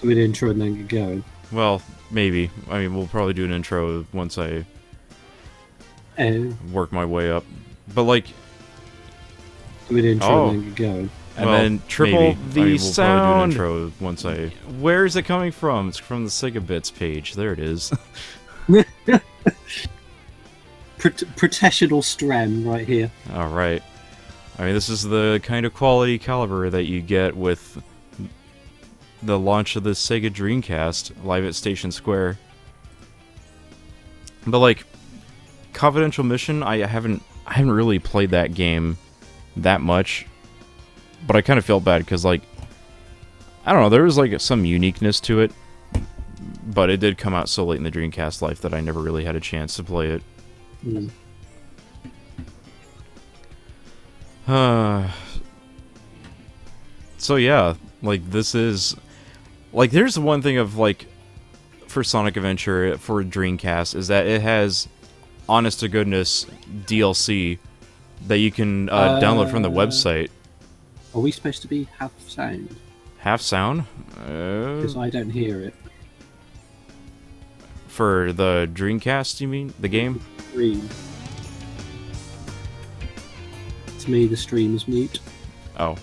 Do an intro and then get going. Well, maybe. I mean, we'll probably do an intro once I work my way up. But like, do an intro and then get going. And then triple the sound. Probably do an intro once I. Where is it coming from? It's from the SEGAbits page. There it is. Processional strand right here. All right. I mean, this is the kind of quality caliber that you get with the launch of the SEGA Dreamcast live at Station Square. But like, Confidential Mission, I haven't really played that game that much. But I kind of felt bad because, like, I don't know, there was like some uniqueness to it. But it did come out so late in the Dreamcast life that I never really had a chance to play it. Mm. So yeah, like this is like there's one thing of like for Sonic Adventure for Dreamcast is that it has honest to goodness DLC that you can download from the website. Are we supposed to be half sound? Half sound? Because I don't hear it. For the Dreamcast, you mean? The game? Stream. To me, the stream is mute. Oh.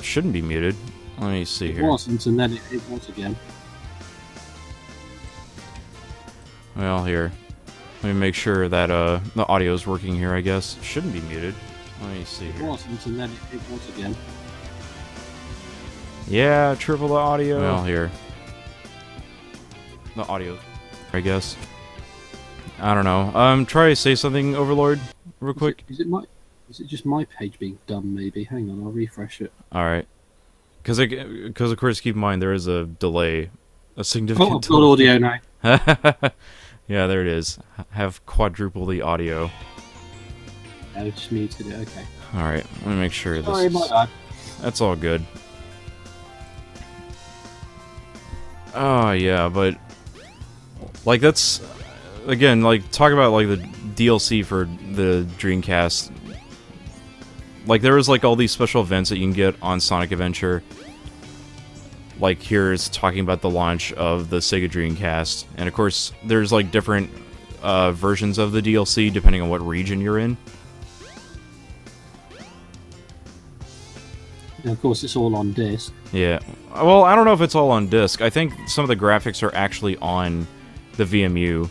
Shouldn't be muted. Let me see here. It wasn't, and then it was again. Well, here. Let me make sure that the audio is working here, I guess. Shouldn't be muted. Let me see here. It wasn't, and then it was again. Yeah, triple the audio. Well, here. The audio, I guess. I don't know. Try to say something, Overlord, real quick. Is it just my page being dumb, maybe? Hang on, I'll refresh it. Alright. Because of course, keep in mind, there is a delay. A significant delay. I've got audio now. Yeah, there it is. Have quadruple the audio. I just muted it, okay. Alright, let me make sure Sorry, this my bad. That's all good. Oh, yeah, but... Like, that's... Again, like, talk about, like, the DLC for the Dreamcast. Like, there was, like, all these special events that you can get on Sonic Adventure. Like, here's talking about the launch of the SEGA Dreamcast. And, of course, there's, like, different versions of the DLC depending on what region you're in. And of course, it's all on disc. Yeah. Well, I don't know if it's all on disc. I think some of the graphics are actually on the VMU.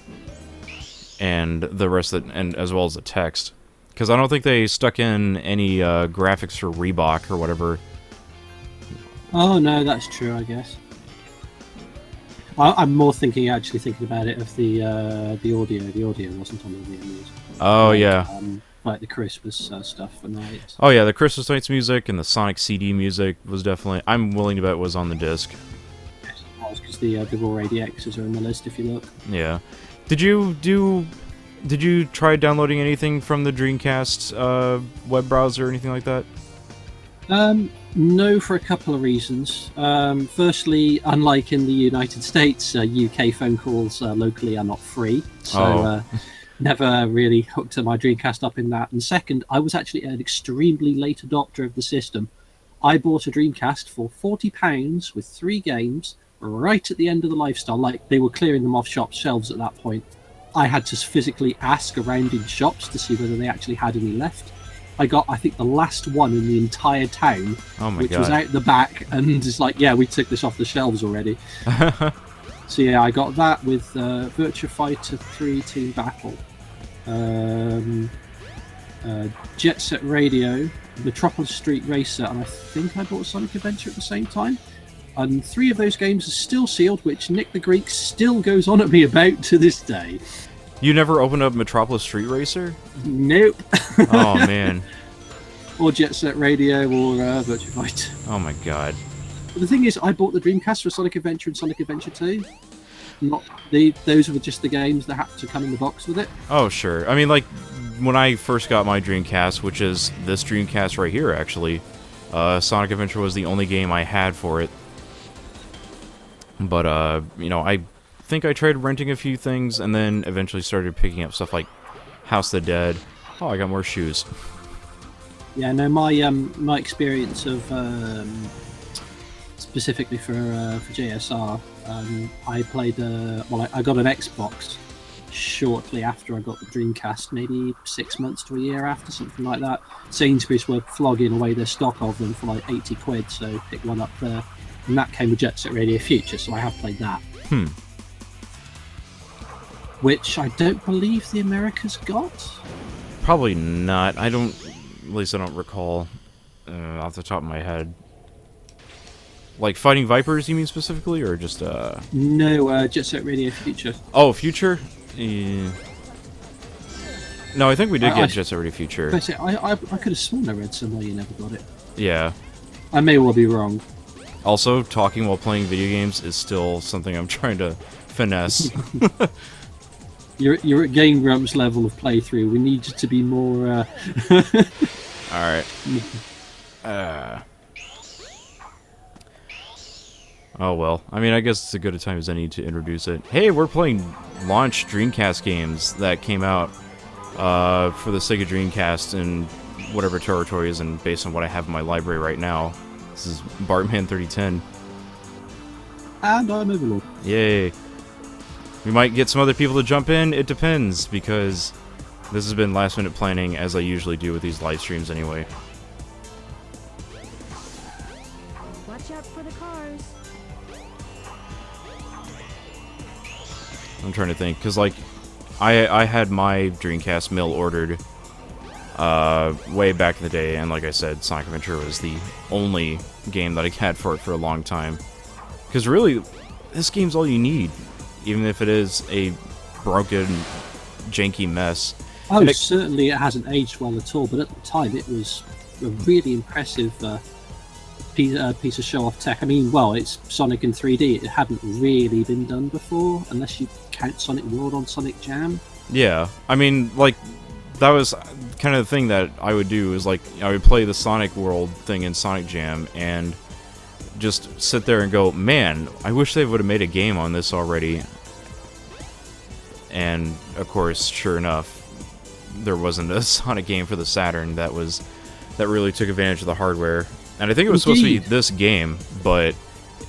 And the rest of it, and as well as the text. Because I don't think they stuck in any graphics for Reebok or whatever. Oh no, that's true, I guess. I'm more thinking about it of the audio. The audio wasn't on the VMUs. Oh, yeah. Like the Christmas stuff for night. Oh yeah, the Christmas Nights music and the Sonic CD music was definitely... I'm willing to bet was on the disc. Yes, it was, because the Raw ADXs are in the list if you look. Yeah. Did you try downloading anything from the Dreamcast web browser or anything like that? No, for a couple of reasons. Firstly, unlike in the United States, UK phone calls locally are not free, so never really hooked my Dreamcast up in that. And second, I was actually an extremely late adopter of the system. I bought a Dreamcast for £40 with 3 games right at the end of the lifestyle. Like, they were clearing them off shop shelves at that point. I had to physically ask around in shops to see whether they actually had any left. I got, I think, the last one in the entire town, which was out the back, and it's like, yeah, we took this off the shelves already. So yeah, I got that with Virtua Fighter 3 Team Battle, Jet Set Radio, Metropolis Street Racer, and I think I bought Sonic Adventure at the same time. And 3 of those games are still sealed, which Nick the Greek still goes on at me about to this day. You never opened up Metropolis Street Racer? Nope. Oh, man. Or Jet Set Radio, or Virtua Fighter. Oh, my God. But the thing is, I bought the Dreamcast for Sonic Adventure and Sonic Adventure 2. Those were just the games that had to come in the box with it. Oh, sure. I mean, like, when I first got my Dreamcast, which is this Dreamcast right here, actually, Sonic Adventure was the only game I had for it. But, you know, I think I tried renting a few things, and then eventually started picking up stuff like House of the Dead. Oh, I got more shoes. Yeah, no, my experience of specifically for JSR. I played. I got an Xbox shortly after I got the Dreamcast, maybe 6 months to a year after, something like that. Sainsbury's were flogging away their stock of them for like 80 quid, so pick one up there. And that came with Jet Set Radio Future, so I have played that. Which I don't believe the Americas got. Probably not. At least I don't recall off the top of my head. Like Fighting Vipers, you mean specifically, or just No, Jet Set Radio Future. Oh, Future? No, I think we did get Jet Set Radio Future. I could have sworn I read somewhere you never got it. Yeah. I may well be wrong. Also, talking while playing video games is still something I'm trying to finesse. You're at Game Grumps level of playthrough. We need you to be more... Alright. Oh well. I mean, I guess it's as good a time as any to introduce it. Hey, we're playing launch Dreamcast games that came out for the SEGA Dreamcast in whatever territories, and based on what I have in my library right now. This is Bartman 3010. And I'm Overlord. Yay. We might get some other people to jump in. It depends, because this has been last minute planning, as I usually do with these live streams anyway. Watch out for the cars. I'm trying to think, because like I had my Dreamcast mill ordered way back in the day, and like I said, Sonic Adventure was the only game that I had for it for a long time. Because really, this game's all you need, even if it is a broken, janky mess. Oh, certainly it hasn't aged well at all, but at the time it was a really impressive piece of show-off tech. I mean, well, it's Sonic in 3D. It hadn't really been done before, unless you count Sonic World on Sonic Jam. Yeah, I mean, like, that was kind of the thing that I would do, is like, I would play the Sonic World thing in Sonic Jam, and just sit there and go, man, I wish they would have made a game on this already. And, of course, sure enough, there wasn't a Sonic game for the Saturn that really took advantage of the hardware. And I think it was supposed to be this game, but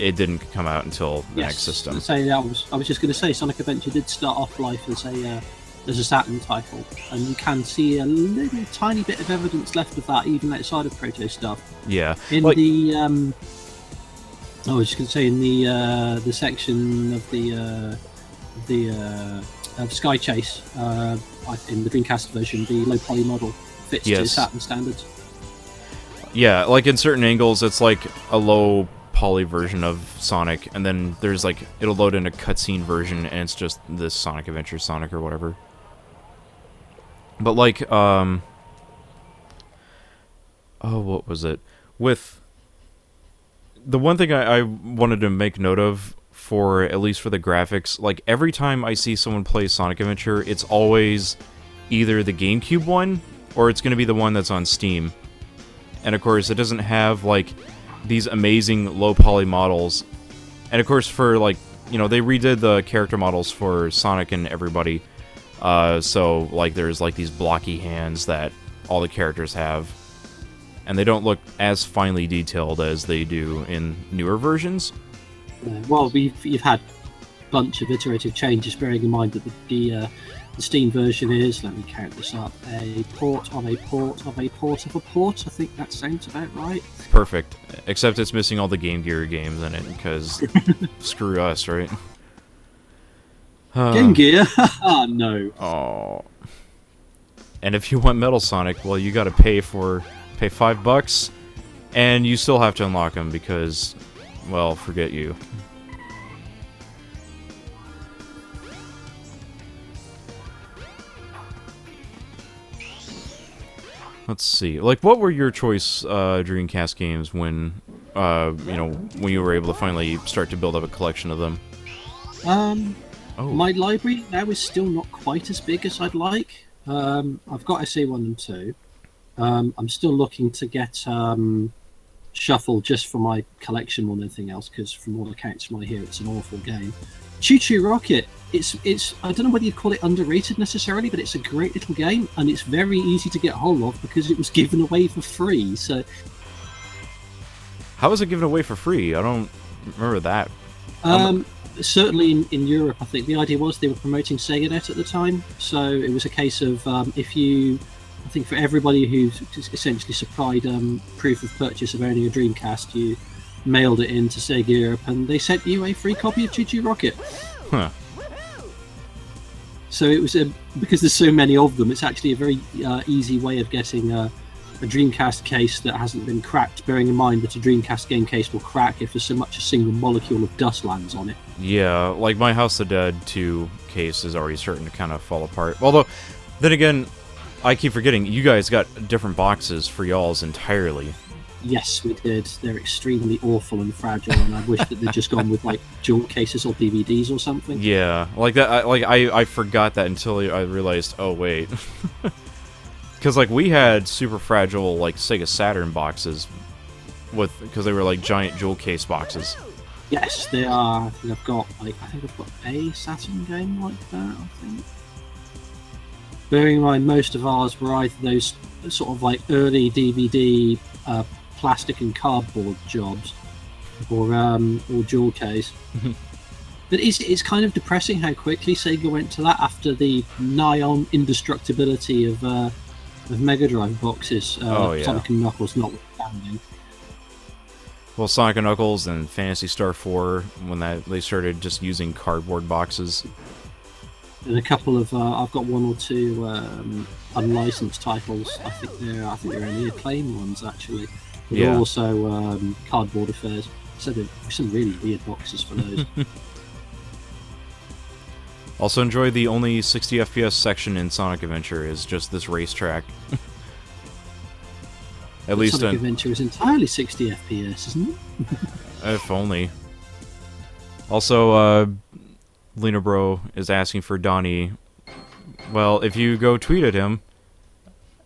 it didn't come out until the next system. I was just going to say, Sonic Adventure did start off life as a Saturn title, and you can see a little tiny bit of evidence left of that even outside of Proto stuff. Yeah. In the I was just going to say, in the section of of Sky Chase in the Dreamcast version, the low poly model fits to Saturn standards. Yeah, like in certain angles, it's like a low poly version of Sonic, and then there's like, it'll load in a cutscene version, and it's just this Sonic Adventure Sonic or whatever. But like, oh, what was it? With the one thing I wanted to make note of, for at least for the graphics, like every time I see someone play Sonic Adventure, it's always either the GameCube one, or it's going to be the one that's on Steam. And of course, it doesn't have like these amazing low poly models. And of course, for like, you know, they redid the character models for Sonic and everybody. So like there's like these blocky hands that all the characters have. And they don't look as finely detailed as they do in newer versions. Well, you've had a bunch of iterative changes, bearing in mind that the Steam version is, let me count this up, a port of a port of a port of a port. I think that sounds about right. Perfect. Except it's missing all the Game Gear games in it, because screw us, right? Game Gear? No. Oh. And if you want Metal Sonic, well, you gotta pay $5, and you still have to unlock them because, well, forget you. Let's see. Like, what were your choice Dreamcast games when, you know, when you were able to finally start to build up a collection of them? My library now is still not quite as big as I'd like. I've got SA1 and 2. I'm still looking to get Shuffle just for my collection more than anything else, because from all accounts from what I hear, it's an awful game. Choo Choo Rocket, it's I don't know whether you'd call it underrated necessarily, but it's a great little game, and it's very easy to get hold of because it was given away for free. So How was it given away for free? I don't remember that. Certainly in Europe, I think the idea was they were promoting SegaNet at the time, so it was a case of if you, I think for everybody who essentially supplied proof of purchase of owning a Dreamcast, you mailed it into Sega Europe and they sent you a free copy of Choo Choo Rocket. Huh. So it was because there's so many of them, it's actually a very easy way of getting a Dreamcast case that hasn't been cracked, bearing in mind that a Dreamcast game case will crack if there's so much a single molecule of dust lands on it. Yeah, like my House of Dead 2 case is already starting to kind of fall apart. Although, then again, I keep forgetting, you guys got different boxes for y'all's entirely. Yes, we did. They're extremely awful and fragile, and I wish that they'd just gone with like dual cases or DVDs or something. Yeah, like that. I forgot that until I realized. Oh wait, because like we had super fragile like Sega Saturn boxes because they were like giant jewel case boxes. Yes, they are. I think I've got a Saturn game like that. I think. Bearing in mind, most of ours were either those sort of like early DVD. Plastic and cardboard jobs, or jewel case. But it's kind of depressing how quickly Sega went to that after the nigh-on indestructibility of Mega Drive boxes. Yeah. Sonic and Knuckles notwithstanding. Well, Sonic and Knuckles and Phantasy Star 4 when they started just using cardboard boxes. And a couple of I've got one or two unlicensed titles. I think they're only acclaimed ones actually. But Yeah. Also cardboard affairs. So there's some really weird boxes for those. Also enjoy the only 60 FPS section in Sonic Adventure is just this racetrack. At least Sonic Adventure is entirely 60 FPS, isn't it? If only. Also, Lena Bro is asking for Donnie. Well, if you go tweet at him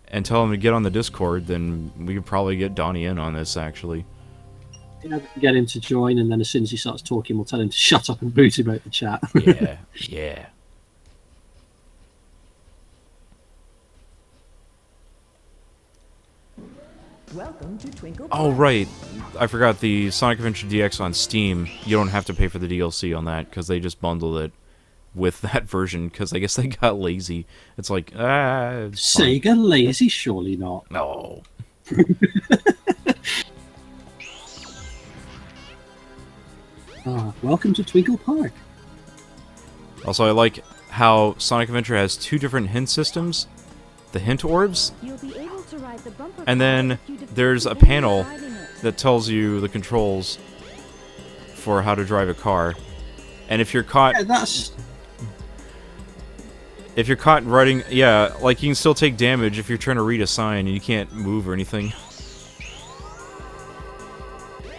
and tell him to get on the Discord, then we could probably get Donnie in on this, actually. Yeah, get him to join, and then as soon as he starts talking, we'll tell him to shut up and boot him out the chat. Yeah, yeah. Welcome to Twinkle Oh, Park. right. I forgot the Sonic Adventure DX on Steam. You don't have to pay for the DLC on that, because they just bundled it with that version, because I guess they got lazy. It's like, it's fine. Sega lazy? Surely not. No. Welcome to Twinkle Park. Also, I like how Sonic Adventure has two different hint systems. The hint orbs, You'll be able to ride the bumper and car then if you defeat there's the a enemy panel driving it. that tells you the controls for how to drive a car. And if you're caught... Yeah, that's... If you're caught riding... Yeah, like, you can still take damage if you're trying to read a sign and you can't move or anything.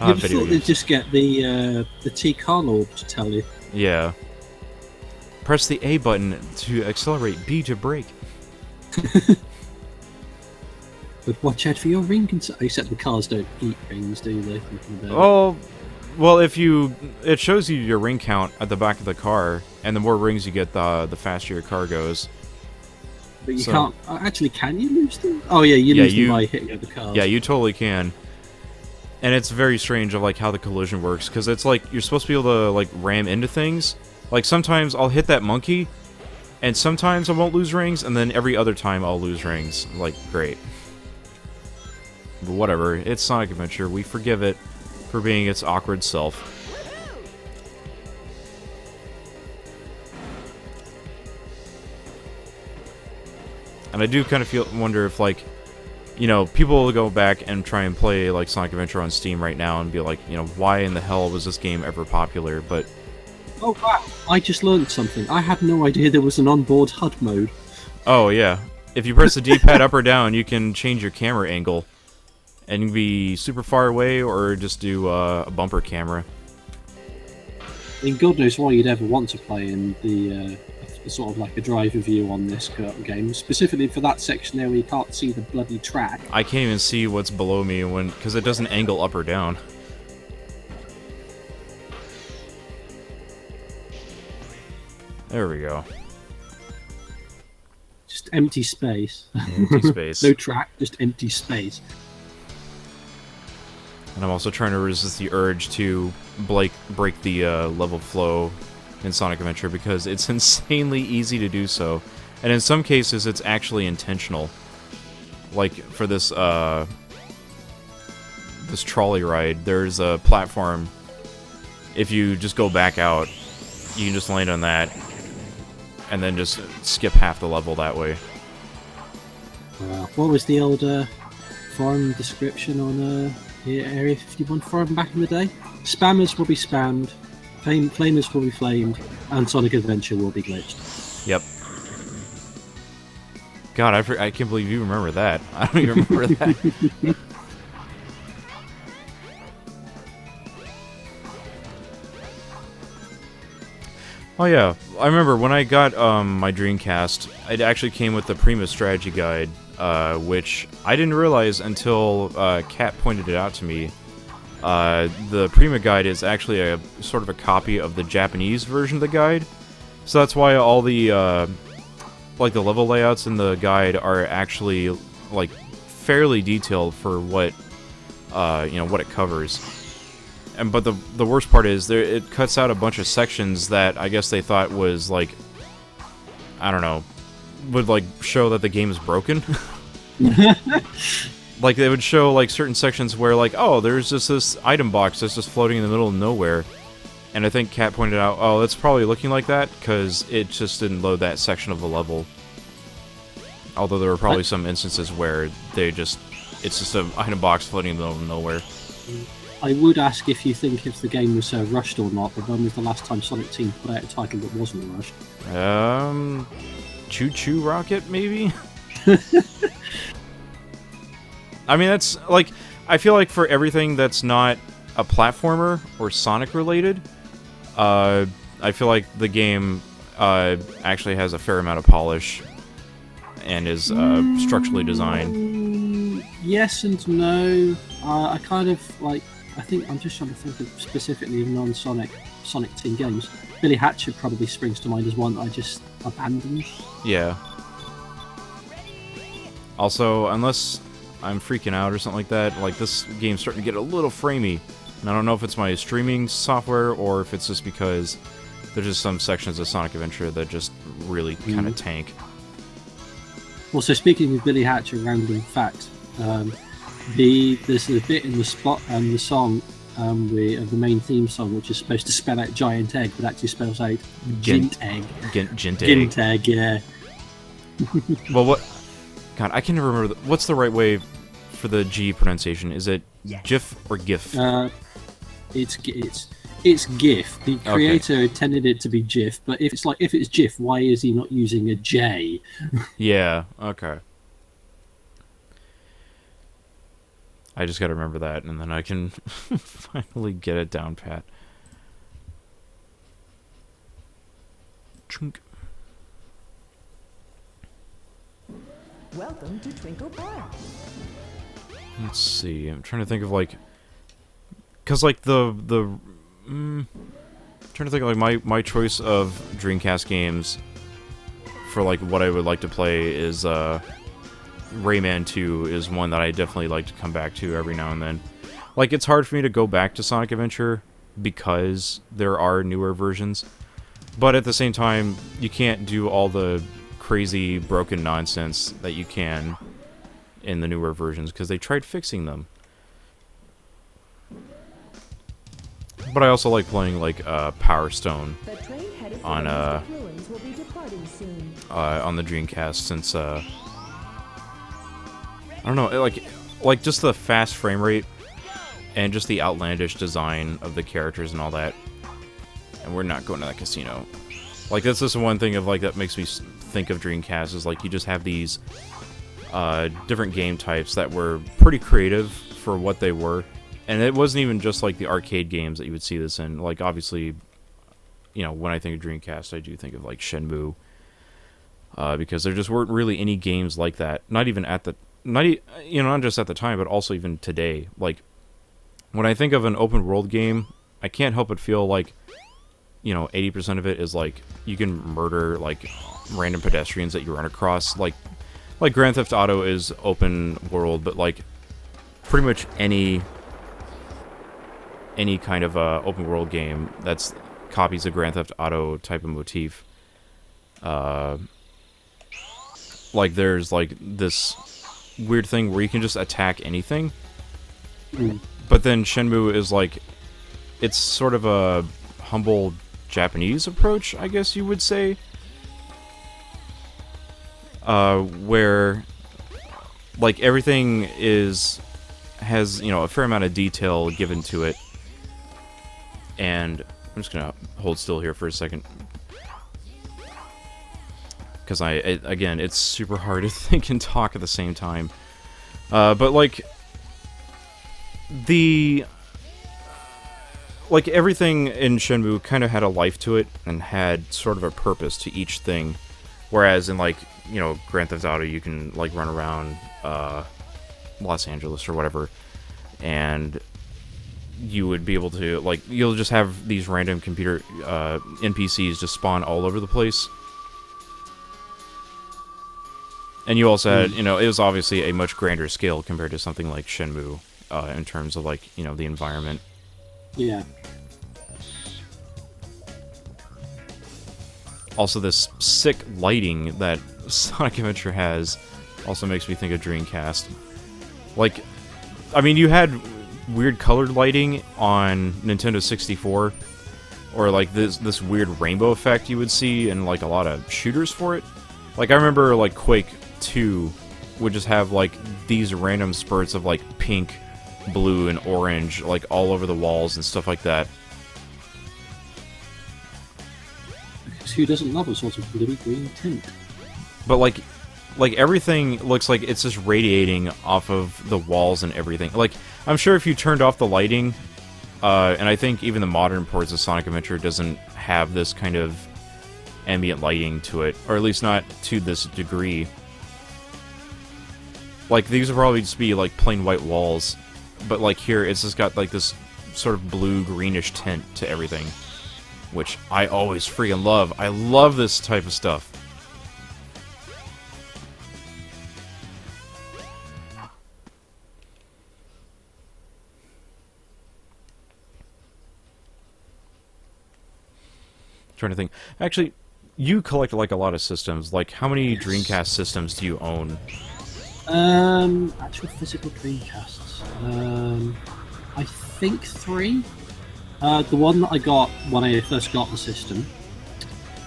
You'd have thought they'd just get the T-Con orb to tell you. Yeah. Press the A button to accelerate, B to brake. But watch out for your ring except the cars don't eat rings, do they? Oh, well, if you... It shows you your ring count at the back of the car, and the more rings you get, the faster your car goes. But you can't... Actually, can you lose them? Oh, yeah, you lose them by hitting other cars. Yeah, you totally can. And it's very strange of, like, how the collision works, because it's like, you're supposed to be able to, like, ram into things. Like, sometimes I'll hit that monkey, and sometimes I won't lose rings, and then every other time I'll lose rings. Like, great. But whatever, it's Sonic Adventure. We forgive it for being its awkward self. And I do kind of wonder if, like, you know, people will go back and try and play, like, Sonic Adventure on Steam right now and be like, you know, why in the hell was this game ever popular? But... Oh, wow. I just learned something. I had no idea there was an onboard HUD mode. Oh, yeah. If you press the D-pad up or down, you can change your camera angle. And you can be super far away or just do a bumper camera. I mean, God knows why you'd ever want to play in the sort of like a driver view on this game, specifically for that section there where you can't see the bloody track. I can't even see what's below me because it doesn't angle up or down. There we go. Just empty space. Empty space. No track, just empty space. And I'm also trying to resist the urge to break the level flow in Sonic Adventure because it's insanely easy to do so. And in some cases, it's actually intentional. Like, for this, this trolley ride, there's a platform. If you just go back out, you can just land on that, and then just skip half the level that way. What was the old forum description on Area 51 forum back in the day? Spammers will be spammed, flamers will be flamed, and Sonic Adventure will be glitched. Yep. God, I can't believe you remember that. I don't even remember that. Oh yeah, I remember when I got my Dreamcast, it actually came with the Prima strategy guide, which I didn't realize until Kat pointed it out to me. The Prima guide is actually a sort of a copy of the Japanese version of the guide, so that's why all the like the level layouts in the guide are actually like fairly detailed for what what it covers. But the worst part is it cuts out a bunch of sections that I guess they thought was like, I don't know, would like show that the game is broken. Like they would show like certain sections where like, oh, there's just this item box that's just floating in the middle of nowhere. And I think Kat pointed out, oh, it's probably looking like that because it just didn't load that section of the level. Although there were probably some instances where it's just an item box floating in the middle of nowhere. I would ask if you think if the game was rushed or not, but when was the last time Sonic Team put out a title that wasn't rushed? Choo Choo Rocket, maybe? I mean, that's, like, I feel like for everything that's not a platformer or Sonic related, I feel like the game actually has a fair amount of polish and is structurally designed. Yes and no. I kind of, like, I think I'm just trying to think of specifically non-Sonic Team games. Billy Hatchet probably springs to mind as one that I just abandoned. Yeah. Also, unless I'm freaking out or something like that, like this game's starting to get a little framey. And I don't know if it's my streaming software or if it's just because there's just some sections of Sonic Adventure that just really kind of tank. Also, speaking of Billy Hatchet, random fact, there's a bit in the spot and the song of the main theme song which is supposed to spell out giant egg, but actually spells out gint egg. Gint egg, yeah. Well, what? God, I can never remember. What's the right way for the G pronunciation? Is it GIF or GIF? It's GIF. The creator intended it to be GIF, but if it's GIF, why is he not using a J? Yeah. Okay. I just gotta remember that, and then I can finally get it down pat. Chunk. Welcome to Twinkle Park. Let's see. I'm trying to think of like, cause like trying to think of like my choice of Dreamcast games for like what I would like to play is Rayman 2 is one that I definitely like to come back to every now and then. Like, it's hard for me to go back to Sonic Adventure because there are newer versions, but at the same time, you can't do all the crazy broken nonsense that you can in the newer versions because they tried fixing them. But I also like playing like Power Stone on the Dreamcast since I don't know, like just the fast frame rate and just the outlandish design of the characters and all that. And we're not going to that casino. Like, that's just one thing of like that makes me think of Dreamcast is like you just have these different game types that were pretty creative for what they were. And it wasn't even just like the arcade games that you would see this in. Like, obviously, you know, when I think of Dreamcast, I do think of like Shenmue. Because there just weren't really any games like that. Not even at the not just at the time, but also even today. Like, when I think of an open world game, I can't help but feel like, 80% of it is like you can murder like random pedestrians that you run across. Like Grand Theft Auto is open world, but like pretty much any any kind of open world game that's copies a Grand Theft Auto type of motif. Like there's like this weird thing where you can just attack anything, but then Shenmue is like, it's sort of a humble Japanese approach, I guess you would say, where like everything has a fair amount of detail given to it. And I'm just gonna hold still here for a second, because again, it's super hard to think and talk at the same time. But like everything in Shenmue kind of had a life to it and had sort of a purpose to each thing, whereas in like Grand Theft Auto, you can like run around Los Angeles or whatever, and you would be able to, like, you'll just have these random computer NPCs just spawn all over the place. And you also had, it was obviously a much grander scale compared to something like Shenmue, in terms of, like, the environment. Yeah. Also, this sick lighting that Sonic Adventure has also makes me think of Dreamcast. Like, I mean, you had weird colored lighting on Nintendo 64, or like this weird rainbow effect you would see in like a lot of shooters for it. Like, I remember like Quake 2 would just have like these random spurts of like pink, blue, and orange like all over the walls and stuff like that. Because who doesn't love a sort of blue-green tint? But like everything looks like it's just radiating off of the walls and everything. Like, I'm sure if you turned off the lighting, and I think even the modern ports of Sonic Adventure doesn't have this kind of ambient lighting to it, or at least not to this degree. Like, these would probably just be like plain white walls, but like here it's just got like this sort of blue-greenish tint to everything, which I always freaking love. I love this type of stuff. Trying to think. Actually, you collect like a lot of systems. Like, how many Dreamcast systems do you own? Actual physical Dreamcasts. I think 3. The one that I got when I first got the system.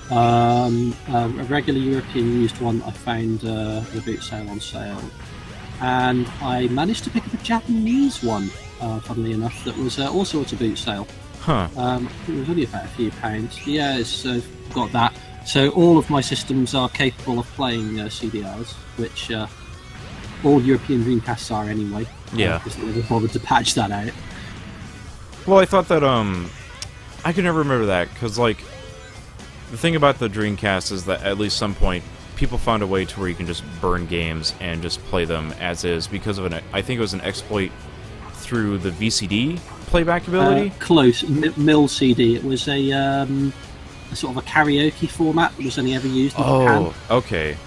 A regular European used one that I found at a boot sale on sale. And I managed to pick up a Japanese one, funnily enough, that was also at a boot sale. Huh. I think it was only about a few pounds. Yeah, it's got that. So all of my systems are capable of playing CDRs, which all European Dreamcasts are anyway. Yeah. Because they never bothered to patch that out. Well, I thought that, I could never remember that, because, like, the thing about the Dreamcast is that at least some point, people found a way to where you can just burn games and just play them as is, because of I think it was an exploit through the VCD playback ability? Close. Mill CD. It was a sort of a karaoke format that was only ever used in Japan. Oh, okay.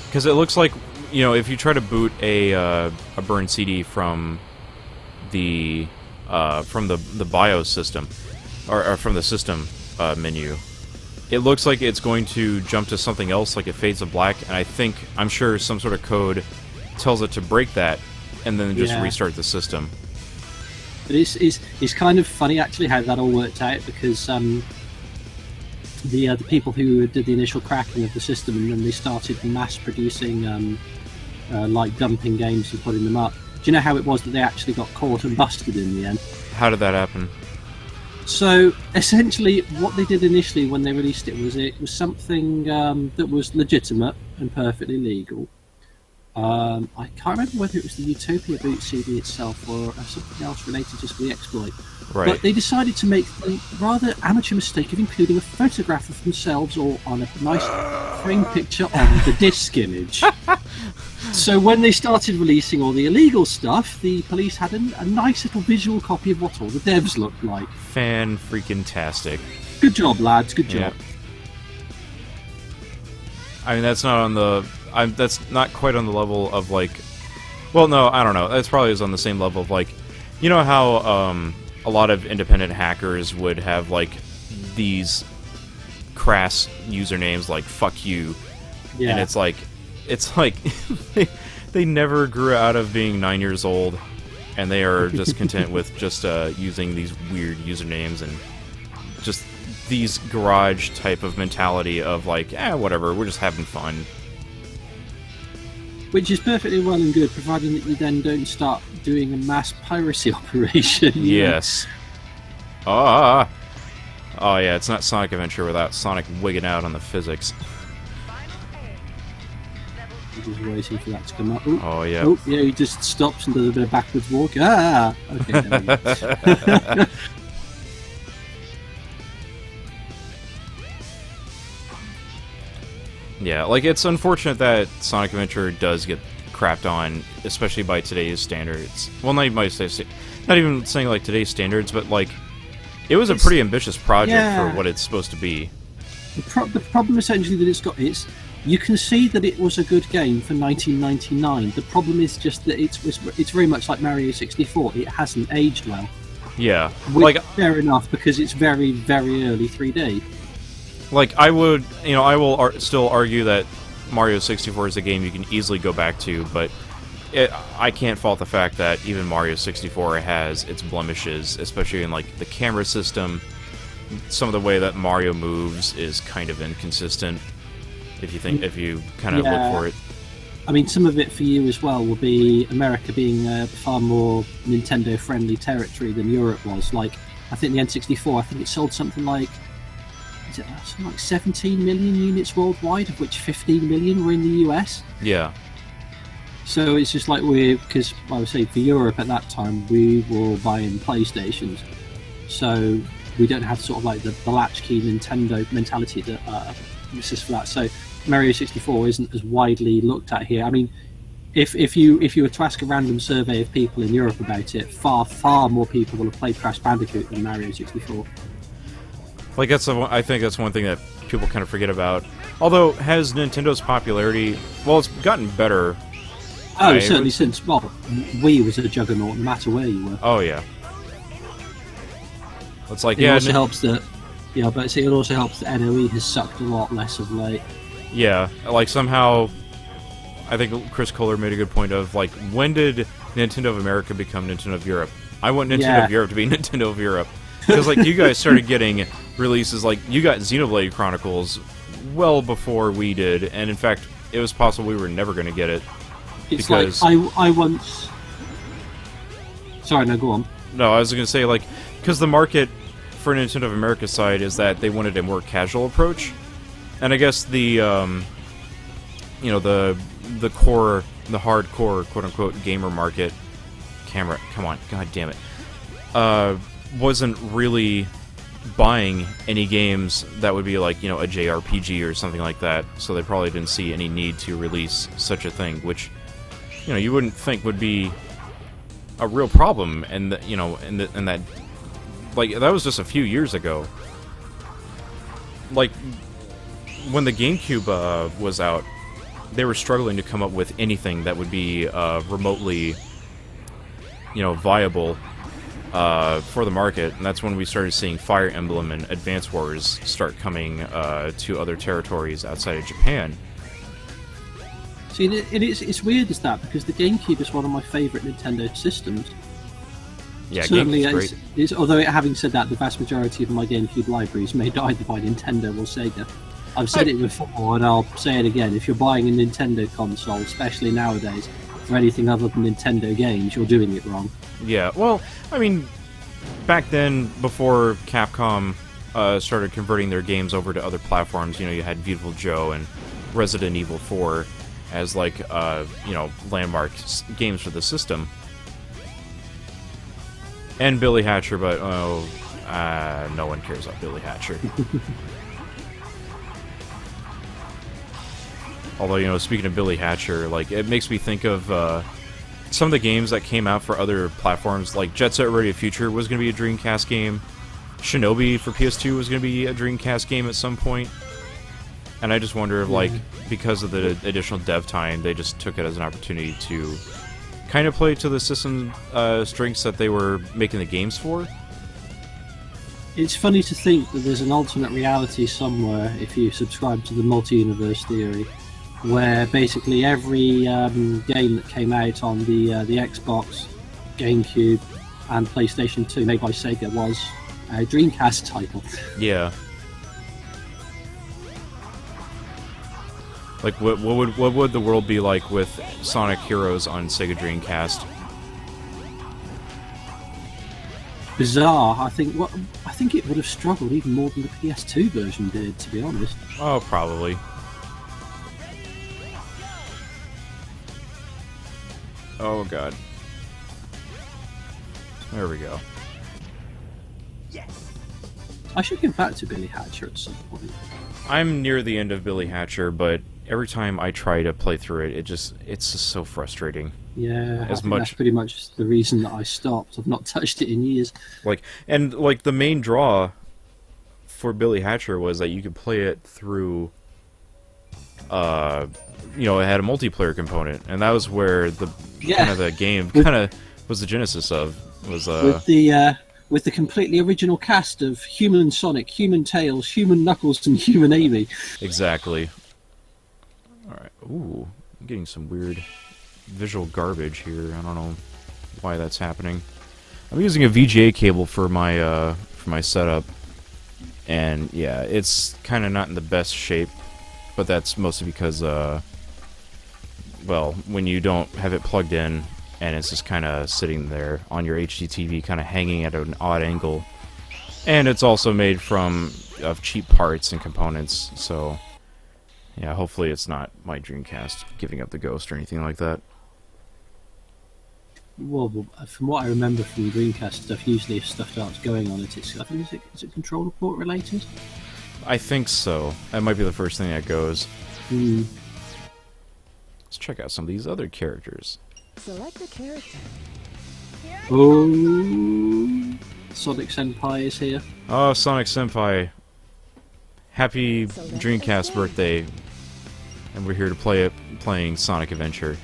Because it looks like, if you try to boot a burned CD from the BIOS system, or from the system menu, it looks like it's going to jump to something else, like it fades to black, and I'm sure some sort of code tells it to break that, and then just restart the system. But it's kind of funny actually how that all worked out, because the people who did the initial cracking of the system, and then they started mass producing like dumping games and putting them up. Do you know how it was that they actually got caught and busted in the end? How did that happen? So essentially, what they did initially when they released it was something that was legitimate and perfectly legal. I can't remember whether it was the Utopia boot CD itself or something else related just to the exploit. Right. But they decided to make the rather amateur mistake of including a photograph of themselves or on a nice frame picture on the disc image. So when they started releasing all the illegal stuff, the police had a nice little visual copy of what all the devs looked like. Fan-freaking-tastic. Good job, lads. Good job. Yeah. I mean, that's not on the... that's not quite on the level of, like... Well, no, I don't know. That's probably is on the same level of, like, You know how a lot of independent hackers would have like these crass usernames like "fuck you," Yeah. and it's like they never grew out of being 9 years old, and they are just content with just using these weird usernames and just these garage type of mentality of like, whatever, we're just having fun. Which is perfectly well and good, providing that you then don't start doing a mass piracy operation. Yes. Oh yeah, it's not Sonic Adventure without Sonic wigging out on the physics. I'm just waiting for that to come up. Ooh. Oh yeah. Oh yeah, he just stops and does a bit of backwards walk. Ah, okay. There we go. Yeah, like, it's unfortunate that Sonic Adventure does get crapped on, especially by today's standards. Well, not even saying like today's standards, but like, it was a pretty ambitious project for what it's supposed to be. The problem essentially that it's got is, you can see that it was a good game for 1999. The problem is just that it's very much like Mario 64. It hasn't aged well. Yeah, Which, like, fair enough, because it's very, very early 3D. Like, I will still argue that Mario 64 is a game you can easily go back to, but I can't fault the fact that even Mario 64 has its blemishes, especially in like the camera system. Some of the way that Mario moves is kind of inconsistent. If you kind of look for it. I mean, some of it for you as well will be America being a far more Nintendo-friendly territory than Europe was. Like, I think the N64, I think it sold something like 17 million units worldwide, of which 15 million were in the US. Yeah. So it's just like because I would say for Europe at that time, we were buying PlayStations. So we don't have sort of like the latchkey Nintendo mentality that exists for that. So Mario 64 isn't as widely looked at here. I mean, if you were to ask a random survey of people in Europe about it, far more people will have played Crash Bandicoot than Mario 64. Like, I think that's one thing that people kind of forget about. Although, has Nintendo's popularity... Well, it's gotten better. Oh, certainly since... Well, Wii was a juggernaut no matter where you were. Oh, yeah. It's like, it also helps that... Yeah, but it also helps that NOE has sucked a lot less of late. Yeah, like, somehow... I think Chris Kohler made a good point of, like, when did Nintendo of America become Nintendo of Europe? I want Nintendo of Europe to be Nintendo of Europe. Because, like, you guys started getting releases, like, you got Xenoblade Chronicles well before we did, and in fact, it was possible we were never going to get it. It's because... like, I once... Sorry, no, go on. No, I was going to say, like, because the market for Nintendo of America's side is that they wanted a more casual approach, and I guess the, the core, the hardcore, quote-unquote, gamer market... Come on, god damn it. Wasn't really buying any games that would be like, a JRPG or something like that, so they probably didn't see any need to release such a thing, which, you wouldn't think would be a real problem, and that, like, that was just a few years ago. Like, when the GameCube was out, they were struggling to come up with anything that would be remotely, viable for the market, and that's when we started seeing Fire Emblem and Advance Wars start coming to other territories outside of Japan. See, it's weird as that, because the GameCube is one of my favourite Nintendo systems. Yeah, certainly, GameCube's great. Although having said that, the vast majority of my GameCube library is made either by Nintendo or Sega. I've said it before, and I'll say it again. If you're buying a Nintendo console, especially nowadays, for anything other than Nintendo games, you're doing it wrong. Yeah, well, I mean, back then, before Capcom started converting their games over to other platforms, you had Beautiful Joe and Resident Evil 4 as, like, landmark games for the system. And Billy Hatcher, but, no one cares about Billy Hatcher. Although, speaking of Billy Hatcher, like, it makes me think of some of the games that came out for other platforms. Like, Jet Set Radio Future was going to be a Dreamcast game. Shinobi for PS2 was going to be a Dreamcast game at some point. And I just wonder if, like, because of the additional dev time, they just took it as an opportunity to, kind of play to the system strengths that they were making the games for. It's funny to think that there's an alternate reality somewhere if you subscribe to the multi-universe theory, where basically every game that came out on the Xbox, GameCube, and PlayStation 2 made by Sega was a Dreamcast title. Yeah. Like, what would the world be like with Sonic Heroes on Sega Dreamcast? Bizarre. I think it would have struggled even more than the PS2 version did, to be honest. Oh, probably. Oh god. There we go. I should get back to Billy Hatcher at some point. I'm near the end of Billy Hatcher, but every time I try to play through it, it's just so frustrating. Yeah, that's pretty much the reason that I stopped. I've not touched it in years. Like the main draw for Billy Hatcher was that you could play it through it had a multiplayer component, and that was where the kind of the game kind of was the genesis of with the completely original cast of Human Sonic, Human Tails, Human Knuckles, and Human Amy. Exactly. Alright. Ooh, I'm getting some weird visual garbage here. I don't know why that's happening. I'm using a VGA cable for my setup, and yeah, it's kind of not in the best shape, but that's mostly because well, when you don't have it plugged in and it's just kind of sitting there on your HDTV, kind of hanging at an odd angle, and it's also made of cheap parts and components, so yeah, hopefully it's not my Dreamcast giving up the ghost or anything like that. Well, from what I remember from Dreamcast stuff, usually if stuff starts going on it, is it controller port related? I think so. That might be the first thing that goes. Hmm. Let's check out some of these other characters. Select a character. Oh, Sonic Senpai is here. Oh, Sonic Senpai. Happy Dreamcast birthday. And we're here to playing Sonic Adventure.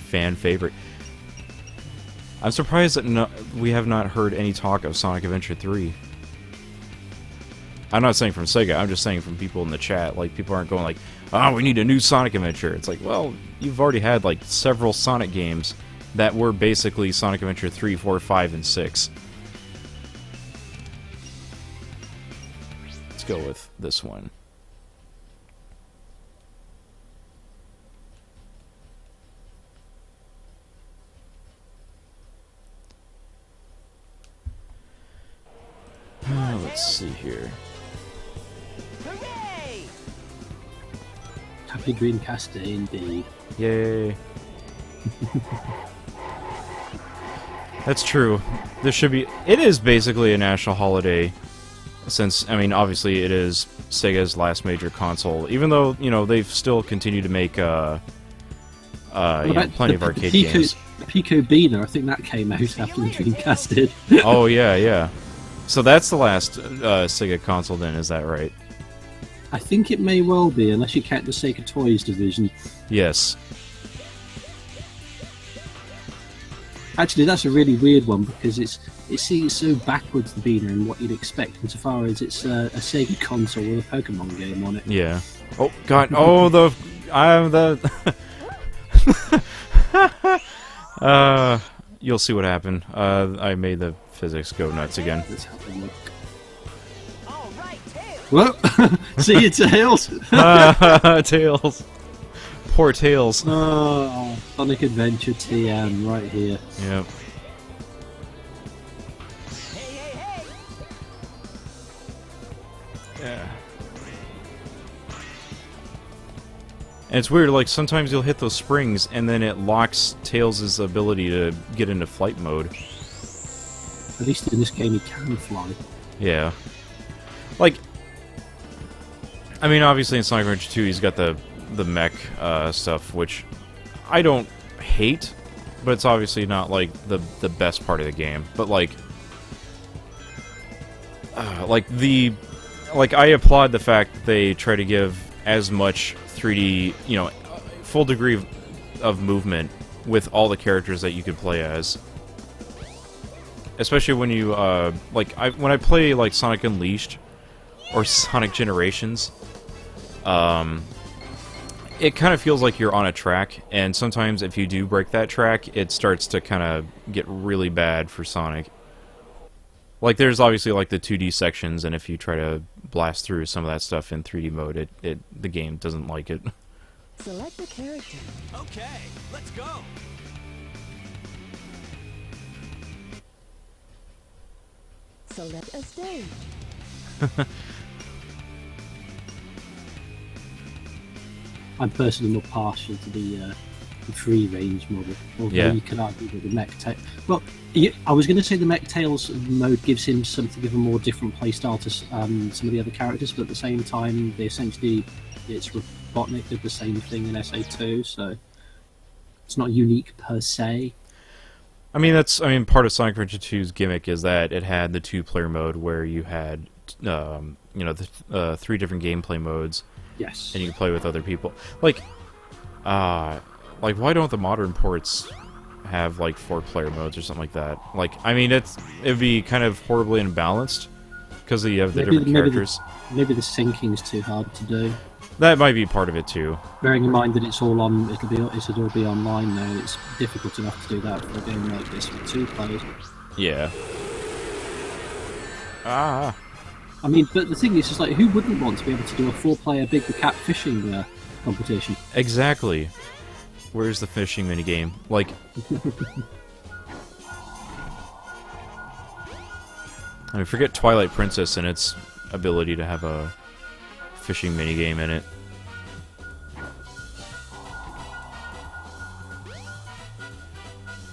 Fan favorite. I'm surprised that we have not heard any talk of Sonic Adventure 3. I'm not saying from Sega, I'm just saying from people in the chat. Like, people aren't going like, oh, we need a new Sonic Adventure. It's like, well, you've already had like several Sonic games that were basically Sonic Adventure 3, 4, 5, and 6. Let's go with this one. Let's see here. Hooray! Happy Dreamcast Day indeed. Yay. That's true. It is basically a national holiday, since, I mean, obviously it is Sega's last major console, even though, they've still continued to make plenty of arcade games. Pico Beaner, I think that came out after the Dreamcast did. Oh, yeah. So that's the last Sega console then, is that right? I think it may well be, unless you count the Sega Toys division. Yes. Actually, that's a really weird one, because it's so backwards, the Beaner, in what you'd expect, insofar as it's a Sega console with a Pokemon game on it. Yeah. Oh, God. Oh, you'll see what happened. I made the physics go nuts again. Let's have a look. Well, see you, Tails. Tails. Poor Tails. Oh, Sonic Adventure TM right here. Yep. Yeah. And it's weird, like, sometimes you'll hit those springs, and then it locks Tails' ability to get into flight mode. At least in this game he can fly. Yeah. Like, I mean, obviously in Sonic Adventure 2 he's got the mech stuff, which I don't hate, but it's obviously not, like, the best part of the game. But, like I applaud the fact that they try to give as much 3D, full degree of movement with all the characters that you could play as. Especially when you, when I play, like, Sonic Unleashed, or Sonic Generations, it kind of feels like you're on a track, and sometimes if you do break that track, it starts to kind of get really bad for Sonic. Like, there's obviously, like, the 2D sections, and if you try to blast through some of that stuff in 3D mode, the game doesn't like it. Select a character. Okay, let's go. Select a stage. I'm personally more partial to the free range model. Although you can argue that the mech tail. Well, I was going to say the mech tails mode gives him something of a more different playstyle to some of the other characters, but at the same time, it's Robotnik did the same thing in SA2, so it's not unique per se. I mean, part of Sonic Adventure 2's gimmick is that it had the 2-player mode where you had, the 3 different gameplay modes. Yes. And you can play with other people. Like, why don't the modern ports have, like, 4-player modes or something like that? Like, I mean, it'd be kind of horribly imbalanced, because you have the different characters. Maybe the syncing's too hard to do. That might be part of it, too. Bearing in mind that it'll all be online now, it's difficult enough to do that for a game like this with 2 players. Yeah. I mean, but the thing is, like, who wouldn't want to be able to do a 4-player Big the Cat fishing competition? Exactly. Where's the fishing minigame? Like... I mean, forget Twilight Princess and its ability to have a fishing minigame in it.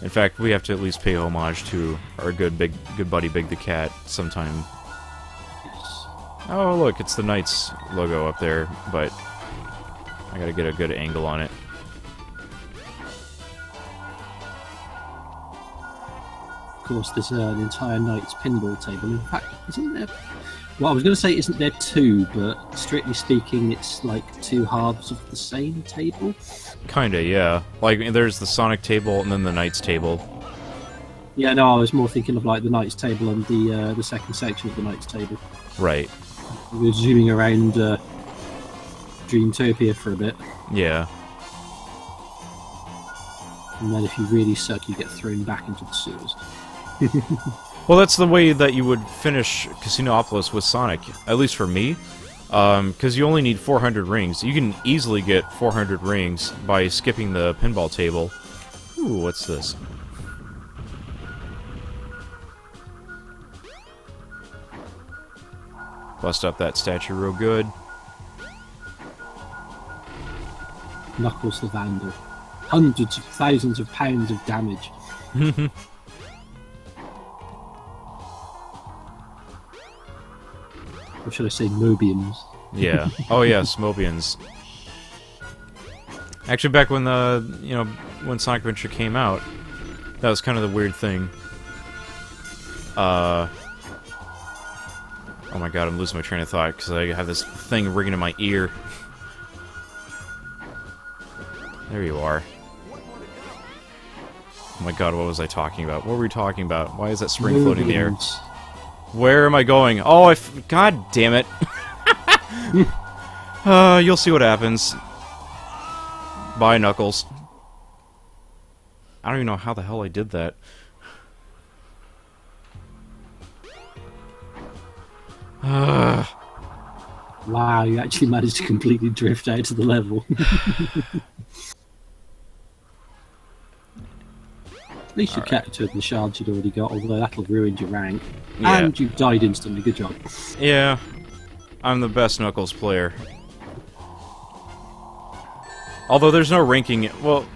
In fact, we have to at least pay homage to our good buddy Big the Cat sometime. Oh, look, it's the Knights logo up there, but I gotta get a good angle on it. Of course, there's an entire Knights pinball table. In fact, isn't there... Well, I was going to say isn't there 2, but strictly speaking, it's like 2 halves of the same table. Kinda, yeah. Like, there's the Sonic table and then the Knights table. Yeah, no, I was more thinking of like the Knights table and the second section of the Knights table. Right. We were zooming around Dreamtopia for a bit. Yeah. And then if you really suck, you get thrown back into the sewers. Well, that's the way that you would finish Casinopolis with Sonic, at least for me. Because you only need 400 rings. You can easily get 400 rings by skipping the pinball table. Ooh, what's this? Bust up that statue real good. Knuckles the Vandal. Hundreds of thousands of pounds of damage. Or should I say Mobians? Yeah. Oh yeah, Smobians. Actually, back when when Sonic Adventure came out, that was kind of the weird thing. Oh my god, I'm losing my train of thought because I have this thing ringing in my ear. There you are. Oh my god, what was I talking about? What were we talking about? Why is that spring floating in the air? Where am I going? Oh, god damn it. You'll see what happens. Bye, Knuckles. I don't even know how the hell I did that. Wow, you actually managed to completely drift out of the level. At least you kept to the shards you'd already got, although that'll ruin your rank. Yeah. And you died instantly, good job. Yeah, I'm the best Knuckles player. Although there's no ranking, well,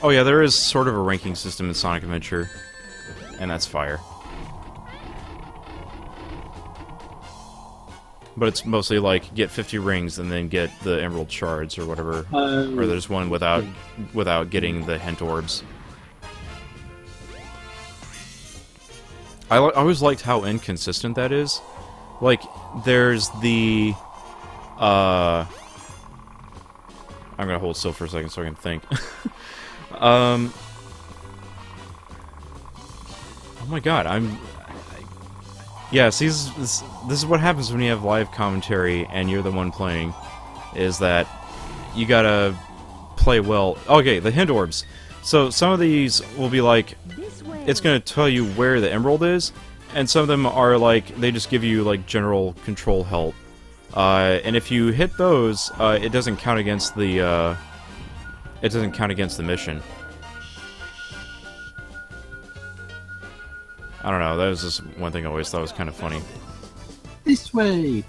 oh yeah, there is sort of a ranking system in Sonic Adventure, and that's fire. But it's mostly like, get 50 rings and then get the emerald shards or whatever. Or there's one without getting the hint orbs. I always liked how inconsistent that is. Like, there's the... I'm gonna hold still for a second so I can think. Oh my god, yeah, see, this is what happens when you have live commentary and you're the one playing, is that you gotta play well. Okay, the hint orbs. So some of these will be like, it's gonna tell you where the emerald is, and some of them are like, they just give you like general control help. And if you hit those, it doesn't count against the mission. I don't know, that was just one thing I always thought was kind of funny. This way!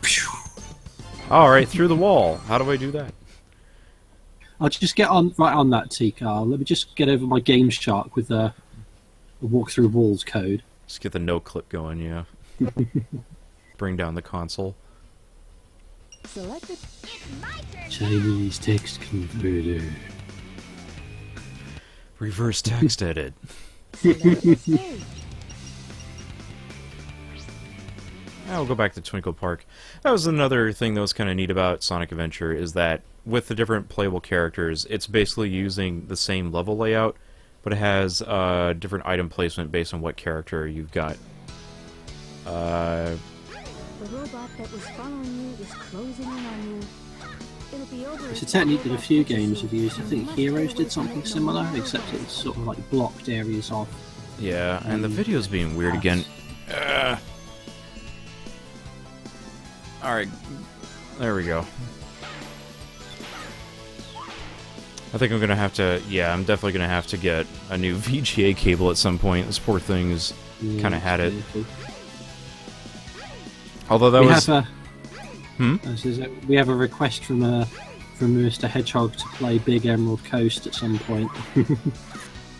Alright, through the wall. How do I do that? I'll just get on right on that, T-Car. Let me just get over my Game Shark with the walk through walls code. Just get the no clip going, yeah. Bring down the console. Select it. Chinese text converter. Reverse text edit. Select the stage. Now we'll go back to Twinkle Park. That was another thing that was kind of neat about Sonic Adventure, is that with the different playable characters, it's basically using the same level layout, but it has different item placement based on what character you've got. The robot that was following you is closing in on you. It'll be over. It's a technique that a few games have used. I think Heroes did something similar, except it's sort of like blocked areas off. Yeah, and the video's being weird again. Alright, there we go. I think I'm gonna have to, yeah, I'm definitely gonna have to get a new VGA cable at some point. This poor thing's kind of had it. Although that we have a request from Mr. Hedgehog to play Big Emerald Coast at some point.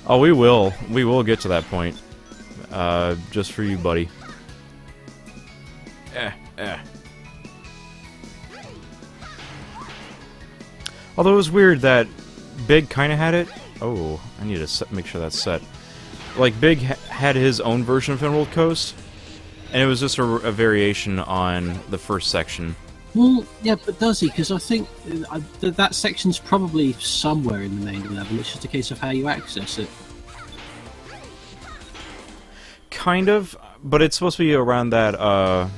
Oh, we will. We will get to that point. Just for you, buddy. Although it was weird that Big kind of had it. Oh, I need to make sure that's set. Like, Big had his own version of Emerald Coast, and it was just a variation on the first section. Well, yeah, but does he? Because I think that section's probably somewhere in the main level. It's just a case of how you access it. Kind of, but it's supposed to be around that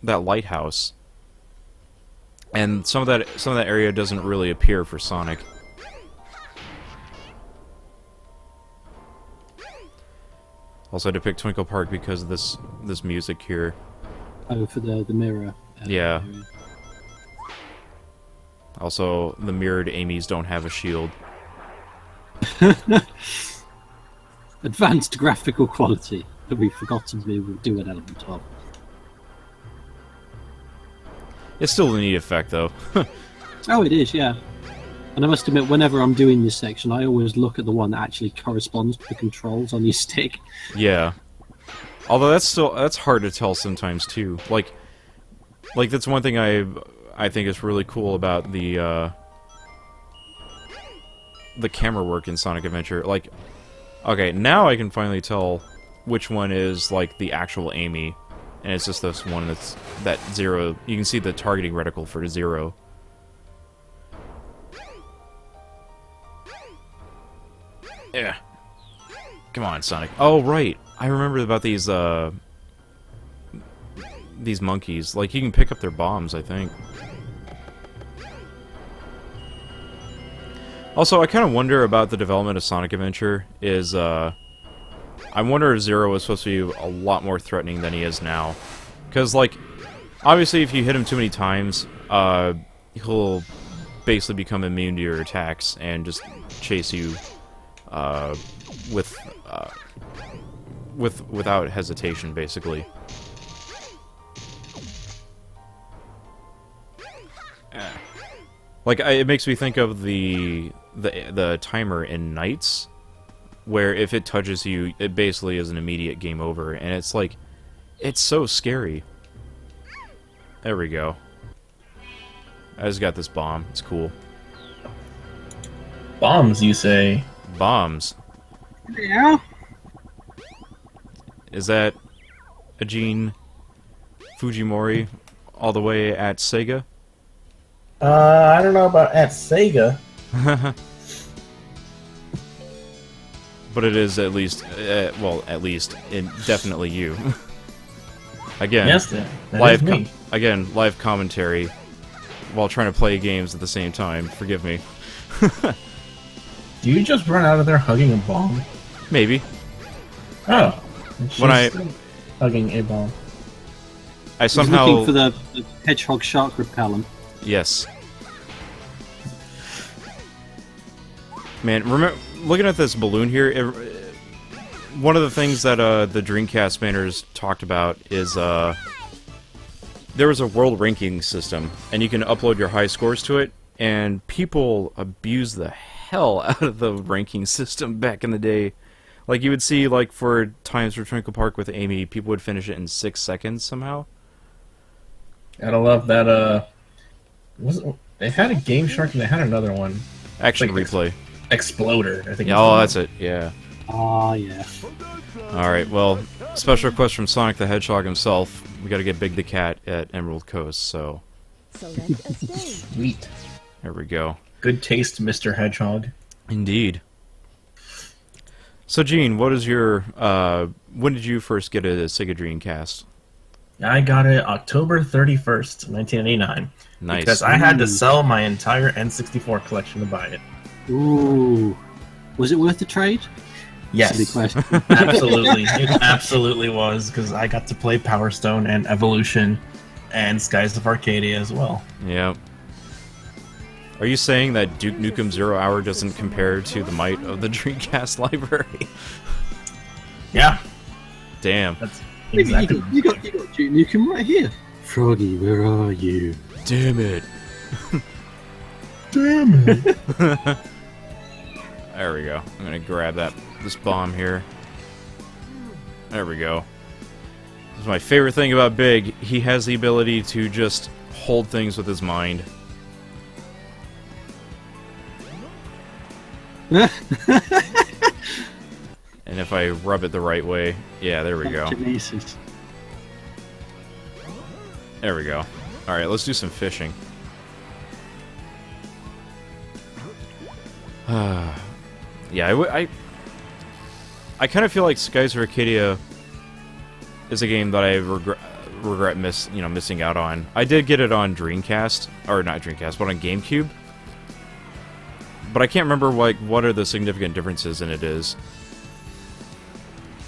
that lighthouse. And some of that area doesn't really appear for Sonic. Also, I had to pick Twinkle Park because of this music here. Oh, for the mirror. Yeah. Also, the mirrored Amy's don't have a shield. Advanced graphical quality that we've forgotten to do an element of. It's still a neat effect, though. Oh, it is, yeah. And I must admit, whenever I'm doing this section, I always look at the one that actually corresponds to the controls on your stick. Yeah. Although that's hard to tell sometimes too. Like that's one thing I think is really cool about the camera work in Sonic Adventure. Like, okay, now I can finally tell which one is like the actual Amy. And it's just this one that Zero. You can see the targeting reticle for Zero. Yeah. Come on, Sonic. Oh, right. I remember about these monkeys. Like, you can pick up their bombs, I think. Also, I kind of wonder about the development of Sonic Adventure. I wonder if Zero was supposed to be a lot more threatening than he is now. Because, like, obviously if you hit him too many times, he'll basically become immune to your attacks and just chase you without hesitation, basically. Like, it makes me think of the timer in Knights, where if it touches you, it basically is an immediate game over, and it's like, it's so scary. There we go. I just got this bomb. It's cool. Bombs, you say? Bombs. Yeah. Is that Ajin Fujimori all the way at Sega? I don't know about at Sega. but it is at least, well, at least, definitely you. Again, Yes, that is me. again, live commentary while trying to play games at the same time. Forgive me. Do you just run out of there hugging a bomb? Maybe. Oh. When She's hugging a bomb. I He's somehow... looking for the hedgehog shark repellent. Yes. Man, remember looking at this balloon here. One of the things that the Dreamcast mainers talked about is there was a world ranking system, and you can upload your high scores to it. And people abused the hell out of the ranking system back in the day. Like you would see, like for Times for Twinkle Park with Amy, people would finish it in 6 seconds somehow. Gotta love that. They had a Game Shark and they had another one. Action Like Replay. Exploder, I think. Yeah, oh, that's it. Yeah. Ah, yeah. All right. Well, special request from Sonic the Hedgehog himself. We got to get Big the Cat at Emerald Coast. So. Select a stage. Sweet. There we go. Good taste, Mr. Hedgehog. Indeed. So, Gene, what is your... when did you first get a Sega Dreamcast? I got it October 31st, 1989. Nice. Because I had to sell my entire N64 collection to buy it. Ooh. Was it worth the trade? Yes. Silly question. Absolutely. It absolutely was, because I got to play Power Stone and Evolution and Skies of Arcadia as well. Yeah. Are you saying that Duke Nukem 0 Hour doesn't compare to the might of the Dreamcast library? Yeah. Damn. That's You exactly. got Duke Nukem right here. Froggy, where are you? Damn it. Damn it. There we go. I'm gonna grab this bomb here. There we go. This is my favorite thing about Big. He has the ability to just hold things with his mind. And if I rub it the right way, yeah, there we go. Telekinesis. There we go. Alright, let's do some fishing. Yeah, I kind of feel like Skies of Arcadia is a game that I regret missing out on. I did get it on Dreamcast, or not Dreamcast, but on GameCube. But I can't remember what are the significant differences in it is.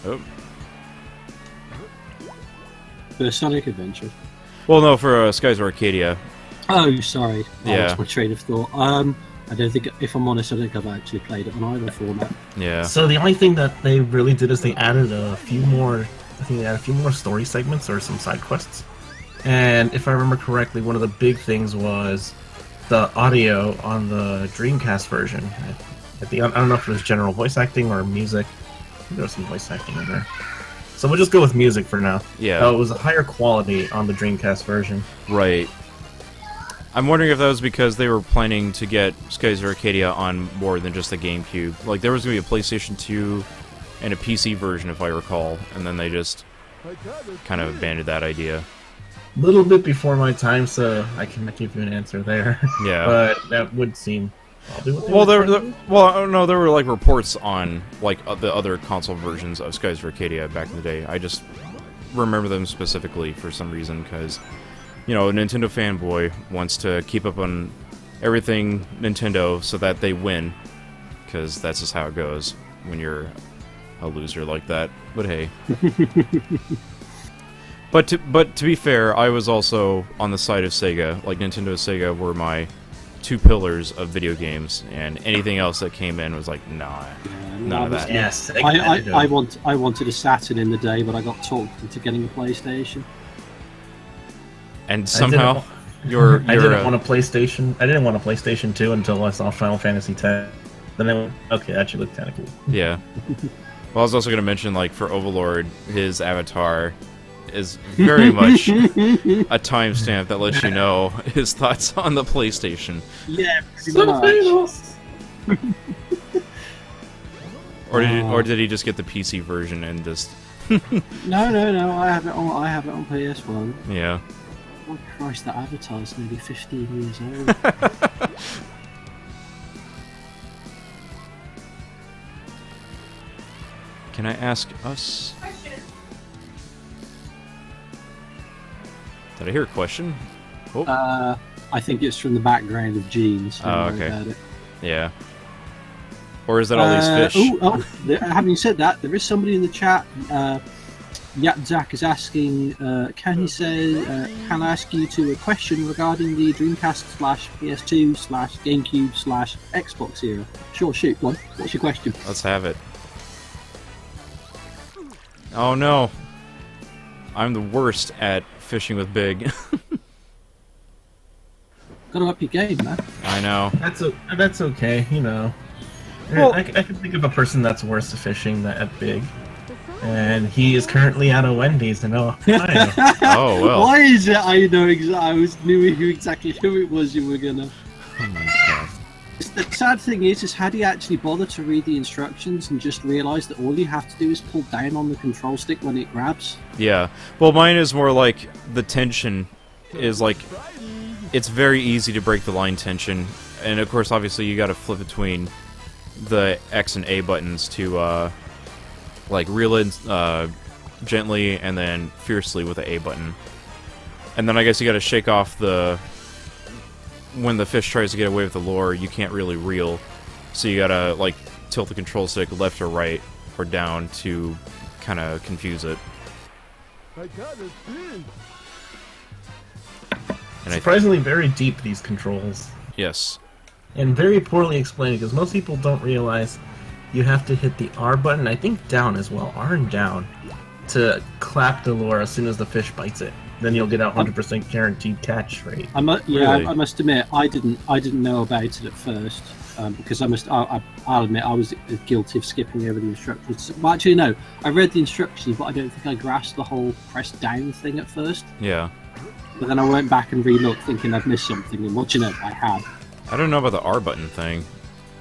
Oh. For Sonic Adventure. Well, no, for Skies of Arcadia. Oh, sorry. Yeah. That's my train of thought. I don't think, if I'm honest, I don't think I've actually played it on either format. Yeah. So the only thing that they really did is they added a few more. I think they added a few more story segments or some side quests. And if I remember correctly, one of the big things was the audio on the Dreamcast version. I don't know if it was general voice acting or music. I think there was some voice acting in there. So we'll just go with music for now. Yeah. It was a higher quality on the Dreamcast version. Right. I'm wondering if that was because they were planning to get Skies of Arcadia on more than just the GameCube. Like, there was going to be a PlayStation 2 and a PC version, if I recall, and then they just kind of abandoned that idea. A little bit before my time, so I cannot give you an answer there. Yeah. But that would seem probably what they Well, were trying to do. no, there were like reports on like the other console versions of Skies of Arcadia back in the day. I just remember them specifically for some reason because, you know, a Nintendo fanboy wants to keep up on everything Nintendo so that they win, because that's just how it goes when you're a loser like that. But hey. But to be fair, I was also on the side of Sega. Like, Nintendo and Sega were my two pillars of video games, and anything else that came in was like, nah, none of that. Yes, I wanted a Saturn in the day, but I got talked into getting a PlayStation. And somehow, I didn't want a PlayStation. I didn't want a PlayStation 2 until I saw Final Fantasy X. Then I went, okay, that actually looked kind of cool. Yeah. Well, I was also going to mention, like, for Overlord, his avatar is very much a timestamp that lets you know his thoughts on the PlayStation. Yeah, pretty much. Or did he just get the PC version and just... No. I have it on PS1. Yeah. Oh Christ, that avatar's nearly 15 years old. Can I ask us? Did I hear a question? Oh. I think it's from the background of Gene's. Oh, okay. Yeah. Or is that all these fish? Having said that, there is somebody in the chat. Zach is asking, can I ask you to a question regarding the Dreamcast / PS2 / GameCube / Xbox era? Sure, shoot one. What's your question? Let's have it. Oh no. I'm the worst at fishing with Big. Gotta up your game, man. I know. That's okay, you know. Well, I can think of a person that's worse at fishing than at Big. And he is currently out of Wendy's in Ohio. Oh, well. Why is it I know knew exactly who it was you were gonna... Oh my god. The sad thing is how do you actually bother to read the instructions and just realise that all you have to do is pull down on the control stick when it grabs? Yeah. Well, mine is more like the tension is like... It's very easy to break the line tension. And of course, obviously, you gotta flip between the X and A buttons to, like, reel in gently and then fiercely with the A button. And then I guess you gotta shake off the... When the fish tries to get away with the lure, you can't really reel. So you gotta, like, tilt the control stick left or right or down to kind of confuse it. And surprisingly very deep, these controls. Yes. And very poorly explained, because most people don't realize you have to hit the R button, I think down as well, R and down, to clap the lure as soon as the fish bites it. Then you'll get a 100% guaranteed catch rate. I must admit, I didn't know about it at first, because I'll admit I was guilty of skipping over the instructions. Well, actually, no, I read the instructions, but I don't think I grasped the whole press down thing at first. Yeah. But then I went back and re-looked, thinking I'd missed something, and what you know, I had. I don't know about the R button thing.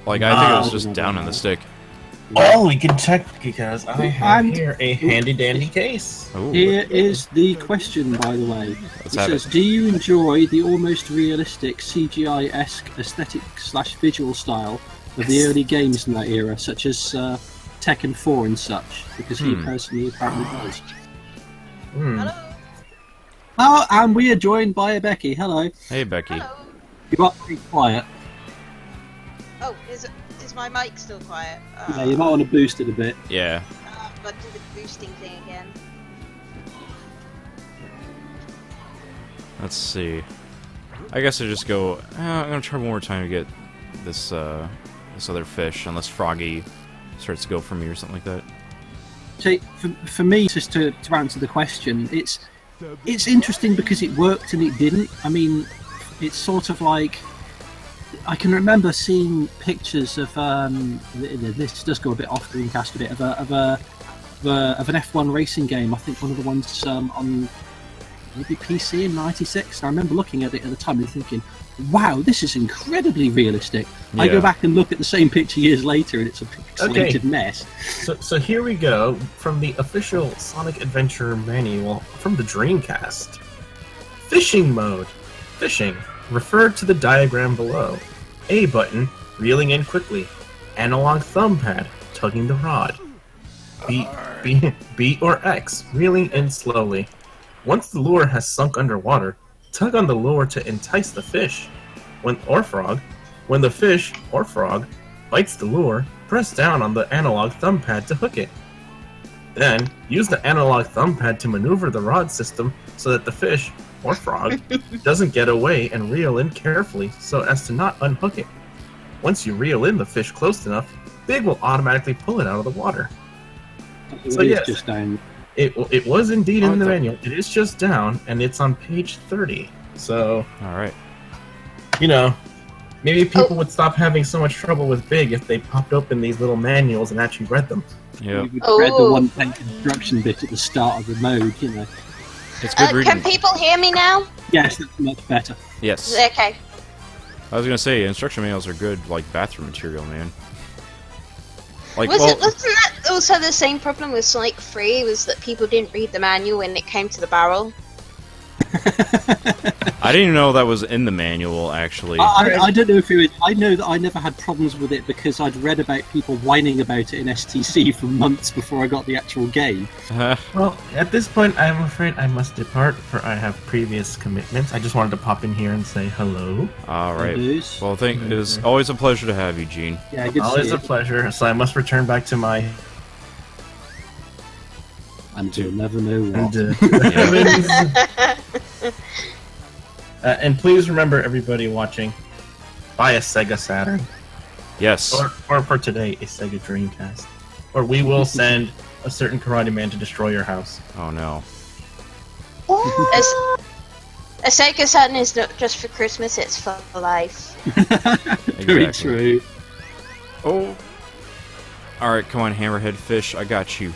Like, I think it was just down on the stick. Oh, we can check because I have here a handy-dandy case. Ooh. Here is the question, by the way. It says, do you enjoy the almost realistic CGI-esque aesthetic / visual style of the early games in that era, such as Tekken 4 and such? Because he personally apparently does. Hello. Oh, and we are joined by Becky. Hello. Hey, Becky. Hello. You got to be quiet. Oh, is my mic still quiet? Yeah, you might want to boost it a bit. Yeah. I've got to do the boosting thing again. Let's see. I guess I just go... I'm gonna try one more time to get this this other fish, unless Froggy starts to go for me or something like that. So, for me, just to answer the question, it's interesting because it worked and it didn't. I mean, it's sort of like... I can remember seeing pictures of this does go a bit off Dreamcast a bit of an F1 racing game. I think one of the ones on maybe PC in '96. I remember looking at it at the time and thinking, "Wow, this is incredibly realistic." Yeah. I go back and look at the same picture years later, and it's a pixelated mess. So here we go from the official Sonic Adventure manual from the Dreamcast. Fishing mode. Fishing. Refer to the diagram below. A button, reeling in quickly. Analog thumb pad, tugging the rod. B or X, reeling in slowly. Once the lure has sunk underwater, tug on the lure to entice the fish. When the fish or frog bites the lure, press down on the analog thumb pad to hook it. Then, use the analog thumb pad to maneuver the rod system so that the fish or frog doesn't get away, and reel in carefully so as to not unhook it. Once you reel in the fish close enough, Big will automatically pull it out of the water. So yes, just down. It was indeed in the manual. It is just down, and it's on page 30. So, Alright. you know, maybe people would stop having so much trouble with Big if they popped open these little manuals and actually read them. Yeah. You would read the one-page instruction bit at the start of the mode, you know. It's good reading. Can people hear me now? Yes, that's much better. Yes. Okay. I was gonna say, instruction manuals are good, like, bathroom material, man. Like, Wasn't that also the same problem with Sonic 3? Was that people didn't read the manual when it came to the barrel? I didn't even know that was in the manual, actually. I don't know if it was, I know that I never had problems with it because I'd read about people whining about it in STC for months before I got the actual game. Well, at this point, I'm afraid I must depart, for I have previous commitments. I just wanted to pop in here and say hello. Alright. Well, it was always a pleasure to have you, Gene. Yeah, good Always to a see you. pleasure, so I must return back to my... And you'll never know what. And please remember, everybody watching, buy a Sega Saturn. Yes. Or for today, a Sega Dreamcast. Or we will send a certain Karate Man to destroy your house. Oh no. A Sega Saturn is not just for Christmas, it's for life. Very Exactly. true. Oh. Alright, come on, Hammerhead Fish, I got you.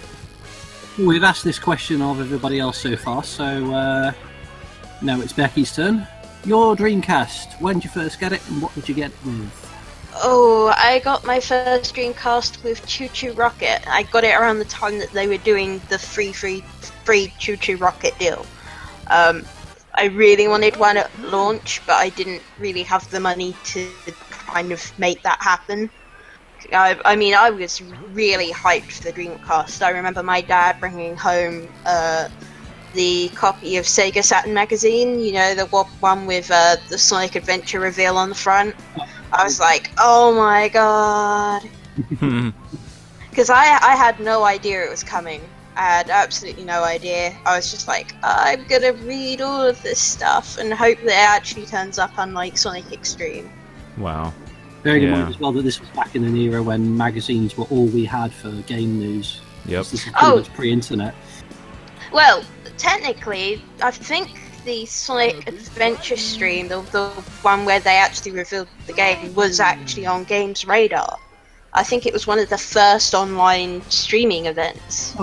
We've asked this question of everybody else so far, so now it's Becky's turn. Your Dreamcast, when did you first get it and what did you get with? Oh, I got my first Dreamcast with Choo Choo Rocket. I got it around the time that they were doing the free Choo Choo Rocket deal. I really wanted one at launch, but I didn't really have the money to kind of make that happen. I mean, I was really hyped for the Dreamcast. I remember my dad bringing home the copy of Sega Saturn magazine, you know, the one with the Sonic Adventure reveal on the front. I was like, oh my god. Because I had no idea it was coming. I had absolutely no idea. I was just like, I'm gonna read all of this stuff and hope that it actually turns up unlike Sonic Extreme. Wow. Bearing in mind as well that this was back in an era when magazines were all we had for game news. Yep. This is pretty much pre-internet. Well, technically, I think the Sonic Adventure stream, the one where they actually revealed the game, was actually on Games Radar. I think it was one of the first online streaming events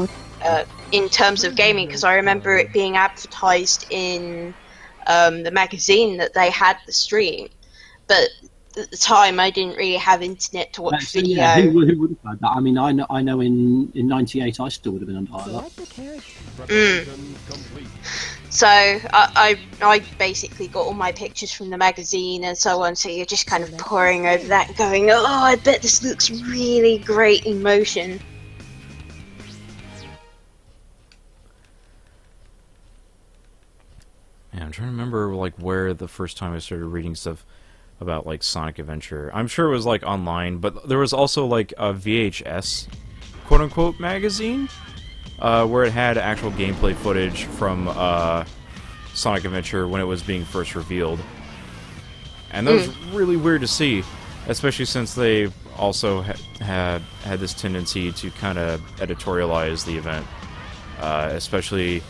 in terms of gaming, because I remember it being advertised in the magazine that they had the stream. But at the time, I didn't really have internet to watch video. Yeah, who would have had that? I mean, I know in '98 I still would have been on dial-up. So I basically got all my pictures from the magazine and so on, so you're just kind of poring over that and going, oh, I bet this looks really great in motion. Yeah, I'm trying to remember like where the first time I started reading stuff about like Sonic Adventure. I'm sure it was like online, but there was also like a VHS quote-unquote magazine where it had actual gameplay footage from Sonic Adventure when it was being first revealed. And that was really weird to see, especially since they also had this tendency to kind of editorialize the event, especially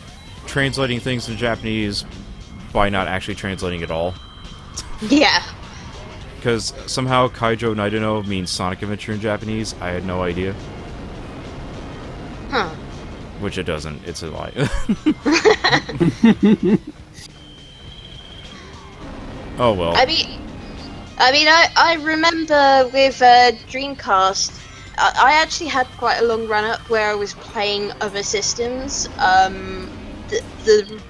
translating things into Japanese by not actually translating at all. Yeah. Because somehow Kaijo Naidano means Sonic Adventure in Japanese. I had no idea. Huh. Which it doesn't. It's a lie. Oh well. I mean, I remember with Dreamcast, I actually had quite a long run-up where I was playing other systems. The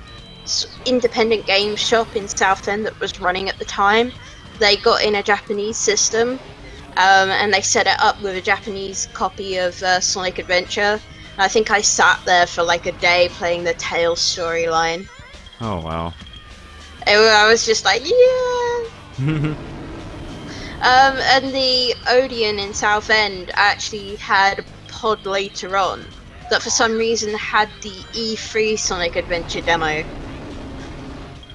independent game shop in Southend that was running at the time, they got in a Japanese system, and they set it up with a Japanese copy of Sonic Adventure. And I think I sat there for like a day playing the Tails storyline. Oh wow. I was just like, yeah! And the Odeon in Southend actually had a pod later on that for some reason had the E3 Sonic Adventure demo.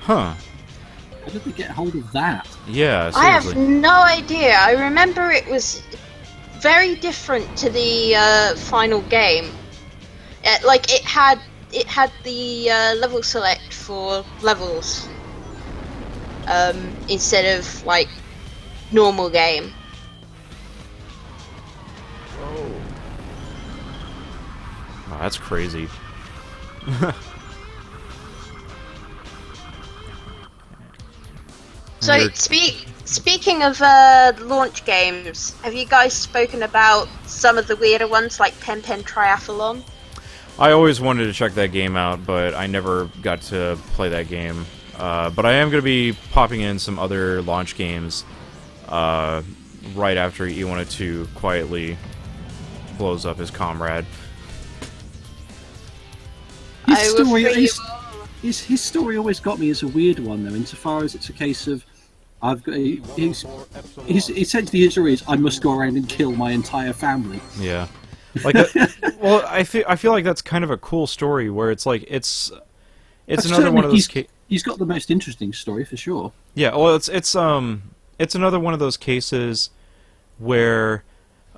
Huh. How did they get hold of that? Yeah, I have seriously. no idea. I remember it was very different to the final game. Like it had the level select for levels instead of like normal game. Oh, that's crazy. So speaking of launch games, have you guys spoken about some of the weirder ones like Pen Pen Triathlon? I always wanted to check that game out, but I never got to play that game. But I am going to be popping in some other launch games right after E102 quietly blows up his comrade. His story always got me as a weird one, though, insofar as it's a case of essentially his story is I must go around and kill my entire family. Yeah, like well, I feel like that's kind of a cool story where it's like it's another one of those. He's got the most interesting story for sure. Yeah, well, it's another one of those cases where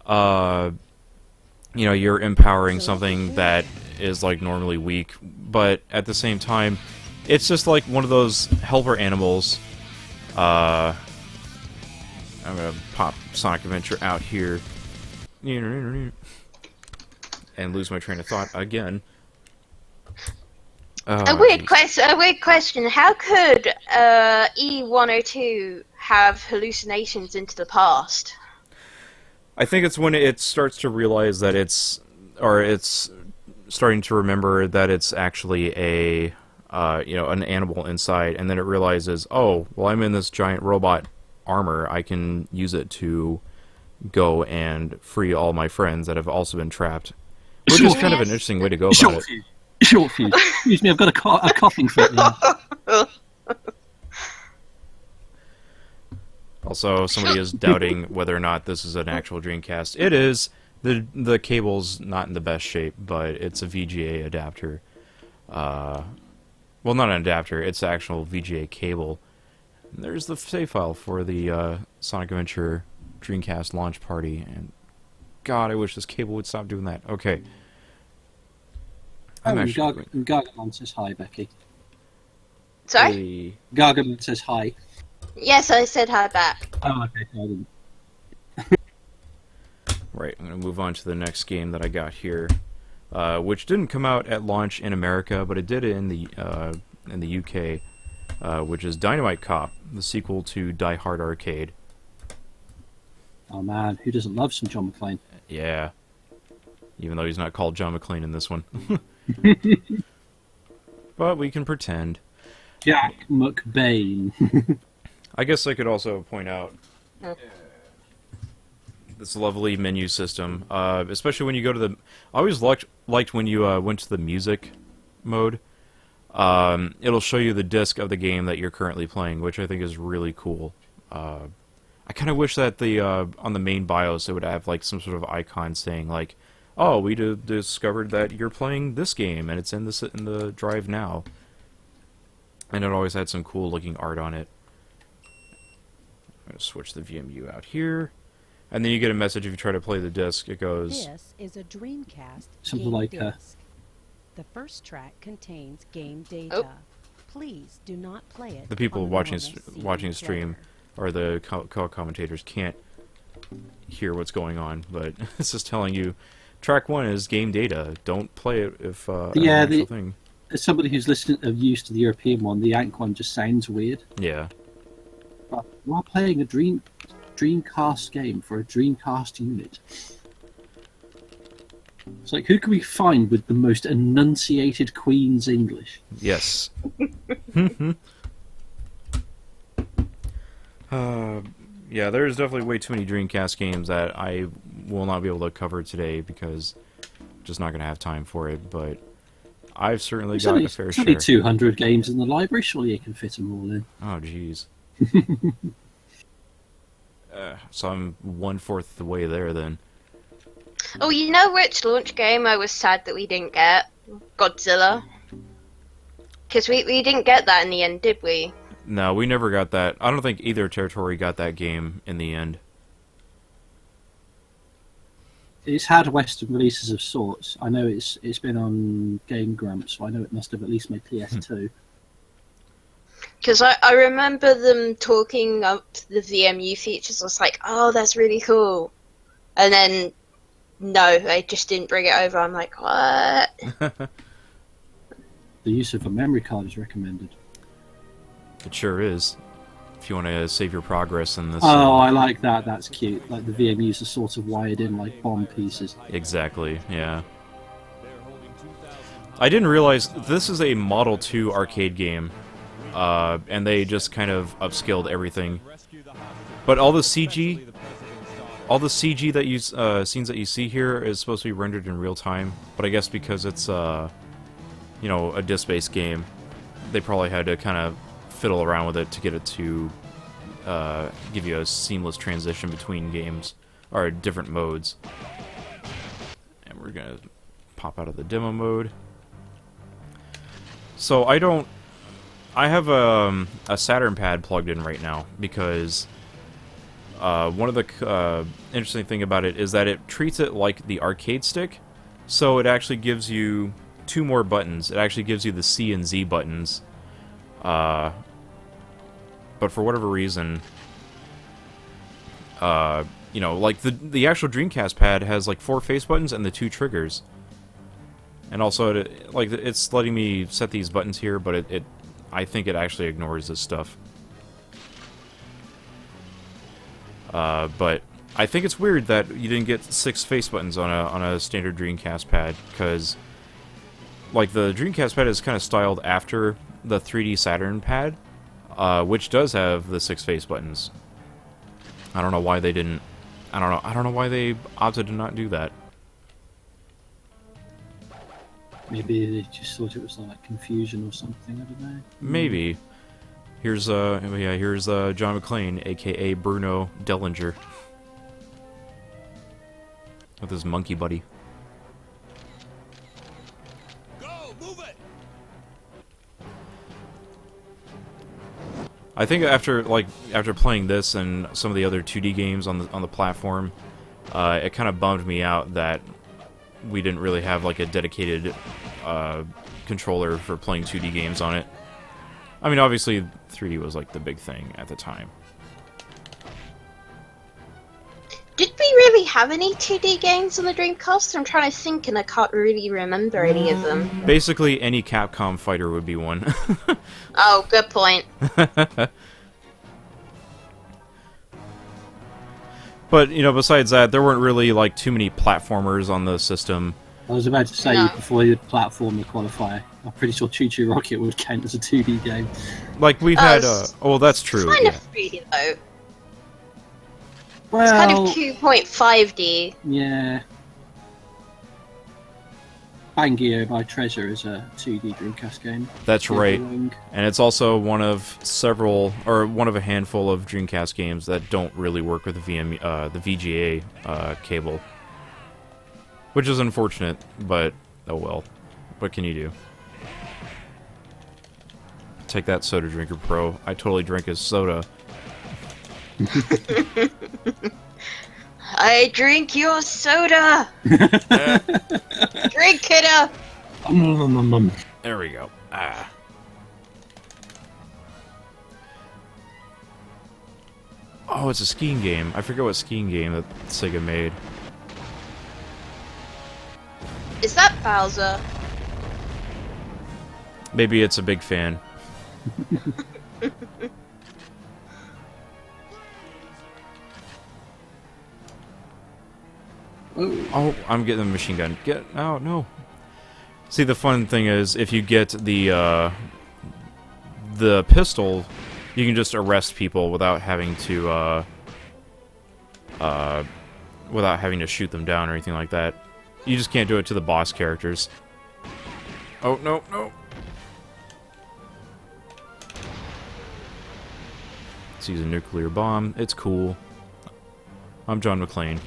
you're empowering something that is like normally weak, but at the same time, it's just like one of those helper animals. I'm gonna pop Sonic Adventure out here and lose my train of thought again. A weird question. How could E102 have hallucinations into the past? I think it's when it starts to realize that it's starting to remember that it's actually an animal inside, and then it realizes, oh, well, I'm in this giant robot armor. I can use it to go and free all my friends that have also been trapped, which is kind of an interesting way to go about it. Short fuse. Excuse me, I've got a coughing fit now. Also, somebody is doubting whether or not this is an actual Dreamcast. It is. The cable's not in the best shape, but it's a VGA adapter. Well, not an adapter, it's the actual VGA cable. And there's the save file for the Sonic Adventure Dreamcast launch party, and God, I wish this cable would stop doing that. Okay. Gargamon says hi, Becky. Sorry? Hey. Gargamon says hi. Yes, I said hi back. Oh, okay, I didn't. Right, I'm going to move on to the next game that I got here, which didn't come out at launch in America, but it did in the UK, which is Dynamite Cop, the sequel to Die Hard Arcade. Oh man, who doesn't love some John McClane? Yeah, even though he's not called John McClane in this one. But we can pretend. Jack McBain. I guess I could also point out this lovely menu system, especially when you go to the... I always liked when you went to the music mode. It'll show you the disc of the game that you're currently playing, which I think is really cool. I kind of wish that on the main BIOS it would have like some sort of icon saying like, "Oh, we discovered that you're playing this game and it's in the drive now." And it always had some cool looking art on it. I'm going to switch the VMU out here. And then you get a message if you try to play the disc. It goes... This is a Dreamcast something game like disc. The first track contains game data. Oh. Please do not play it. The people on watching normal the stream, player. or the commentators, can't hear what's going on, but it's just telling you, track 1 is game data. Don't play it if thing. As somebody who's used to the European one, the Yank one just sounds weird. Yeah. But you are playing a Dreamcast game for a Dreamcast unit. It's like, who can we find with the most enunciated Queen's English? Yes. Yeah, there's definitely way too many Dreamcast games that I will not be able to cover today because I'm just not going to have time for it, but I've certainly got a fair share. There's only 200 games in the library, surely you can fit them all in. Oh, jeez. So I'm 1/4 the way there then. Oh, you know which launch game I was sad that we didn't get? Godzilla. Because we didn't get that in the end, did we? No, we never got that. I don't think either territory got that game in the end. It's had Western releases of sorts. I know it's been on Game Grumps, so I know it must have at least made PS2. Because I remember them talking up the VMU features. I was like, oh, that's really cool. And then, no, they just didn't bring it over. I'm like, what? The use of a memory card is recommended. It sure is. If you want to save your progress in this. Oh, I like that. That's cute. Like the VMUs are sort of wired in like bomb pieces. Exactly, yeah. I didn't realize this is a Model 2 arcade game, and they just kind of upscaled everything. But all the CG that you scenes that you see here is supposed to be rendered in real time. But I guess because it's you know, a disc-based game, they probably had to kind of fiddle around with it to get it to give you a seamless transition between games or different modes. And we're gonna pop out of the demo mode. So I have a Saturn pad plugged in right now because one of the interesting thing about it is that it treats it like the arcade stick. So it actually gives you 2 more buttons. It actually gives you the C and Z buttons. But for whatever reason, you know, like the actual Dreamcast pad has like 4 face buttons and the 2 triggers. And also, it's letting me set these buttons here, but I think it actually ignores this stuff. But I think it's weird that you didn't get 6 face buttons on a standard Dreamcast pad, because like the Dreamcast pad is kind of styled after the 3D Saturn pad, which does have the 6 face buttons. I don't know why they didn't. I don't know why they opted to not do that. Maybe they just thought it was like confusion or something. I don't know. Maybe. Here's John McClane, aka Bruno Dellinger, with his monkey buddy. Go, move it. I think after playing this and some of the other 2D games on the platform, it kind of bummed me out that we didn't really have like a dedicated controller for playing 2D games on it. I mean, obviously 3D was like the big thing at the time. Did we really have any 2D games on the Dreamcast? I'm trying to think and I can't really remember any of them. Basically, any Capcom fighter would be one. Oh, good point. But, you know, besides that, there weren't really like too many platformers on the system. I was about to say, No. before the platformer qualifier, I'm pretty sure Choo Choo Rocket would count as a 2D game. Like, we've had... oh, that's true. It's kind Yeah. of 3D though. Well, It's kind of 2.5D. yeah. Bangio by Treasure is a 2D Dreamcast game. That's right. Wing. And it's also one of a handful of Dreamcast games that don't really work with the VGA cable. Which is unfortunate, but oh well. What can you do? Take that, Soda Drinker Pro. I totally drank his soda. I drink your soda! Drink it up! There we go. Ah. Oh, it's a skiing game. I forget what skiing game that Sega made. Is that Bowser? Maybe it's a big fan. Oh, I'm getting the machine gun. Oh, no. See, the fun thing is, if you get the pistol, you can just arrest people without having to shoot them down or anything like that. You just can't do it to the boss characters. Oh, no, no. Let's use a nuclear bomb. It's cool. I'm John McClane.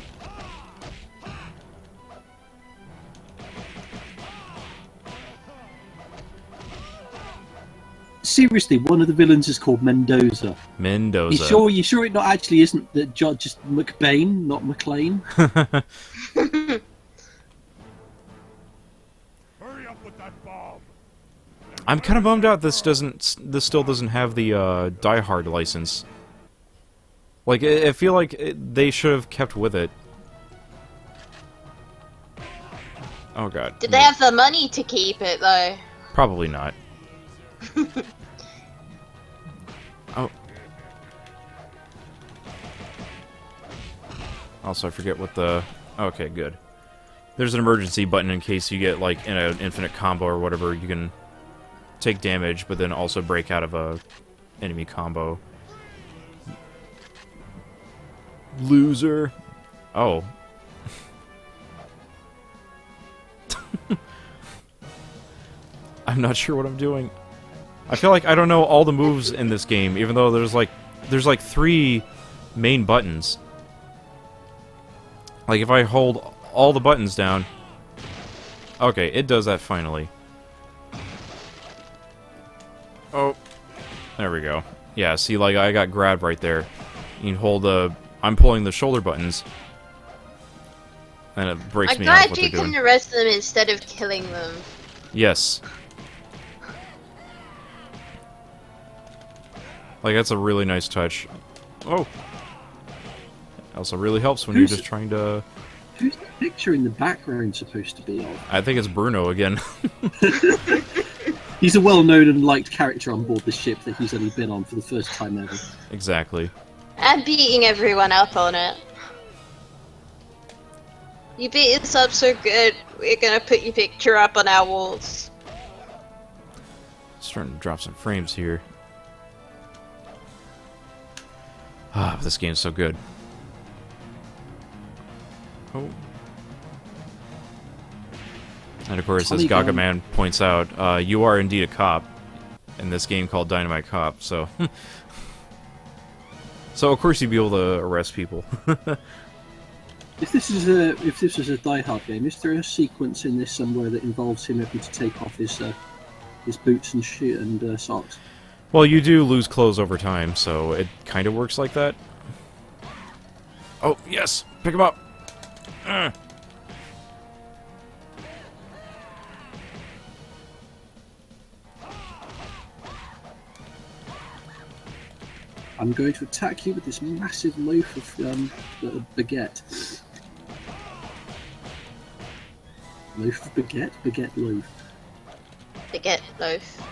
Seriously, one of the villains is called Mendoza. Mendoza. You sure it not actually isn't that just McBain, not McLean? Hurry up with that bomb. I'm kind of bummed out this still doesn't have the Die Hard license. Like, I feel like they should have kept with it. Oh god. Did they have the money to keep it though? Probably not. Oh. Also, I forget what the... Okay, good. there's an emergency button in case you get like in an infinite combo or whatever. You can take damage, but then also break out of a enemy combo. Loser. Oh. I'm not sure what I'm doing. I feel like I don't know all the moves in this game, even though there's like 3 main buttons. Like if I hold all the buttons down. Okay, it does that finally. Oh. There we go. Yeah, see, like I got grabbed right there. You can hold the... I'm pulling the shoulder buttons. And it breaks I'm me out of glad what you they're can doing. arrest them instead of killing them. Yes. Like, that's a really nice touch. Oh! It also really helps when you're just trying to... Who's the picture in the background supposed to be of? I think it's Bruno again. He's a well-known and liked character on board the ship that he's only been on for the first time ever. Exactly. And beating everyone up on it. You beat us up so good, we're gonna put your picture up on our walls. Starting to drop some frames here. Ah, this game's so good. Oh. And of course, as Gaga Man points out, you are indeed a cop in this game called Dynamite Cop, so... so of course you'd be able to arrest people. If this was a Die Hard game, is there a sequence in this somewhere that involves him having to take off his boots and socks? Well, you do lose clothes over time, so it kind of works like that. Oh, yes! Pick him up! I'm going to attack you with this massive loaf of baguette. Loaf of baguette? Baguette loaf. Baguette loaf.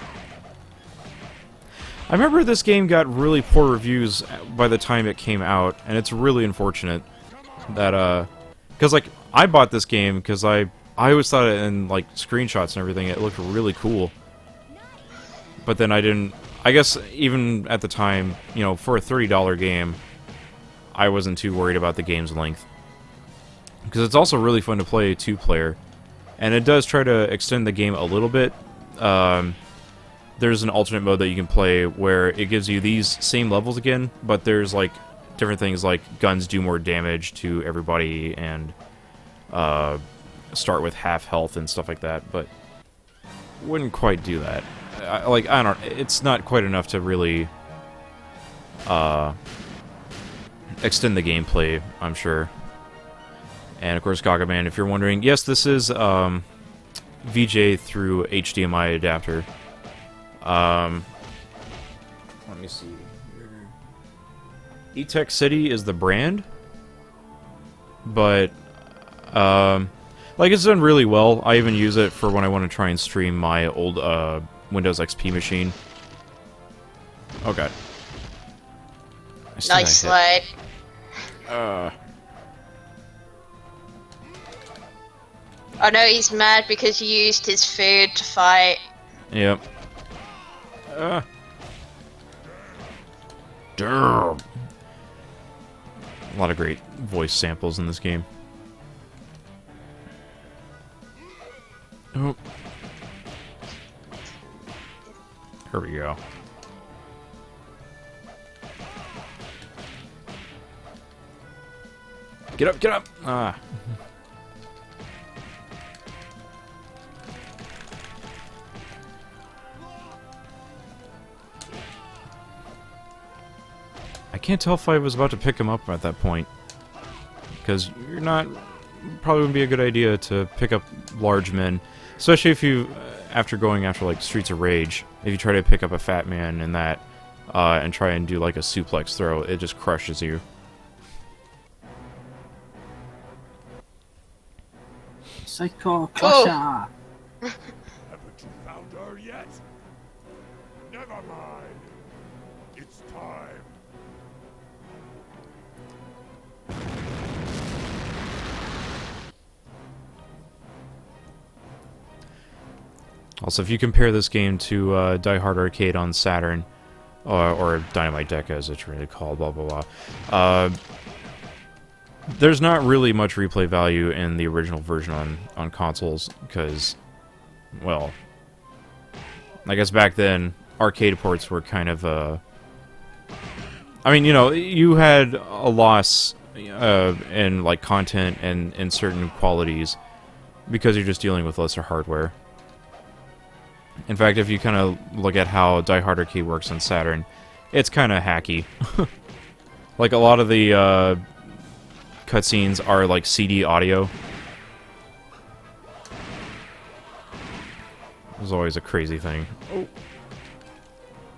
I remember this game got really poor reviews by the time it came out, and it's really unfortunate that, because, like, I bought this game because I always thought it in, like, screenshots and everything, it looked really cool. But then I didn't... I guess even at the time, you know, for a $30 game, I wasn't too worried about the game's length. Because it's also really fun to play 2-player. And it does try to extend the game a little bit. There's an alternate mode that you can play where it gives you these same levels again, but there's, like, different things like guns do more damage to everybody and start with half health and stuff like that, but wouldn't quite do that. I don't... It's not quite enough to really extend the gameplay, I'm sure. And, of course, Gaga Man, if you're wondering, yes, this is VJ through HDMI adapter. Let me see here. E-Tech City is the brand, but like, it's done really well. I even use it for when I want to try and stream my old Windows XP machine. Oh god. Nice slide. Oh no, he's mad because you used his food to fight. Yep. Damn. A lot of great voice samples in this game. Oh. Here we go. Get up, get up! Ah. I can't tell if I was about to pick him up at that point. Because you're not... Probably wouldn't be a good idea to pick up large men. Especially if you... after going after, like, Streets of Rage, if you try to pick up a fat man in that, and try and do, like, a suplex throw, it just crushes you. Psycho Crusher! Haven't you found her yet? Never mind. It's time. Also, if you compare this game to Die Hard Arcade on Saturn, or Dynamite Deck as it's really called, blah blah blah, there's not really much replay value in the original version on consoles, because, well, I guess back then, arcade ports were kind of I mean, you know, you had a loss in, like, content and in certain qualities because you're just dealing with lesser hardware. In fact, if you kind of look at how Die Hard Arcade works on Saturn, it's kind of hacky. Like, a lot of the cutscenes are, like, CD audio. It was always a crazy thing. Oh.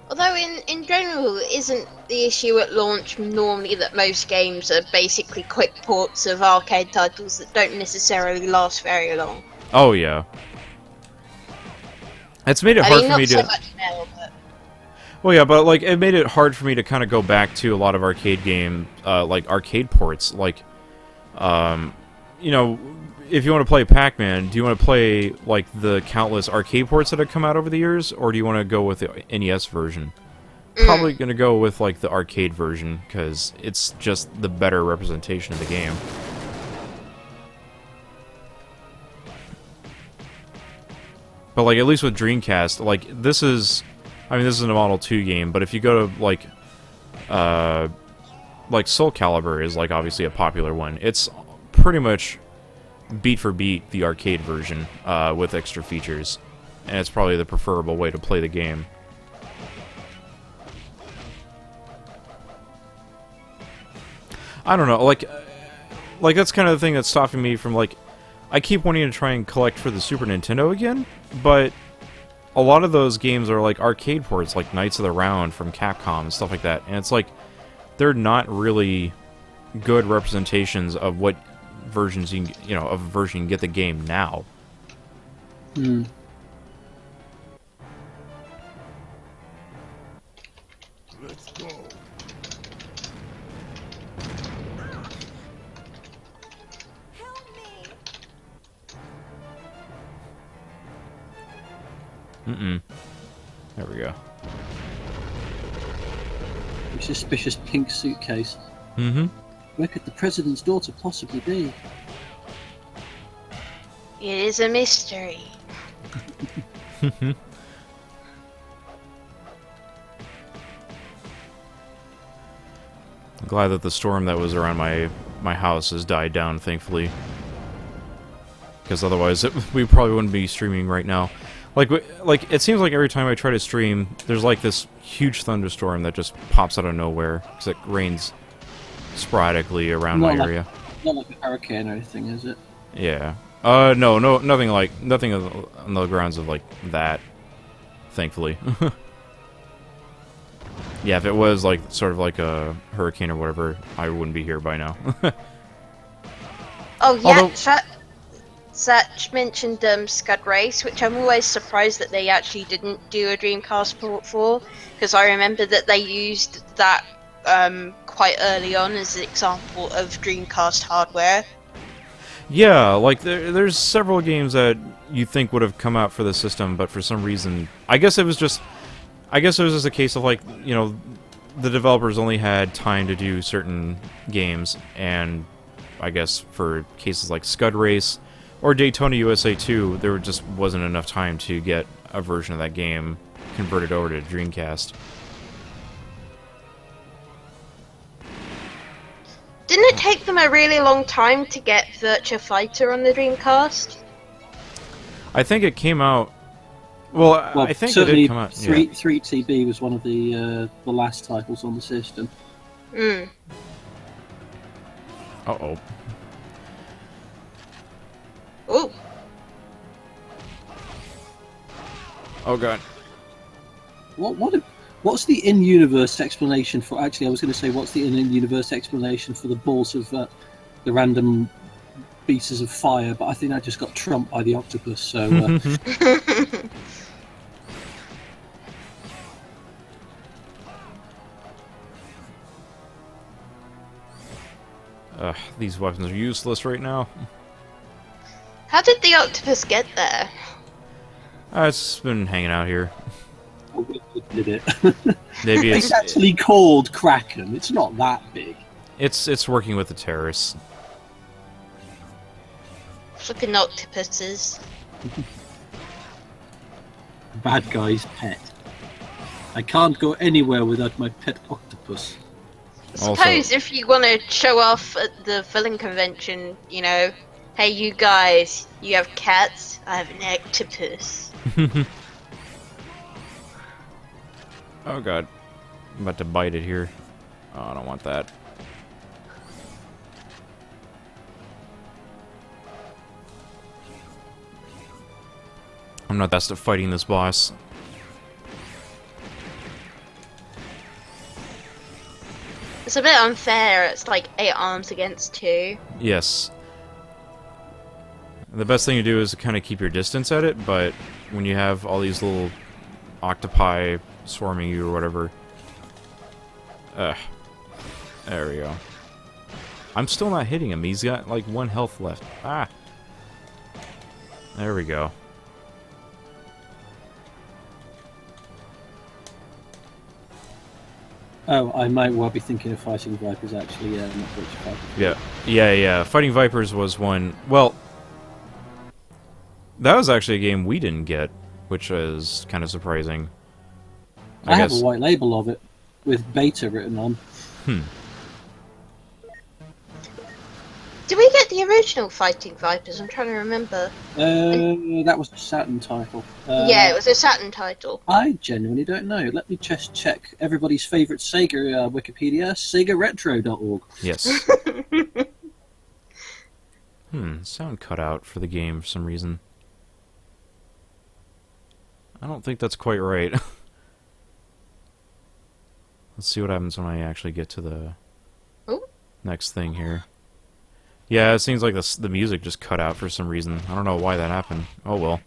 Although in general, isn't the issue at launch normally that most games are basically quick ports of arcade titles that don't necessarily last very long? Oh, yeah. It's made it hard for me to... not so much now, but... Well, yeah, but, like, it made it hard for me to kind of go back to a lot of arcade game, like, arcade ports. Like, you know, if you want to play Pac-Man, do you want to play, like, the countless arcade ports that have come out over the years, or do you want to go with the NES version? Probably going to go with, like, the arcade version, because it's just the better representation of the game. But, like, at least with Dreamcast, like, this is... I mean, this is a Model 2 game, but if you go to, like SoulCalibur is, like, obviously a popular one. It's pretty much beat for beat the arcade version with extra features, and it's probably the preferable way to play the game. I don't know, like that's kind of the thing that's stopping me from, like, I keep wanting to try and collect for the Super Nintendo again, but a lot of those games are, like, arcade ports, like Knights of the Round from Capcom and stuff like that, and it's like, they're not really good representations of what versions you know, of a version you can get the game now. Hmm. Let's go. There we go. A suspicious pink suitcase. Mm-hmm. Where could the president's daughter possibly be? It is a mystery. I'm glad that the storm that was around my house has died down, thankfully. Because otherwise, we probably wouldn't be streaming right now. Like, it seems like every time I try to stream, there's, like, this huge thunderstorm that just pops out of nowhere, because it rains sporadically around my area. Not like a hurricane or anything, is it? Yeah. No, nothing on the grounds of, like, that, thankfully. Yeah, if it was, like, sort of like a hurricane or whatever, I wouldn't be here by now. Oh yeah, Although- Satch mentioned Scud Race, which I'm always surprised that they actually didn't do a Dreamcast port for, because I remember that they used that quite early on as an example of Dreamcast hardware. Yeah, like, there's several games that you think would have come out for the system, but for some reason... I guess it was just a case of, like, you know, the developers only had time to do certain games, and I guess for cases like Scud Race or Daytona USA 2, there just wasn't enough time to get a version of that game converted over to Dreamcast. Didn't it take them a really long time to get Virtua Fighter on the Dreamcast? I think it came out... Well, I think it did come out... 3TB was one of the last titles on the system. Uh-oh. Oh. Oh, God. What's the in-universe explanation for... Actually, I was going to say, what's the in-universe explanation for the balls of the random pieces of fire, but I think that just got trumped by the octopus, so... These weapons are useless right now. How did the octopus get there? It's been hanging out here. Oh, we did it. Maybe It's actually called Kraken. It's not that big. it's working with the terrorists. Flipping octopuses. Bad guy's pet. I can't go anywhere without my pet octopus. I suppose if you want to show off at the villain convention, you know, hey you guys, you have cats, I have an octopus. Oh god. I'm about to bite it here. Oh, I don't want that. I'm not best at fighting this boss. It's a bit unfair, it's like 8 arms against 2. Yes. The best thing to do is to kind of keep your distance at it, but when you have all these little octopi swarming you or whatever... There we go. I'm still not hitting him. He's got like 1 health left. Ah! There we go. Oh, I might well be thinking of Fighting Vipers actually, not Virtua Fighter. Yeah. Fighting Vipers was one... Well, that was actually a game we didn't get, which is kind of surprising. I have a white label of it, with beta written on. Did we get the original Fighting Vipers? I'm trying to remember. That was a Saturn title. Yeah, it was a Saturn title. I genuinely don't know. Let me just check everybody's favourite Sega Wikipedia, SEGAretro.org. Yes. Sound cut out for the game for some reason. I don't think that's quite right. Let's see what happens when I actually get to the next thing here. Yeah, it seems like the music just cut out for some reason. I don't know why that happened. Oh well.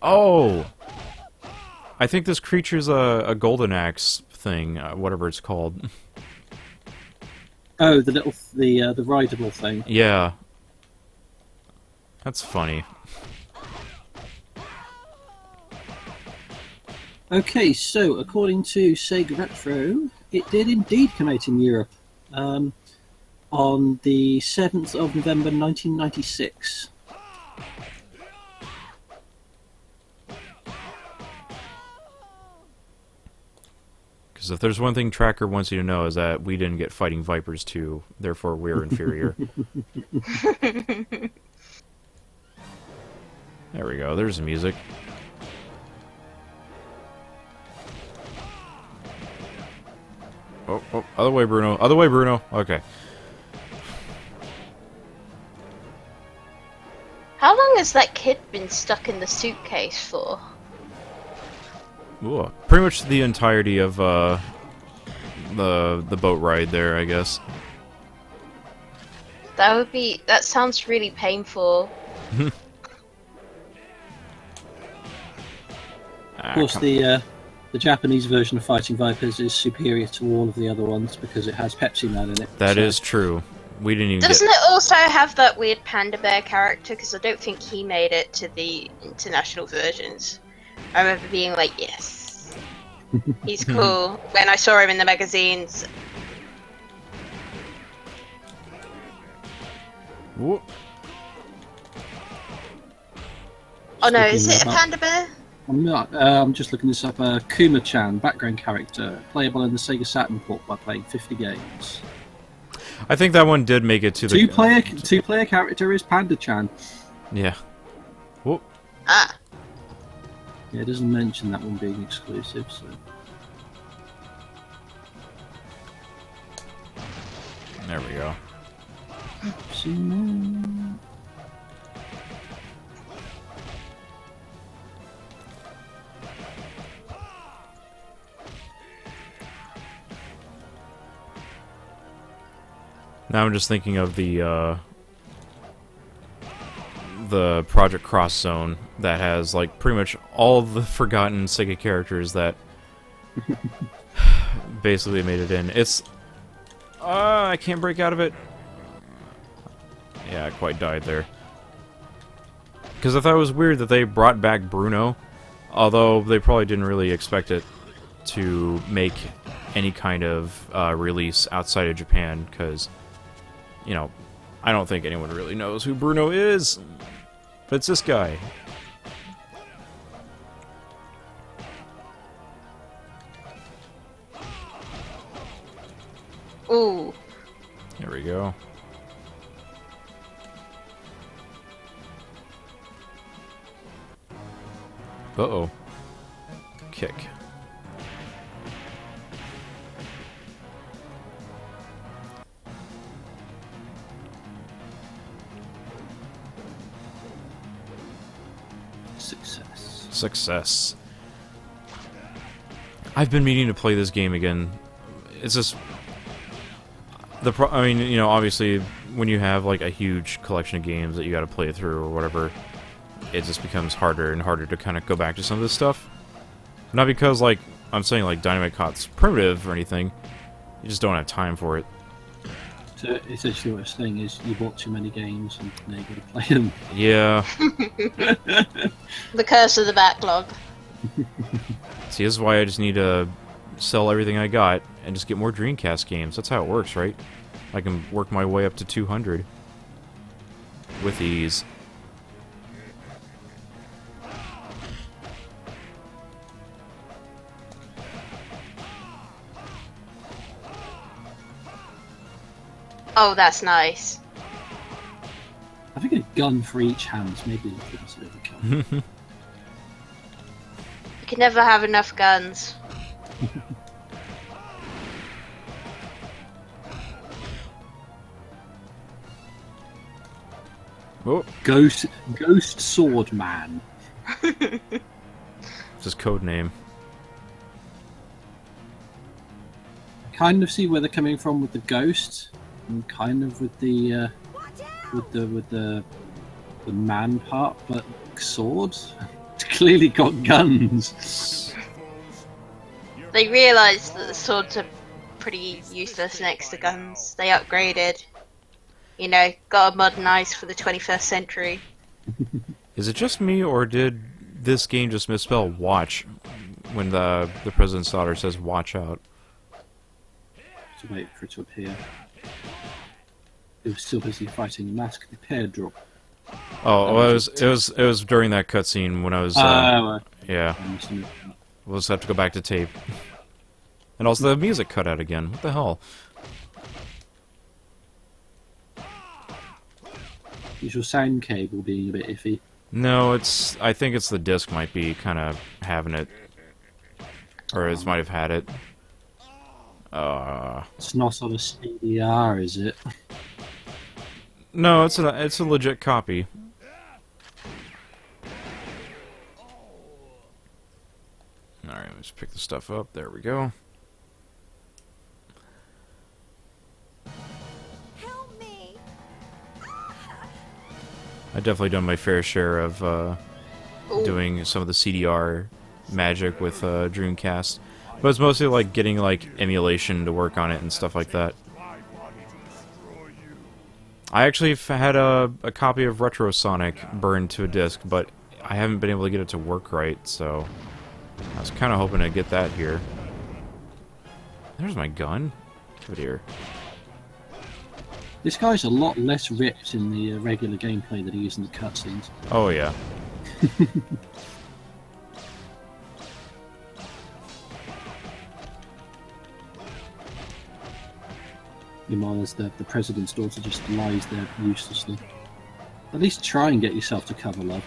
Oh! I think this creature's a golden axe thing, whatever it's called. Oh, the rideable thing. Yeah. That's funny. Okay, so according to Sega Retro, it did indeed come out in Europe on the 7th of November 1996. Because if there's one thing Tracker wants you to know is that we didn't get Fighting Vipers 2, therefore we're inferior. There we go, there's the music. Oh, other way, Bruno. Other way, Bruno. Okay. How long has that kid been stuck in the suitcase for? Ooh, pretty much the entirety of the boat ride there, I guess. That sounds really painful. Of course, the Japanese version of Fighting Vipers is superior to all of the other ones because it has Pepsi Man in it. That is true. We didn't even Doesn't it also have that weird Panda Bear character? Because I don't think he made it to the international versions. I remember being like, yes, he's cool. When I saw him in the magazines. Whoop. Oh no, is it a Panda Bear? I'm not. I'm just looking this up. Kuma-chan, background character, playable in the Sega Saturn port by playing 50 games. I think that one did make it to the... Two-player character is Panda-chan. Yeah. Whoop. Ah. Yeah, it doesn't mention that one being exclusive, so... There we go. Now I'm just thinking of the Project Cross Zone that has like pretty much all of the forgotten Sega characters that basically made it in. It's I can't break out of it. Yeah, I quite died there. Because I thought it was weird that they brought back Bruno, although they probably didn't really expect it to make any kind of release outside of Japan, because, you know, I don't think anyone really knows who Bruno is, but it's this guy. Ooh. There we go. Uh-oh. Kick. Success. Success. I've been meaning to play this game again. It's just... I mean, you know, obviously, when you have, like, a huge collection of games that you gotta play through or whatever, it just becomes harder and harder to kind of go back to some of this stuff. Not because, like, I'm saying, like, Dynamite Cop's primitive or anything. You just don't have time for it. So, essentially what I'm saying is you bought too many games and now you've got to play them. Yeah. The curse of the backlog. See, this is why I just need to sell everything I got and just get more Dreamcast games. That's how it works, right? I can work my way up to 200 with ease. Oh, that's nice. I think a gun for each hand maybe that's a bit of a overkill. You can never have enough guns. Oh, Ghost Sword Man. it's his code name. I kind of see where they're coming from with the ghost, and kind of with the man part, but sword. It's clearly got guns. They realised that the swords are pretty useless next to guns. They upgraded. You know, gotta modernise for the 21st century. Is it just me, or did this game just misspell watch when the president's daughter says watch out? To wait for it to appear. It was still busy fighting a mask repair drop. Oh, well, it was during that cutscene when I was yeah. We'll just have to go back to tape. And also the music cut out again. What the hell? Is your sound cable being a bit iffy? No, I think it's the disc might be kind of having it, or it might have had it. It's not on a CDR, is it? No, it's a legit copy. All right, let's pick the stuff up. There we go. Help me! I've definitely done my fair share of doing some of the CDR magic with Dreamcast, but it's mostly like getting like emulation to work on it and stuff like that. I actually had a copy of Retro Sonic burned to a disc, but I haven't been able to get it to work right, so I was kind of hoping to get that here. There's my gun. Give it here. This guy's a lot less ripped in the regular gameplay that he is in the cutscenes. Oh, yeah. Meanwhile, as the president's daughter just lies there uselessly. At least try and get yourself to cover, love.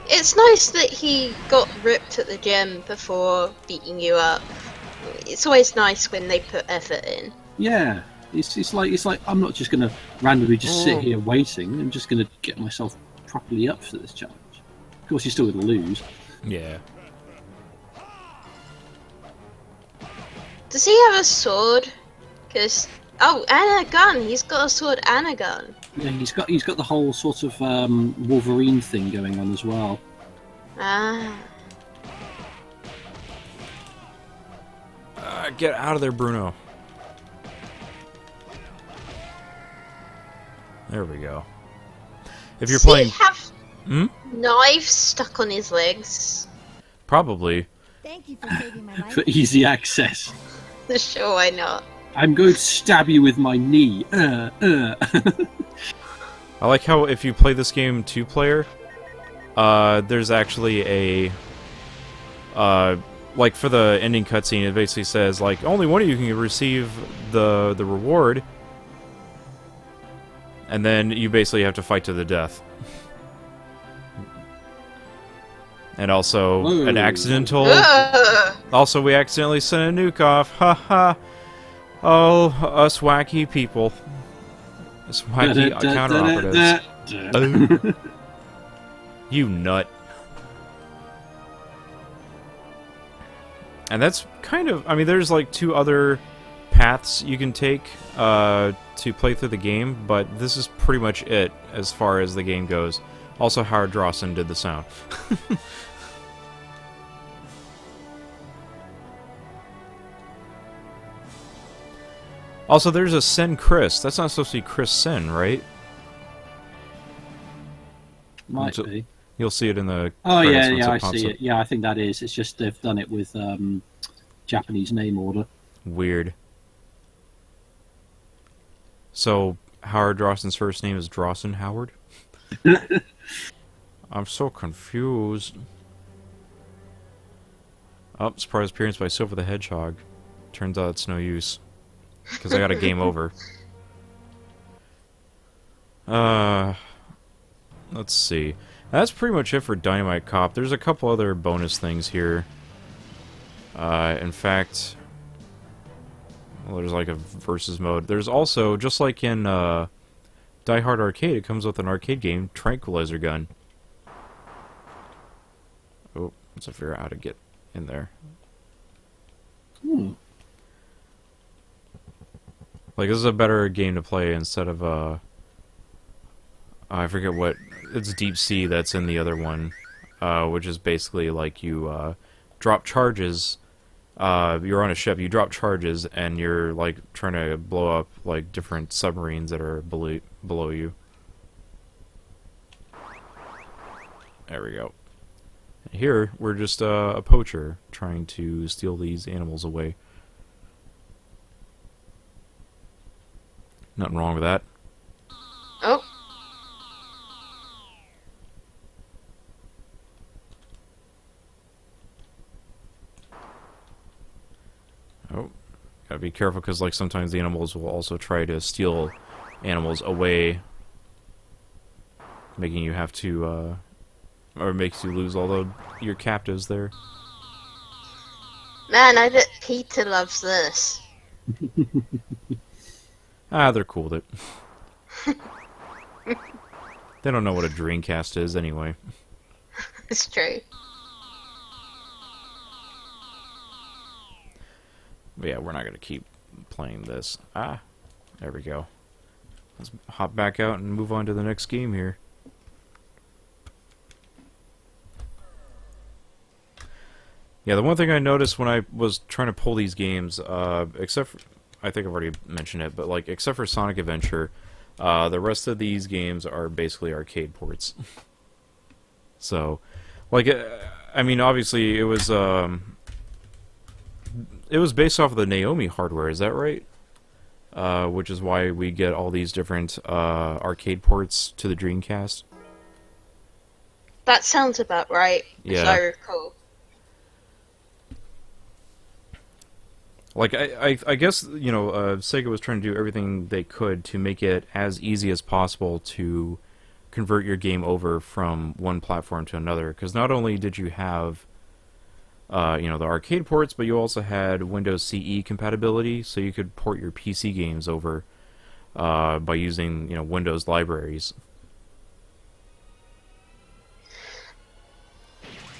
It's nice that he got ripped at the gym before beating you up. It's always nice when they put effort in. Yeah, it's like I'm not just gonna randomly just sit here waiting. I'm just gonna get myself properly up for this challenge. Of course, you're still gonna lose. Yeah. Does he have a sword? Cause and a gun. He's got a sword and a gun. Yeah, he's got the whole sort of Wolverine thing going on as well. Ah. Get out of there, Bruno. There we go. If you're Does playing... he have Knives stuck on his legs. Probably. Thank you for saving my life. For easy access. Sure, why not? I'm going to stab you with my knee. I like how if you play this game 2-player, there's actually a like for the ending cutscene, it basically says like only one of you can receive the reward, and then you basically have to fight to the death. And also Ooh. an accidental. Ugh. Also, we accidentally sent a nuke off. Ha ha. Oh, us wacky people. Us wacky counter-operatives. You nut. And that's kind of... I mean, there's like 2 other paths you can take to play through the game, but this is pretty much it as far as the game goes. Also, Howard Drawson did the sound. Also, there's a Sin Chris. That's not supposed to be Chris Sin, right? Might be. You'll see it in the Oh credits yeah, once yeah, I pops see up. it. Yeah, I think that is. It's just they've done it with Japanese name order. Weird. So, Howard Drawson's first name is Drawson Howard? I'm so confused. Oh, surprise appearance by Silver the Hedgehog. Turns out it's no use. Because I got a game over. Let's see. That's pretty much it for Dynamite Cop. There's a couple other bonus things here. In fact... Well, there's like a versus mode. There's also, just like in Die Hard Arcade, it comes with an arcade game, Tranquilizer Gun. Oh, let's figure out how to get in there. Like, this is a better game to play instead of, I forget what... It's Deep Sea that's in the other one, which is basically like you, drop charges... you're on a ship, you drop charges, and you're, like, trying to blow up, like, different submarines that are below you. There we go. Here, we're just a poacher trying to steal these animals away. Nothing wrong with that. Oh. Oh, gotta be careful because, like, sometimes the animals will also try to steal animals away, making you have to, or makes you lose all your captives there. Man, I bet Peter loves this. Ah, they're cool with it. They don't know what a Dreamcast is anyway. It's true. But yeah, we're not gonna keep playing this. Ah, there we go. Let's hop back out and move on to the next game here. Yeah, the one thing I noticed when I was trying to pull these games, except for, I think I've already mentioned it, but like except for Sonic Adventure, the rest of these games are basically arcade ports. So, like, I mean, obviously it was based off of the Naomi hardware, is that right? Which is why we get all these different arcade ports to the Dreamcast. That sounds about right, as Yeah. I recall. Like, I guess, you know, Sega was trying to do everything they could to make it as easy as possible to convert your game over from one platform to another. Because not only did you have, you know, the arcade ports, but you also had Windows CE compatibility, so you could port your PC games over by using, you know, Windows libraries.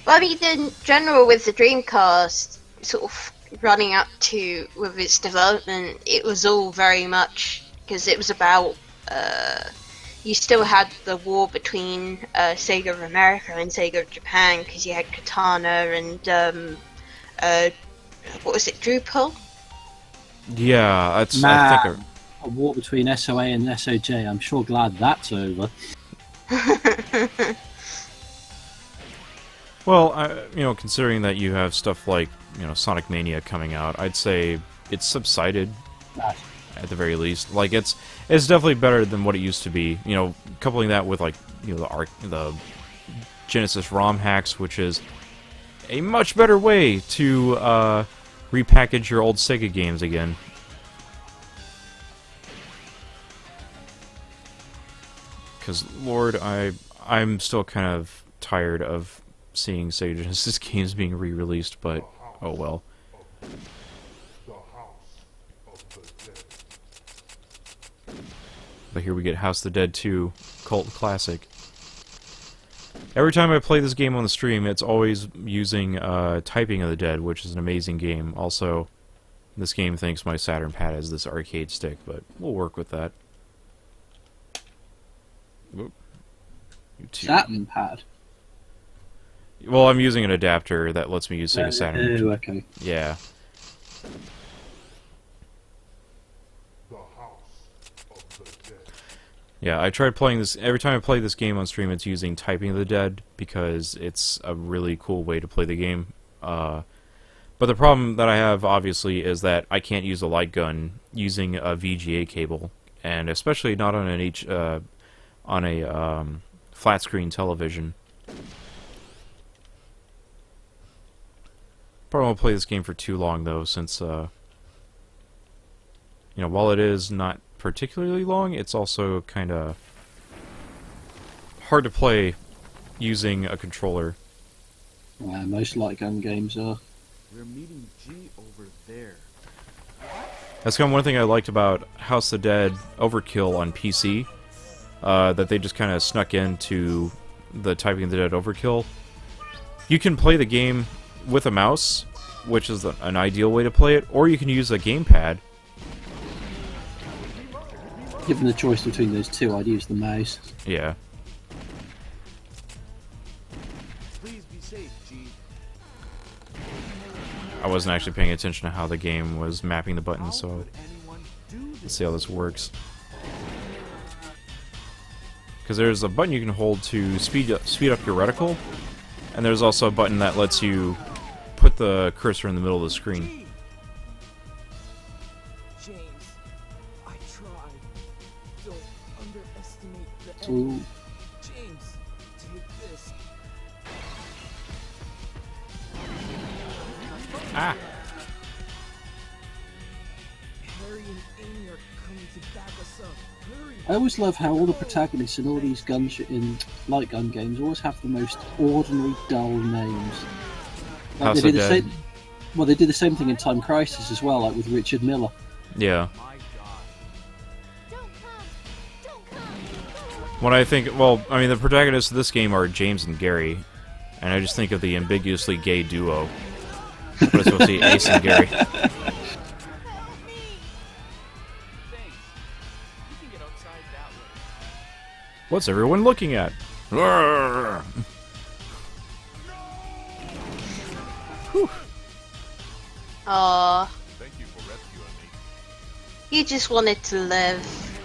Well, I mean, in general, with the Dreamcast, sort of running up to with its development, it was all very much because it was about you still had the war between Sega of America and Sega of Japan because you had Katana and what was it, Drupal? Yeah, that's. Man, I think. a war between SOA and SOJ. I'm sure glad that's over. Well, considering that you have stuff like, Sonic Mania coming out, I'd say it's subsided at the very least. Like, it's definitely better than what it used to be. Coupling that with, like, the Genesis ROM hacks, which is a much better way to repackage your old SEGA games again. Because, Lord, I'm still kind of tired of seeing Sega Genesis games being re-released, but oh well. The House of the Dead. But here we get House of the Dead 2, cult classic. Every time I play this game on the stream, it's always using Typing of the Dead, which is an amazing game. Also, this game thinks my Saturn pad is this arcade stick, but we'll work with that. Whoop. Saturn pad. Well, I'm using an adapter that lets me use Sega Saturn. Oh, okay. Yeah. The House of the Dead. Yeah, I tried playing this. Every time I play this game on stream, it's using Typing of the Dead because it's a really cool way to play the game. But the problem that I have, obviously, is that I can't use a light gun using a VGA cable, and especially not on a flat screen television. Probably won't play this game for too long, though, since while it is not particularly long, it's also kind of hard to play using a controller. Yeah, most light gun games are. We're meeting G over there. That's kind of one thing I liked about House of the Dead Overkill on PC, that they just kind of snuck into the Typing of the Dead Overkill. You can play the game with a mouse, which is an ideal way to play it, or you can use a gamepad. Given the choice between those two, I'd use the mouse. Yeah. Please be safe, G. I wasn't actually paying attention to how the game was mapping the buttons, so How would anyone do let's this? see how this works. Because there's a button you can hold to speed up your reticle, and there's also a button that lets you put the cursor in the middle of the screen. James, I tried. Don't underestimate the Ooh. enemy. James, take this. Ah! Harry and Amy are coming to back us up. Hurry! I always love how all the protagonists in all these in light gun games always have the most ordinary, dull names. Like House they of did the Dead. same. Well, they did the same thing in Time Crisis as well, like with Richard Miller. Yeah. My God. Don't come! Don't come! When I think, well, I mean, the protagonists of this game are James and Gary, and I just think of the ambiguously gay duo. But it's supposed to be Ace and Gary. Thanks. You can get outside that way. What's everyone looking at? Roar! Aw, Thank you for rescuing me. you just wanted to live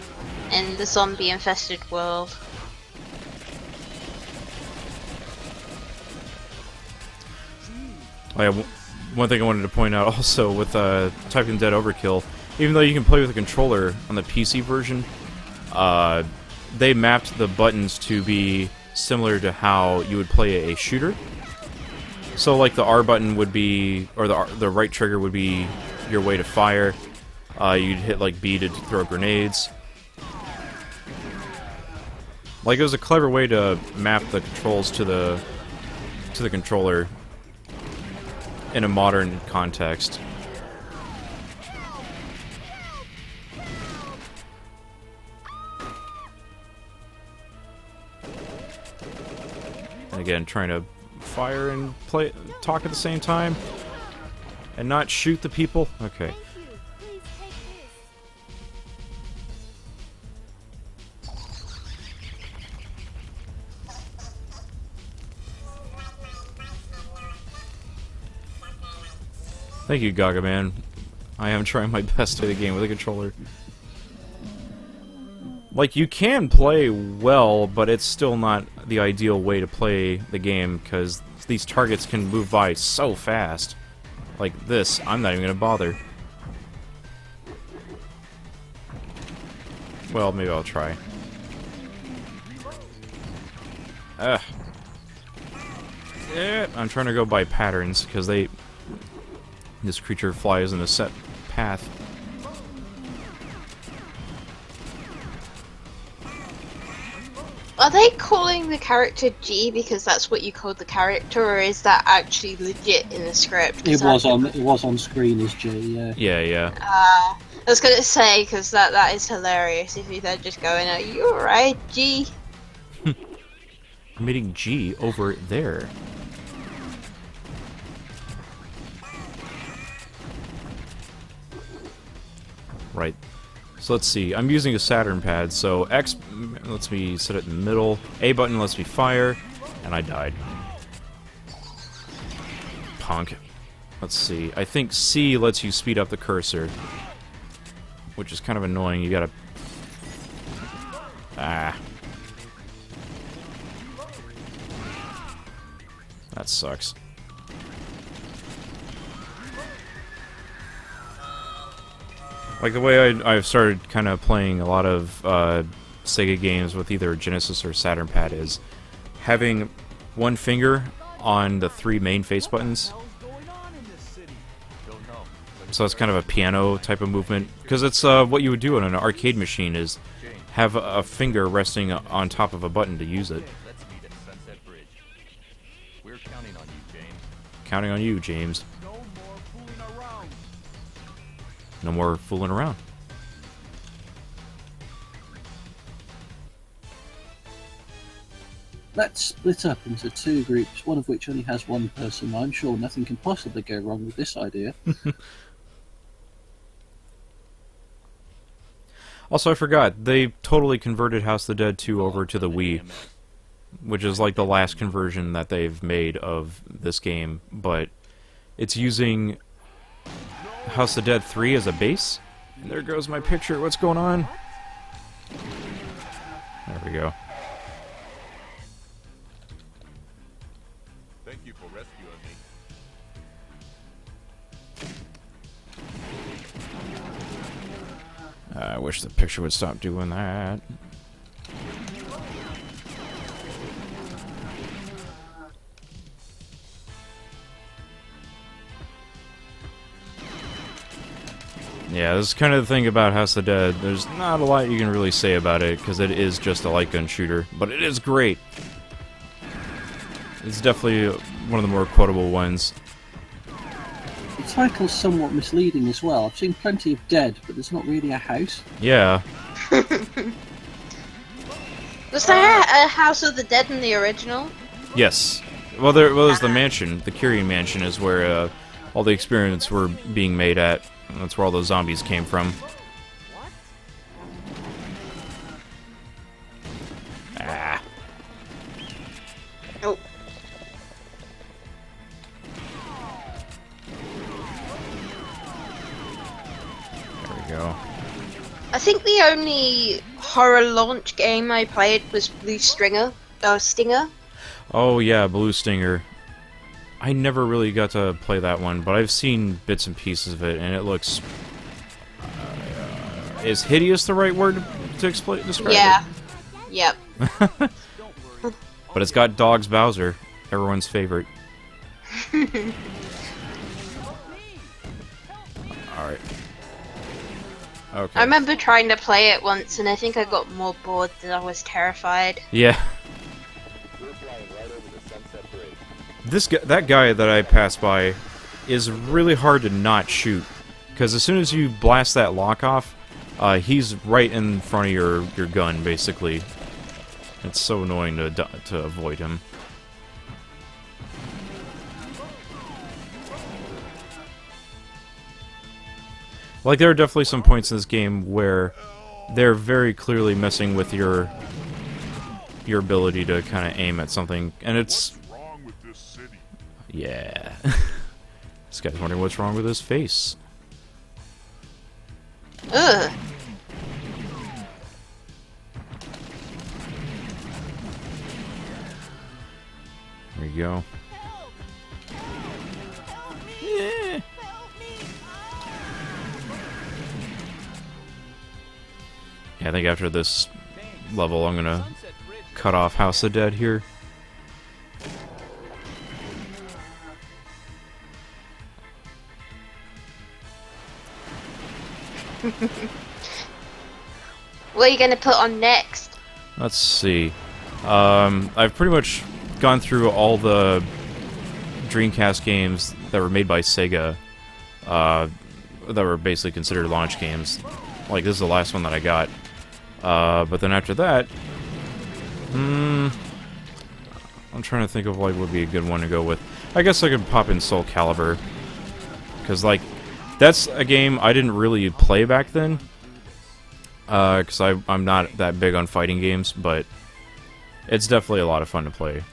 in the zombie-infested world. Oh, yeah, one thing I wanted to point out also with Typing Dead Overkill, even though you can play with a controller on the PC version, they mapped the buttons to be similar to how you would play a shooter. So, like, the R button would be, or the right trigger would be your way to fire. You'd hit, like, B to throw grenades. Like, it was a clever way to map the controls to the controller in a modern context. And again, trying to fire and talk at the same time and not shoot the people. Okay. Thank you. Please take this. Thank you, Gaga Man. I am trying my best to play the game with a controller. Like, you can play well, but it's still not the ideal way to play the game, because these targets can move by so fast. Like this, I'm not even gonna bother. Well, maybe I'll try. Ugh. Yeah, I'm trying to go by patterns, because this creature flies in a set path. Are they calling the character G because that's what you called the character, or is that actually legit in the script? It was on screen as G, yeah. Yeah. I was gonna say, because that is hilarious if they're just going, "Are you alright, G?" I'm hitting G over there. Right. So let's see. I'm using a Saturn pad, so X lets me set it in the middle, A button lets me fire, and I died. Punk. Let's see. I think C lets you speed up the cursor, which is kind of annoying. You gotta... Ah. That sucks. Like, the way I've started kind of playing a lot of Sega games with either a Genesis or Saturn pad is having one finger on the 3 main face buttons. So it's kind of a piano type of movement, because it's what you would do on an arcade machine is have a finger resting on top of a button to use it. We're counting on you, James. Counting on you, James. No more fooling around. Let's split up into 2 groups, one of which only has 1 person. I'm sure nothing can possibly go wrong with this idea. Also, I forgot, they totally converted House of the Dead 2 over to the Wii, which is like the last conversion that they've made of this game, but it's using House of the Dead 3 as a base. And there goes my picture. What's going on? There we go. Thank you for rescuing me. I wish the picture would stop doing that. Yeah, this is kind of the thing about House of the Dead. There's not a lot you can really say about it, because it is just a light gun shooter, but it is great. It's definitely one of the more quotable ones. The title's somewhat misleading as well. I've seen plenty of Dead, but there's not really a house. Yeah. Was there a House of the Dead in the original? Yes. Well, there was the mansion. The Kyrian mansion is where all the experiments were being made at. That's where all those zombies came from. Ah. Oh. There we go. I think the only horror launch game I played was Stinger. Oh yeah, Blue Stinger. I never really got to play that one, but I've seen bits and pieces of it, and it looks... is hideous the right word to describe yeah. it? Yep. But it's got Dogs Bowser, everyone's favorite. Alright. Okay. I remember trying to play it once, and I think I got more bored than I was terrified. Yeah. That guy that I passed by is really hard to not shoot, because as soon as you blast that lock off, he's right in front of your gun, basically. It's so annoying to avoid him. Like, there are definitely some points in this game where they're very clearly messing with your ability to kind of aim at something, and it's... Yeah. This guy's wondering what's wrong with his face. Ugh. There you go. Yeah. Yeah, I think after this level, I'm gonna cut off House of the Dead here. What are you gonna put on next? Let's see. I've pretty much gone through all the Dreamcast games that were made by Sega, that were basically considered launch games. Like, this is the last one that I got. But then after that, I'm trying to think of like what would be a good one to go with. I guess I could pop in SoulCalibur, because like that's a game I didn't really play back then, because I'm not that big on fighting games, but it's definitely a lot of fun to play.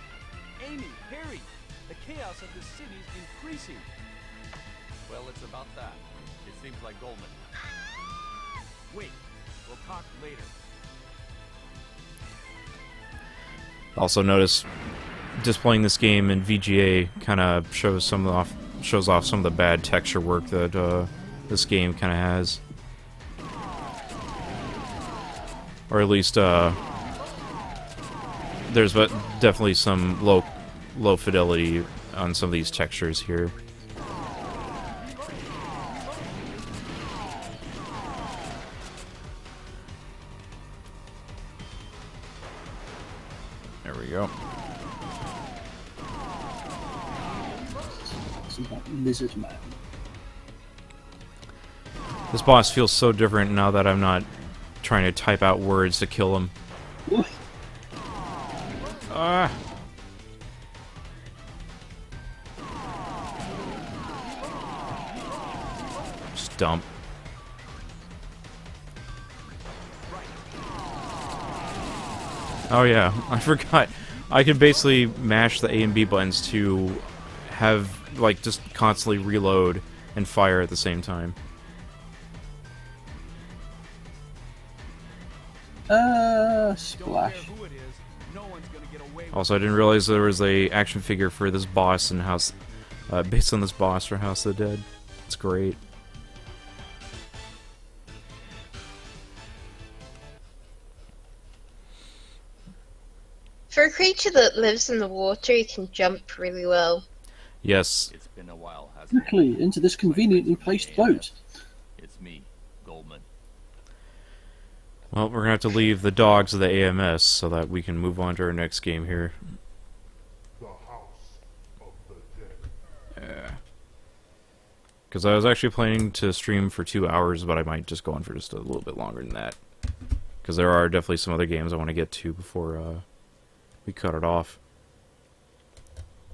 Amy, Harry, the chaos of this city is increasing. Well, it's about that. It seems like Goldman. Wait, we'll talk later. Also notice displaying this game in VGA kind of shows off some of the bad texture work that this game kind of has, or at least there's definitely some low fidelity on some of these textures here. There we go. Lizard man. This boss feels so different now that I'm not trying to type out words to kill him. Ah! Just dump. Oh yeah, I forgot. I could basically mash the A and B buttons to have, like, just constantly reload and fire at the same time. Splash. Who it is, no one's gonna get away with Also, I didn't realize there was a action figure for this boss in House, based on this boss for House of the Dead. It's great. For a creature that lives in the water, he can jump really well. Yes. It's been a while, hasn't it? Quickly into this conveniently placed boat. It's me, Goldman. Well, we're gonna have to leave the dogs of the AMS so that we can move on to our next game here. Yeah. Because I was actually planning to stream for 2 hours, but I might just go on for just a little bit longer than that. Because there are definitely some other games I want to get to before we cut it off.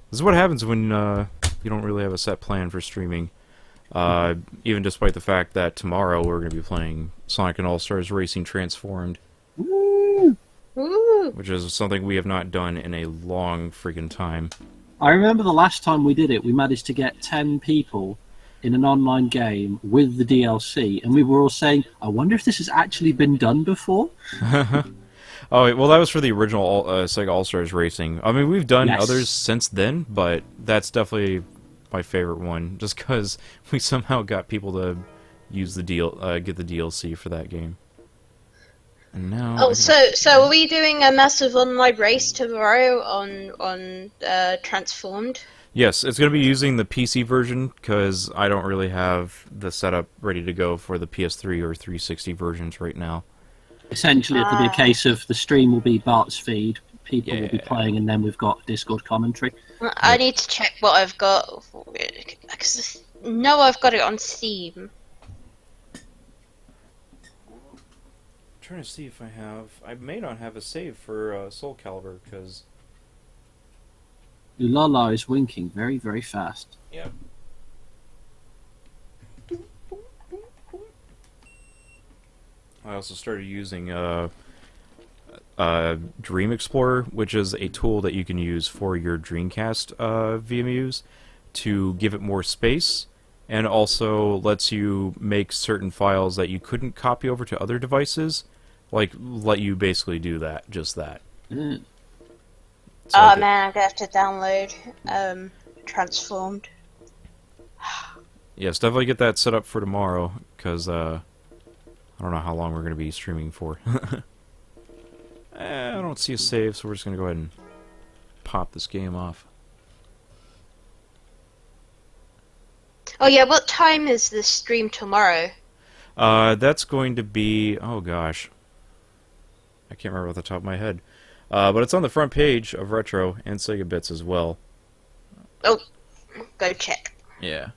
This is what happens when you don't really have a set plan for streaming. Even despite the fact that tomorrow we're going to be playing Sonic and All-Stars Racing Transformed. Woo! Ooh. Which is something we have not done in a long freaking time. I remember the last time we did it, we managed to get 10 people in an online game with the DLC, and we were all saying, I wonder if this has actually been done before? Oh, well, that was for the original Sega All-Stars Racing. I mean, we've done Yes. others since then, but that's definitely my favorite one, just because we somehow got people to use the get the DLC for that game. And now... Oh, so are we doing a massive online race tomorrow on Transformed? Yes, it's going to be using the PC version, because I don't really have the setup ready to go for the PS3 or 360 versions right now. Essentially, it'll be a case of the stream will be Bart's feed, people will be Yeah. playing, and then we've got Discord commentary. I need to check what I've got. No, I've got it on Steam. Trying to see if I have... I may not have a save for SoulCalibur, because... Ulala is winking very, very fast. Yep. I also started using Dream Explorer, which is a tool that you can use for your Dreamcast VMUs to give it more space, and also lets you make certain files that you couldn't copy over to other devices, like let you basically do that, just that. Mm. Oh man, I'm gonna have to download Transformed. Yes, definitely get that set up for tomorrow, because I don't know how long we're going to be streaming for. I don't see a save, so we're just going to go ahead and pop this game off. Oh yeah, what time is this stream tomorrow? That's going to be... oh gosh. I can't remember off the top of my head. But it's on the front page of Retro and SEGAbits as well. Oh, go check. Yeah.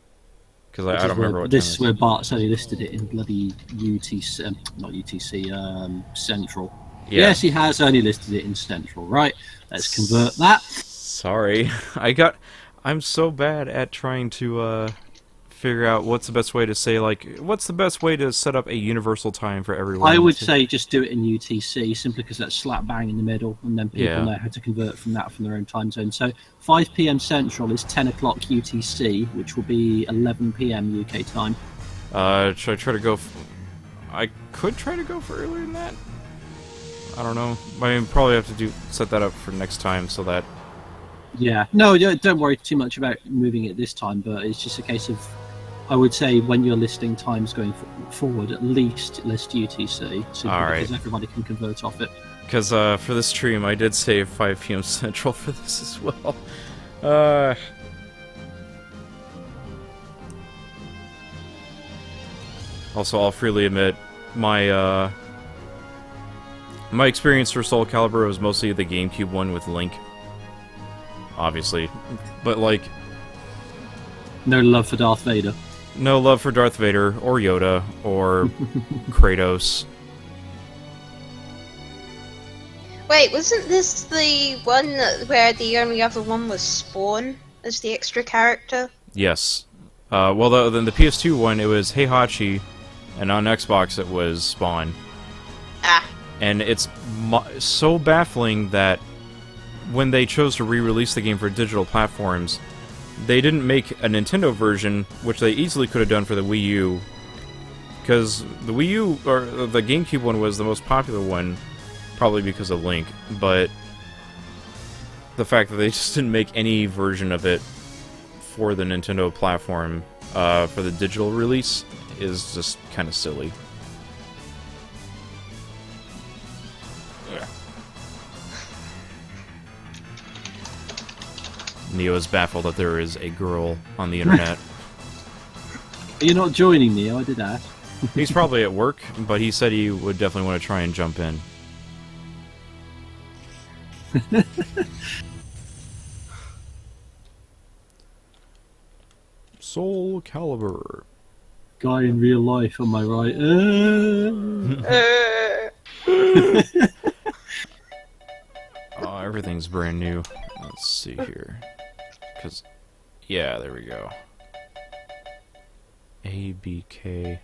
Because I don't remember what this time is where Bart's only listed it in bloody UTC, not UTC, Central. Yeah. Yes, he has only listed it in Central. Right, let's convert that. Sorry. I'm so bad at trying to figure out what's the best way to say, like, what's the best way to set up a universal time for everyone. I would say just do it in UTC, simply because that's slap bang in the middle, and then people know how to convert from that from their own time zone. So 5 PM Central is 10 o'clock UTC, which will be 11 PM UK time. Should I try to go... I could try to go for earlier than that? I don't know. I mean, probably have to set that up for next time so that... Yeah. No, don't worry too much about moving it this time, but it's just a case of... I would say when you're listing times going forward, at least list UTC, so because everybody can convert off it. Because for this stream, I did say 5 PM Central for this as well. Also, I'll freely admit, my experience for SoulCalibur was mostly the GameCube one with Link. Obviously. But, like... no love for Darth Vader. No love for Darth Vader, or Yoda, or Kratos. Wait, wasn't this the one where the only other one was Spawn as the extra character? Yes. Well, then the PS2 one, it was Heihachi, and on Xbox it was Spawn. Ah. And it's so baffling that when they chose to re-release the game for digital platforms, they didn't make a Nintendo version, which they easily could have done for the Wii U, because the Wii U, or the GameCube one, was the most popular one, probably because of Link, but the fact that they just didn't make any version of it for the Nintendo platform for the digital release is just kind of silly. Neo is baffled that there is a girl on the internet. You're not joining Neo, I did ask. He's probably at work, but he said he would definitely want to try and jump in. SoulCalibur. Guy in real life, am I right? Oh, everything's brand new. Let's see here. Because, yeah, there we go. ABK.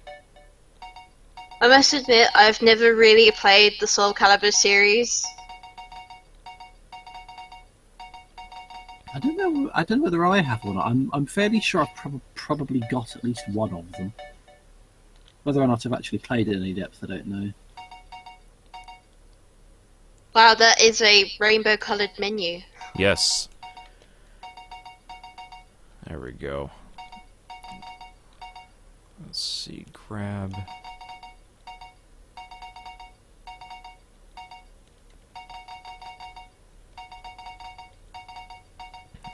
I must admit, I've never really played the SoulCalibur series. I don't know whether I have or not. I'm fairly sure I've probably got at least one of them. Whether or not I've actually played it in any depth, I don't know. Wow, that is a rainbow-coloured menu. Yes. There we go. Let's see, grab...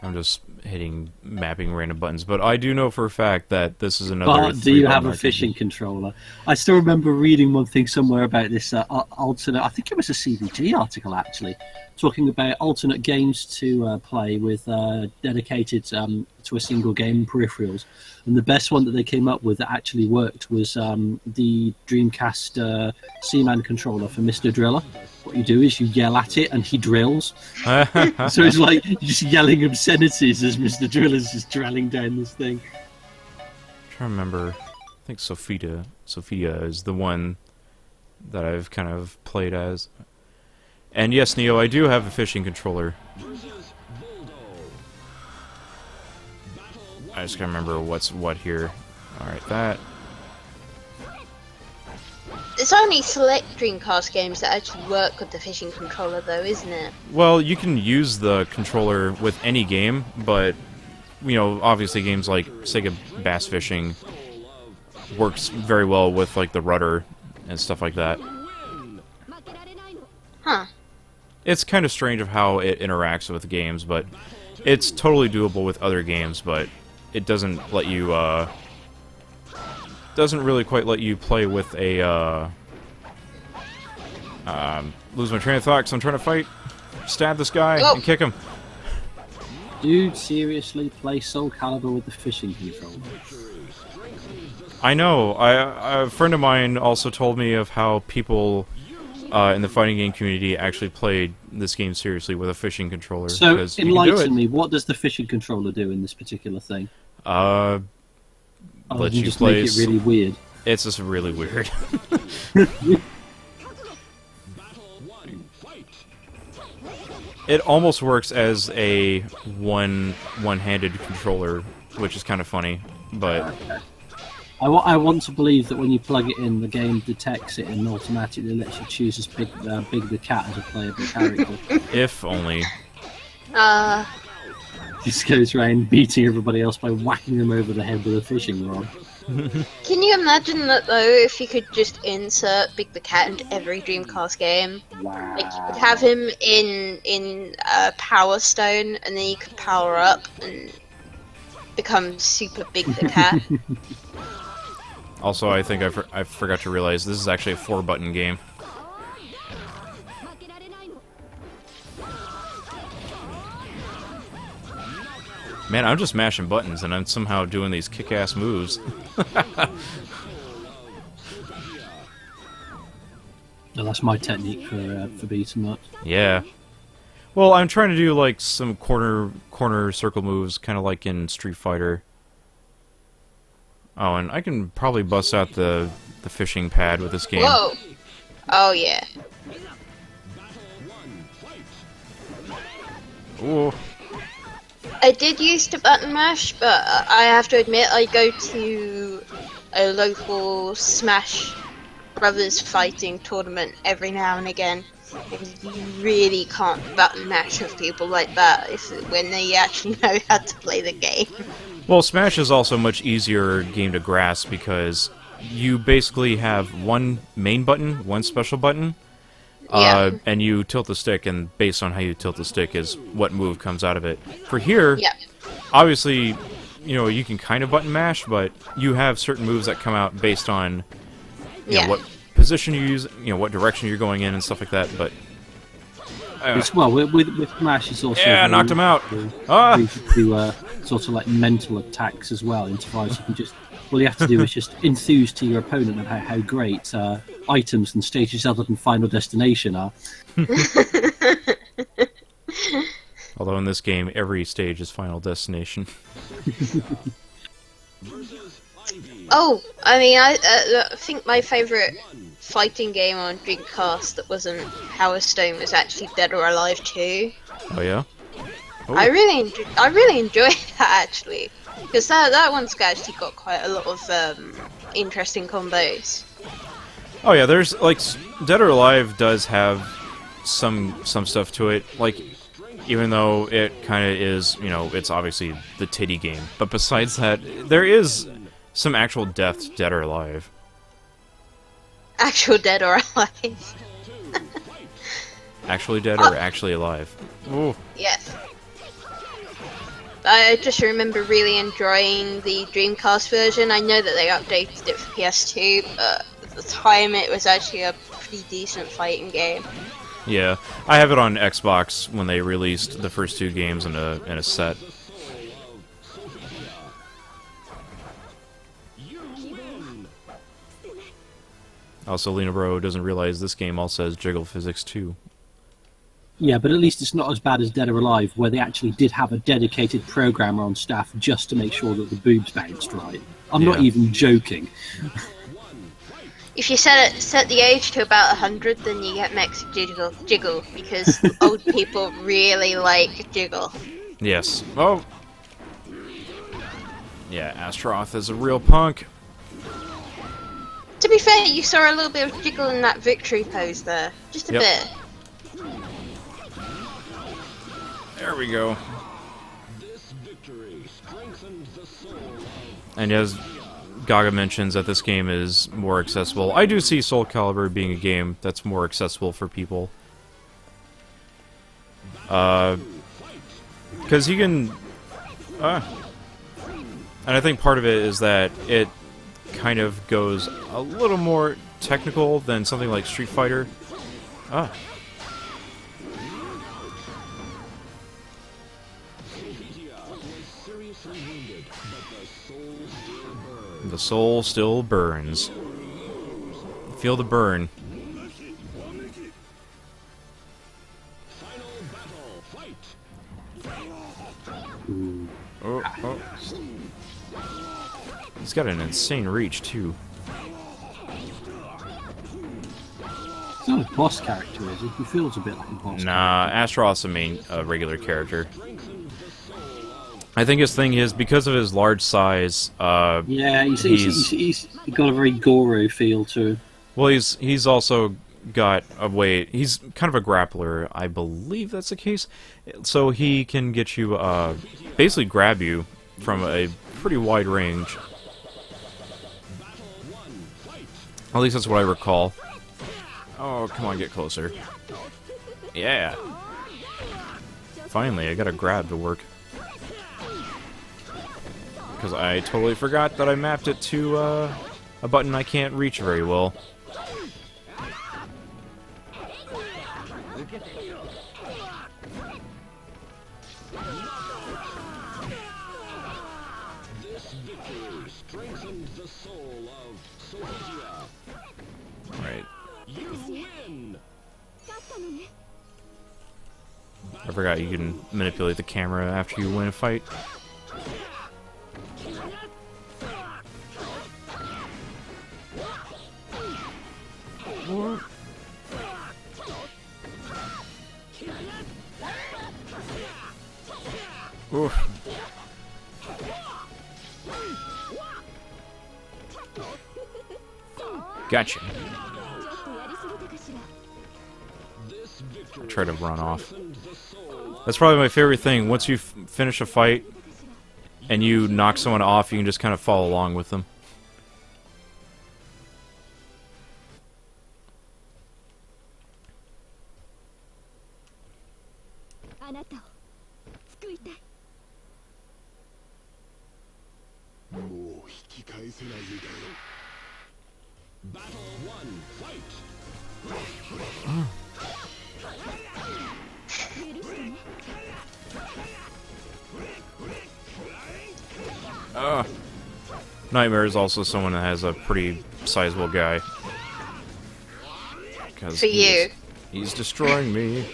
I'm just mapping random buttons, but I do know for a fact that this is another... But do you have a fishing controller? I still remember reading one thing somewhere about this alternate... I think it was a CVG article, actually, talking about alternate games to play with dedicated to a single game peripherals. And the best one that they came up with that actually worked was the Dreamcast Seaman controller for Mr. Driller. What you do is you yell at it and he drills. So it's like you're just yelling obscenities as Mr. Driller's just drilling down this thing. I'm trying to remember. I think Sophia is the one that I've kind of played as. And yes, Neo, I do have a fishing controller. I just gotta remember what's what here. Alright, that. It's only select Dreamcast games that actually work with the fishing controller, though, isn't it? Well, you can use the controller with any game, but, you know, obviously games like SEGA Bass Fishing works very well with, like, the rudder and stuff like that. Huh. It's kind of strange of how it interacts with games, but it's totally doable with other games, but it doesn't let you, doesn't really quite let you play with a, lose my train of thought because I'm trying to fight, stab this guy, and kick him. Dude, seriously, play SoulCalibur with the fishing controller. I know. A friend of mine also told me of how people in the fighting game community actually played this game seriously with a fishing controller. So, enlighten me, what does the fishing controller do in this particular thing? Let you just play. make it really weird. It's just really weird. It almost works as a one-handed controller, which is kind of funny, but I want to believe that when you plug it in, the game detects it and automatically lets you choose as big the cat as a playable character. if only. Just goes around beating everybody else by whacking them over the head with a fishing rod. Can you imagine that, though, if you could just insert Big the Cat into every Dreamcast game? Wow. Like, you could have him in Power Stone, and then you could power up and become Super Big the Cat. Also, I think I forgot to realize this is actually a 4-button game. Man, I'm just mashing buttons and I'm somehow doing these kick-ass moves. No, that's my technique for beating up. Yeah. Well, I'm trying to do like some corner circle moves, kind of like in Street Fighter. Oh, and I can probably bust out the fishing pad with this game. Whoa! Oh yeah. Ooh. I did use to button mash, but I have to admit I go to a local Smash Brothers fighting tournament every now and again, because you really can't button mash with people like that when they actually know how to play the game. Well, Smash is also a much easier game to grasp because you basically have one main button, one special button, and you tilt the stick, and based on how you tilt the stick is what move comes out of it. For here, obviously, you know, you can kind of button mash, but you have certain moves that come out based on you know, what position you use, you know, what direction you're going in and stuff like that, but... well, with Smash, it's also... Yeah, knocked him out! Do sort of like mental attacks as well, insofar as you can just... All you have to do is just enthuse to your opponent about how great items and stages other than Final Destination are. Although in this game, every stage is Final Destination. Oh, I mean, I think my favourite fighting game on Dreamcast that wasn't Power Stone was actually Dead or Alive 2. Oh yeah? Oh. I really enjoyed that, actually. Because that one's actually got quite a lot of interesting combos. Oh yeah, there's, like, Dead or Alive does have some stuff to it, like, even though it kind of is, you know, it's obviously the titty game. But besides that, there is some actual death to Dead or Alive. Actual Dead or Alive. Actually dead or actually alive? Ooh. Yes. I just remember really enjoying the Dreamcast version. I know that they updated it for PS2, but at the time it was actually a pretty decent fighting game. Yeah, I have it on Xbox when they released the first two games in a set. Also, Lena Bro doesn't realize this game also has jiggle physics too. Yeah, but at least it's not as bad as Dead or Alive, where they actually did have a dedicated programmer on staff just to make sure that the boobs bounced right. I'm not even joking. If you set the age to about 100, then you get max jiggle, because old people really like jiggle. Yes. Oh. Yeah, Astroth is a real punk. To be fair, you saw a little bit of jiggle in that victory pose there. Just a bit. There we go. And as Gaga mentions that this game is more accessible, I do see SoulCalibur being a game that's more accessible for people. Because you can... and I think part of it is that it kind of goes a little more technical than something like Street Fighter. The soul still burns. Feel the burn. Oh. He's got an insane reach, too. He's not a boss character, is he? He feels a bit like a boss Nah, Astaroth's the main regular character. I think his thing is, because of his large size, yeah, he's got a very Goro feel to him. Well, he's also got a way... He's kind of a grappler, I believe that's the case. So he can get you, basically grab you from a pretty wide range. At least that's what I recall. Oh, come on, get closer. Yeah. Finally, I got a grab to work. Because I totally forgot that I mapped it to a button I can't reach very well. Right. I forgot you can manipulate the camera after you win a fight. Oof. Gotcha. I try to run off. That's probably my favorite thing. Once you finish a fight and you knock someone off, you can just kind of follow along with them. Nightmare is also someone that has a pretty sizable guy. For you. He's destroying me.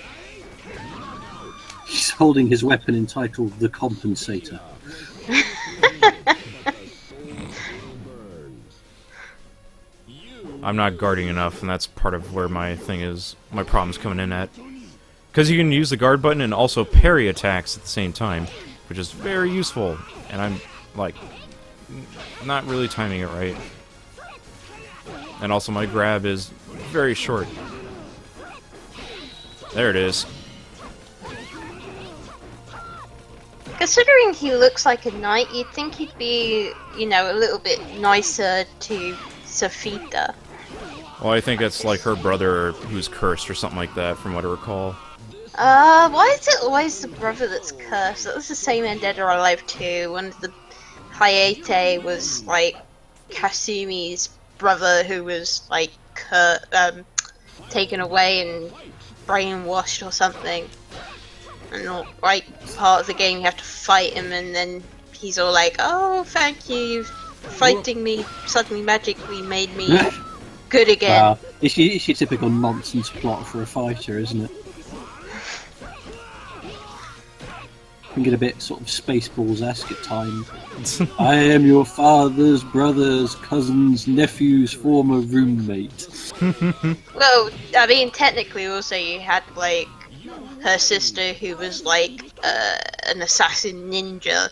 He's holding his weapon entitled the Compensator. I'm not guarding enough, and that's part of where my thing is, my problem's coming in at. Because you can use the guard button and also parry attacks at the same time, which is very useful, and I'm, like, not really timing it right. And also my grab is very short. There it is. Considering he looks like a knight, you'd think he'd be, you know, a little bit nicer to Safita. Well, I think it's like her brother who's cursed or something like that, from what I recall. Why is it always the brother that's cursed? That was the same in Dead or Alive 2, when the Hayate was, like, Kasumi's brother who was, like, taken away and brainwashed or something. And, like, part of the game you have to fight him, and then he's all like, oh, thank you, fighting me suddenly magically made me good again. It's your typical nonsense plot for a fighter, isn't it? Can get a bit sort of Spaceballs-esque at times. I am your father's brother's cousin's nephew's former roommate. Well, I mean, technically also you had, like, her sister who was, like, an assassin ninja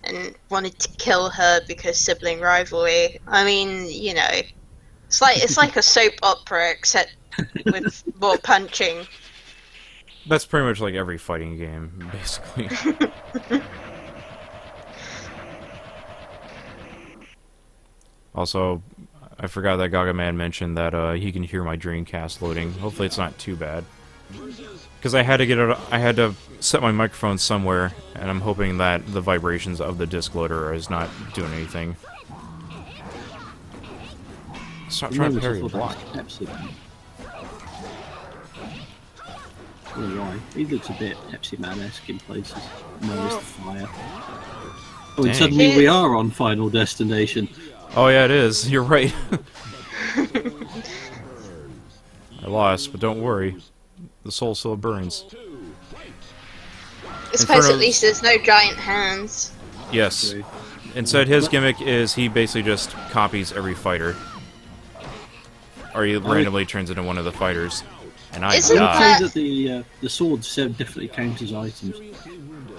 and wanted to kill her because sibling rivalry. I mean, you know, It's like a soap opera except with more punching. That's pretty much like every fighting game, basically. Also, I forgot that Gaga Man mentioned that he can hear my Dreamcast loading. Hopefully it's not too bad. Because I had to get it, I had to set my microphone somewhere, and I'm hoping that the vibrations of the disc loader is not doing anything. Stop trying to parry the block. Pepsi. I don't know why. He looks a bit Pepsi Man-esque in places. Knows the fire. Oh, and suddenly we are on Final Destination. Oh yeah, it is. You're right. I lost, but don't worry. The soul still burns. I suppose at least there's no giant hands. Yes. Instead, his gimmick is he basically just copies every fighter. Or he randomly turns into one of the fighters. And I Isn't die. that- I would say that the swords definitely count as items.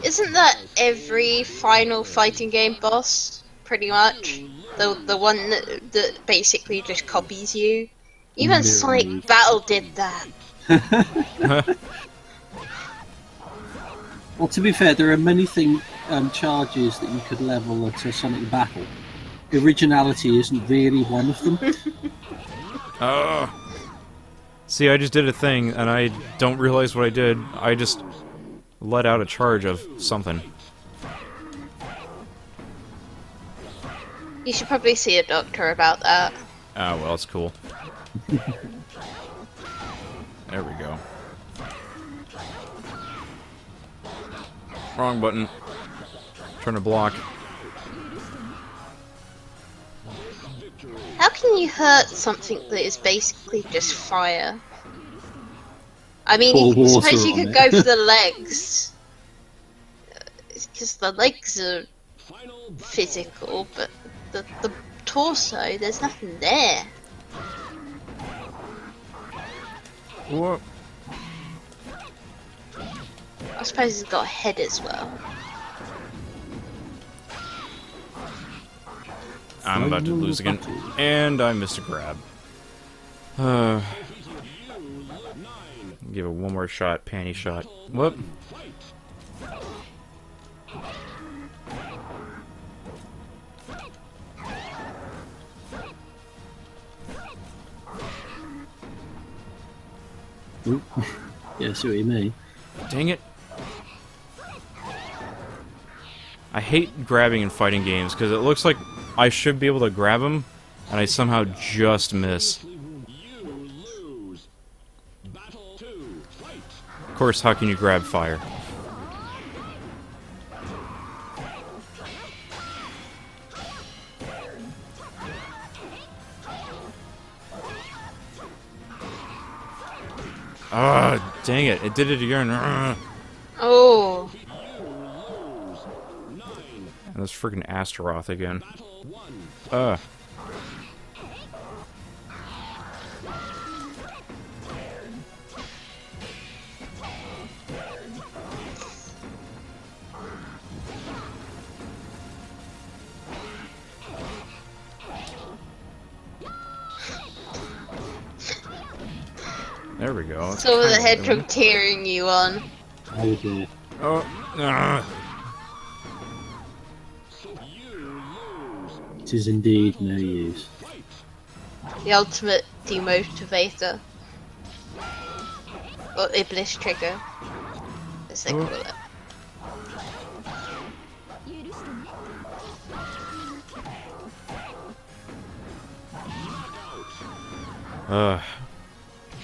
Isn't that every Final Fighting game boss, pretty much? The one that basically just copies you? Even Sonic Battle did that. Well, to be fair, there are many charges that you could level at a Sonic Battle. Originality isn't really one of them. See, I just did a thing, and I don't realize what I did. I just let out a charge of something. You should probably see a doctor about that. Ah, well, it's cool. There we go. Wrong button. Trying to block. How can you hurt something that is basically just fire? I mean, Pour I suppose water you on could it. go for the legs. Because the legs are physical, but the torso, there's nothing there. What? I suppose he's got a head as well. I'm about to lose again. And I missed a grab. Give it one more shot, panty shot. Whoop. Oop. Yeah, I see what you mean. Dang it. I hate grabbing in fighting games because it looks like I should be able to grab them, and I somehow just miss. Of course, how can you grab fire? Ah, dang it! It did it again. Oh, And this freaking Astaroth again. There we go. That's so the kinda hedgehog doing tearing you on. Oh dear. it. Oh, It is indeed no use. The ultimate demotivator. Or Iblis trigger, as they call it.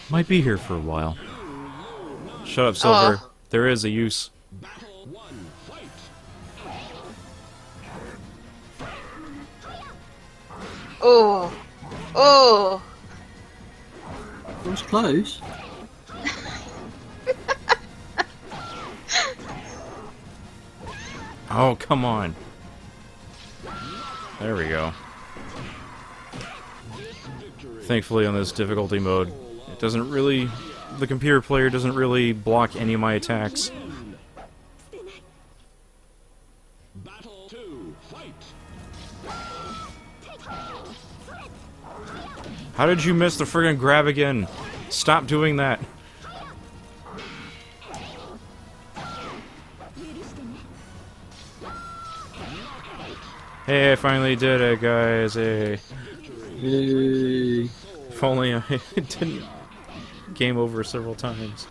Might be here for a while. Shut up, Silver. Oh. There is a use. Oh, oh. It was close. Oh, come on. There we go. Thankfully, on this difficulty mode, it doesn't really... The computer player doesn't really block any of my attacks. How did you miss the friggin' grab again? Stop doing that. Hey, I finally did it, guys. Hey. Yay. If only I didn't game over several times.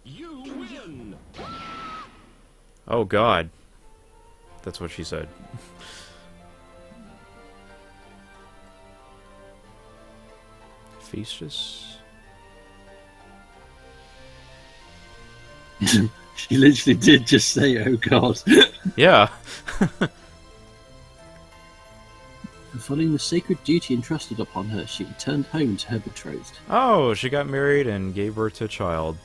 You win. Oh God. That's what she said. Festus? She literally did just say, "Oh God." Yeah. Following the sacred duty entrusted upon her, she returned home to her betrothed. Oh, she got married and gave birth to a child.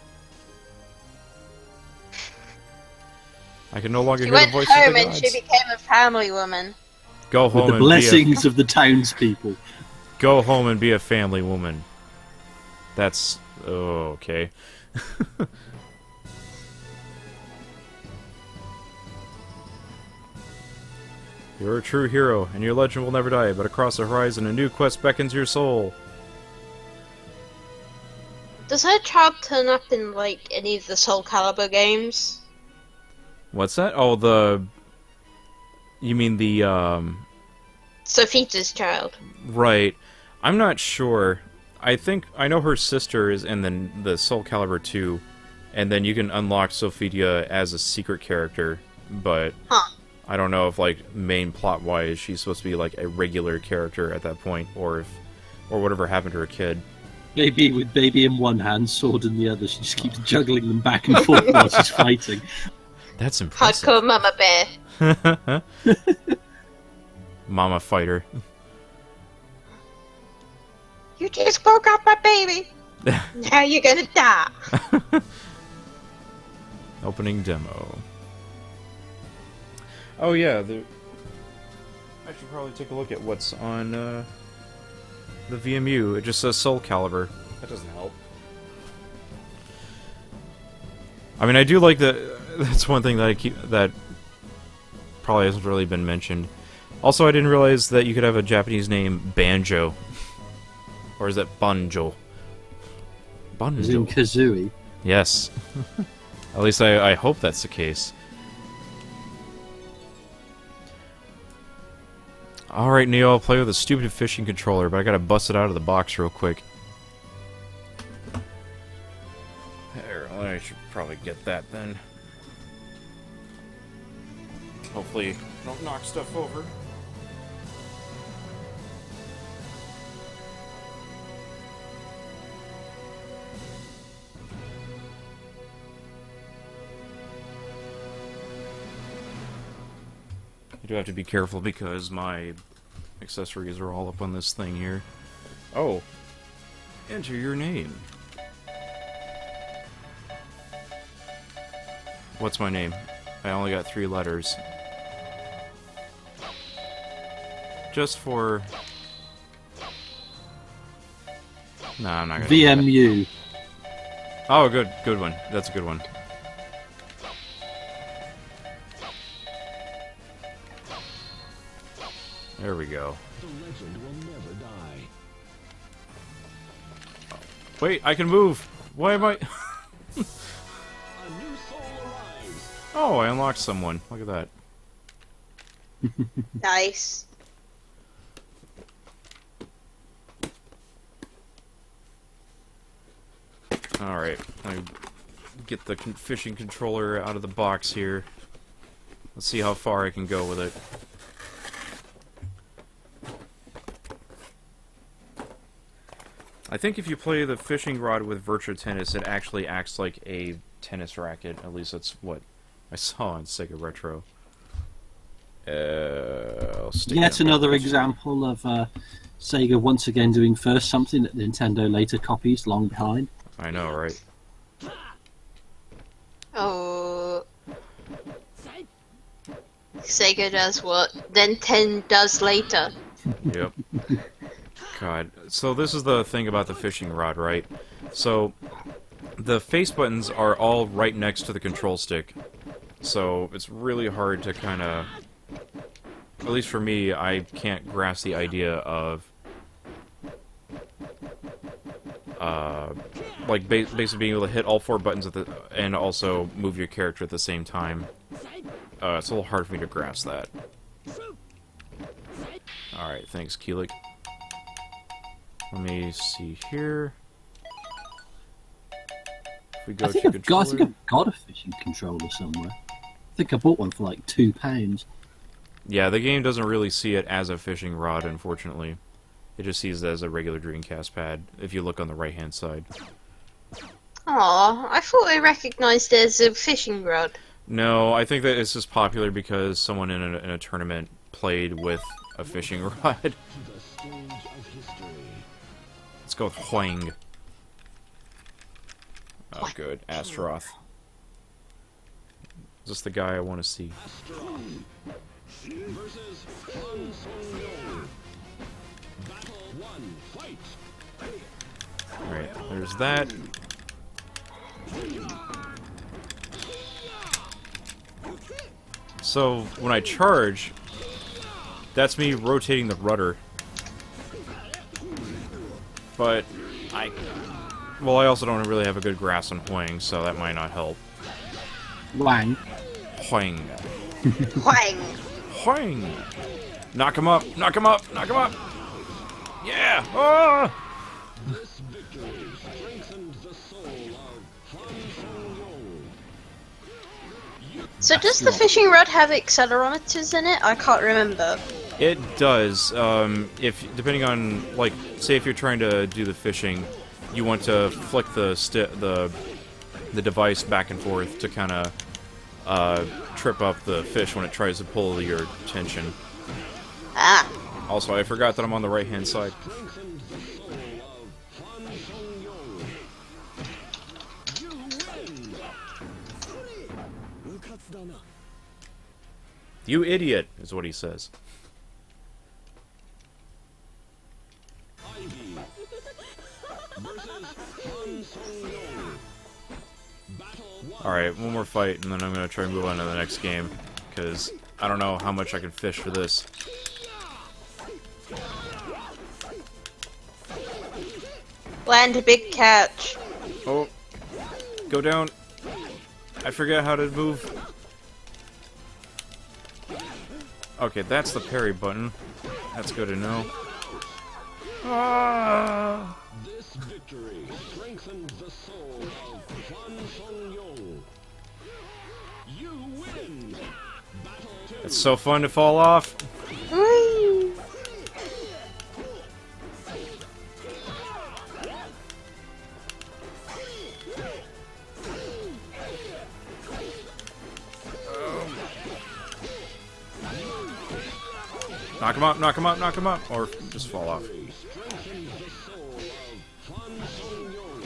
I can no longer She hear the went voice of home the and gods. she became a family woman. Go With home the and be blessings of the townspeople. go home and be a family woman. That's okay. You're a true hero, and your legend will never die, but across the horizon a new quest beckons your soul. Does her child turn up in, like, any of the SoulCalibur games? What's that? Oh, the... You mean the, Sophita's child. Right. I'm not sure. I know her sister is in the SoulCalibur 2, and then you can unlock Sophia as a secret character, but... Huh. I don't know if, like, main plot-wise, she's supposed to be, like, a regular character at that point, or whatever happened to her kid. Maybe with baby in one hand, sword in the other, she just keeps juggling them back and forth while she's fighting. That's impressive. Hardcore Mama Bear. Mama fighter. You just broke up my baby. Now you're gonna die. Opening demo. Oh yeah, I should probably take a look at what's on the VMU. It just says SoulCalibur. That doesn't help. I mean, I do like that's one thing that probably hasn't really been mentioned. Also, I didn't realize that you could have a Japanese name, Banjo. Or is that Banjo? As in Banjo. Kazooie. Yes. At least I hope that's the case. Alright, Neo, I'll play with a stupid fishing controller, but I gotta bust it out of the box real quick. There, I should probably get that then. Hopefully, don't knock stuff over. I do have to be careful because my accessories are all up on this thing here. Oh. Enter your name. What's my name? I only got 3 letters. Just for... Nah, I'm not gonna do that. VMU. Oh, good one. That's a good one. There we go. The legend will never die. Wait, I can move! Why am I... A new soul arrives. Oh, I unlocked someone. Look at that. Nice. Alright, I get the fishing controller out of the box here. Let's see how far I can go with it. I think if you play the fishing rod with Virtua Tennis, it actually acts like a tennis racket. At least that's what I saw on SEGA Retro. I'll stick Yet that in my another box. example of Sega once again doing first something that Nintendo later copies long behind. I know, right? Oh. Sega does what Nintendo does later. Yep. God. So this is the thing about the fishing rod, right? So the face buttons are all right next to the control stick. So it's really hard to kind of, at least for me, I can't grasp the idea of, like basically being able to hit all 4 buttons at and also move your character at the same time. It's a little hard for me to grasp that. Alright, thanks, Keelik. Let me see here. If we go I think to I've got a fishing controller somewhere. I think I bought one for like £2. Yeah, the game doesn't really see it as a fishing rod, unfortunately. It just sees it as a regular Dreamcast pad, if you look on the right-hand side. Aw, I thought I recognised it as a fishing rod. No, I think that it's just popular because someone in a tournament played with a fishing rod. The stage of history. Let's go with Huang. Oh, good. Astaroth. Is this the guy I want to see? Versus Han Song-Yong. Battle 1, fight! Alright, there's that. So, when I charge, that's me rotating the rudder. But, well, I also don't really have a good grasp on Huang, so that might not help. Wang. Huang. Whang! Huang! Knock him up! Knock him up! Knock him up! Yeah! Ah! This victory strengthened the soul of Han Song-Yong. So does the fishing rod have accelerometers in it? I can't remember. It does. If depending on, like, say if you're trying to do the fishing, you want to flick the device back and forth to kind of trip up the fish when it tries to pull your attention. Ah. Also, I forgot that I'm on the right-hand side. Strengthened the soul of Han Song-Yong. You win! You idiot, is what he says. Ivy versus Han Song-Yong. Battle 1. Alright, one more fight, and then I'm going to try and move on to the next game, because I don't know how much I can fish for this. Land a big catch. Oh. Go down. I forget how to move. Okay, that's the parry button. That's good to know. Ah! This victory strengthened the soul of Han Song-Yong. You win! Battle 2. It's so fun to fall off. Whee! Knock him up, knock him up, knock him up. Or just fall off. Strengthened the soul of Han Song-Yong.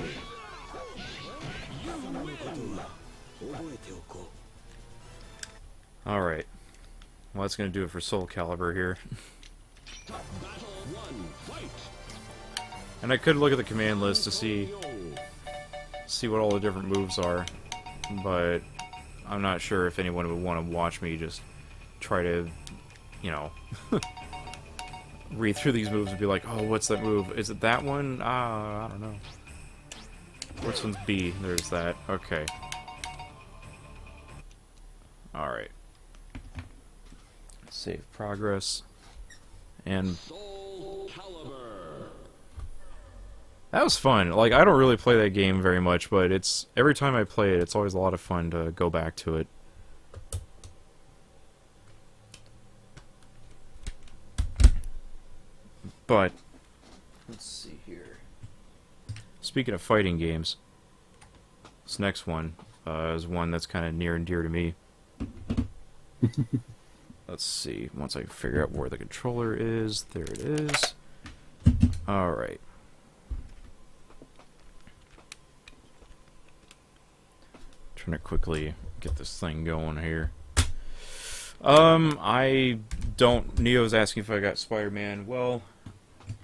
You win! Alright. Well, that's going to do it for SoulCalibur here. Battle 1, fight! And I could look at the command list to see what all the different moves are, but I'm not sure if anyone would want to watch me just try to, you know, read through these moves and be like, oh, what's that move? Is it that one? I don't know. Which one's B? There's that. Okay. Alright. Save progress. And SoulCalibur. that was fun. Like, I don't really play that game very much, but it's every time I play it, it's always a lot of fun to go back to it. But let's see here. Speaking of fighting games, this next one is one that's kind of near and dear to me. Let's see. Once I figure out where the controller is, there it is. Alright. Trying to quickly get this thing going here. I don't... Neo's asking if I got Spider-Man. Well,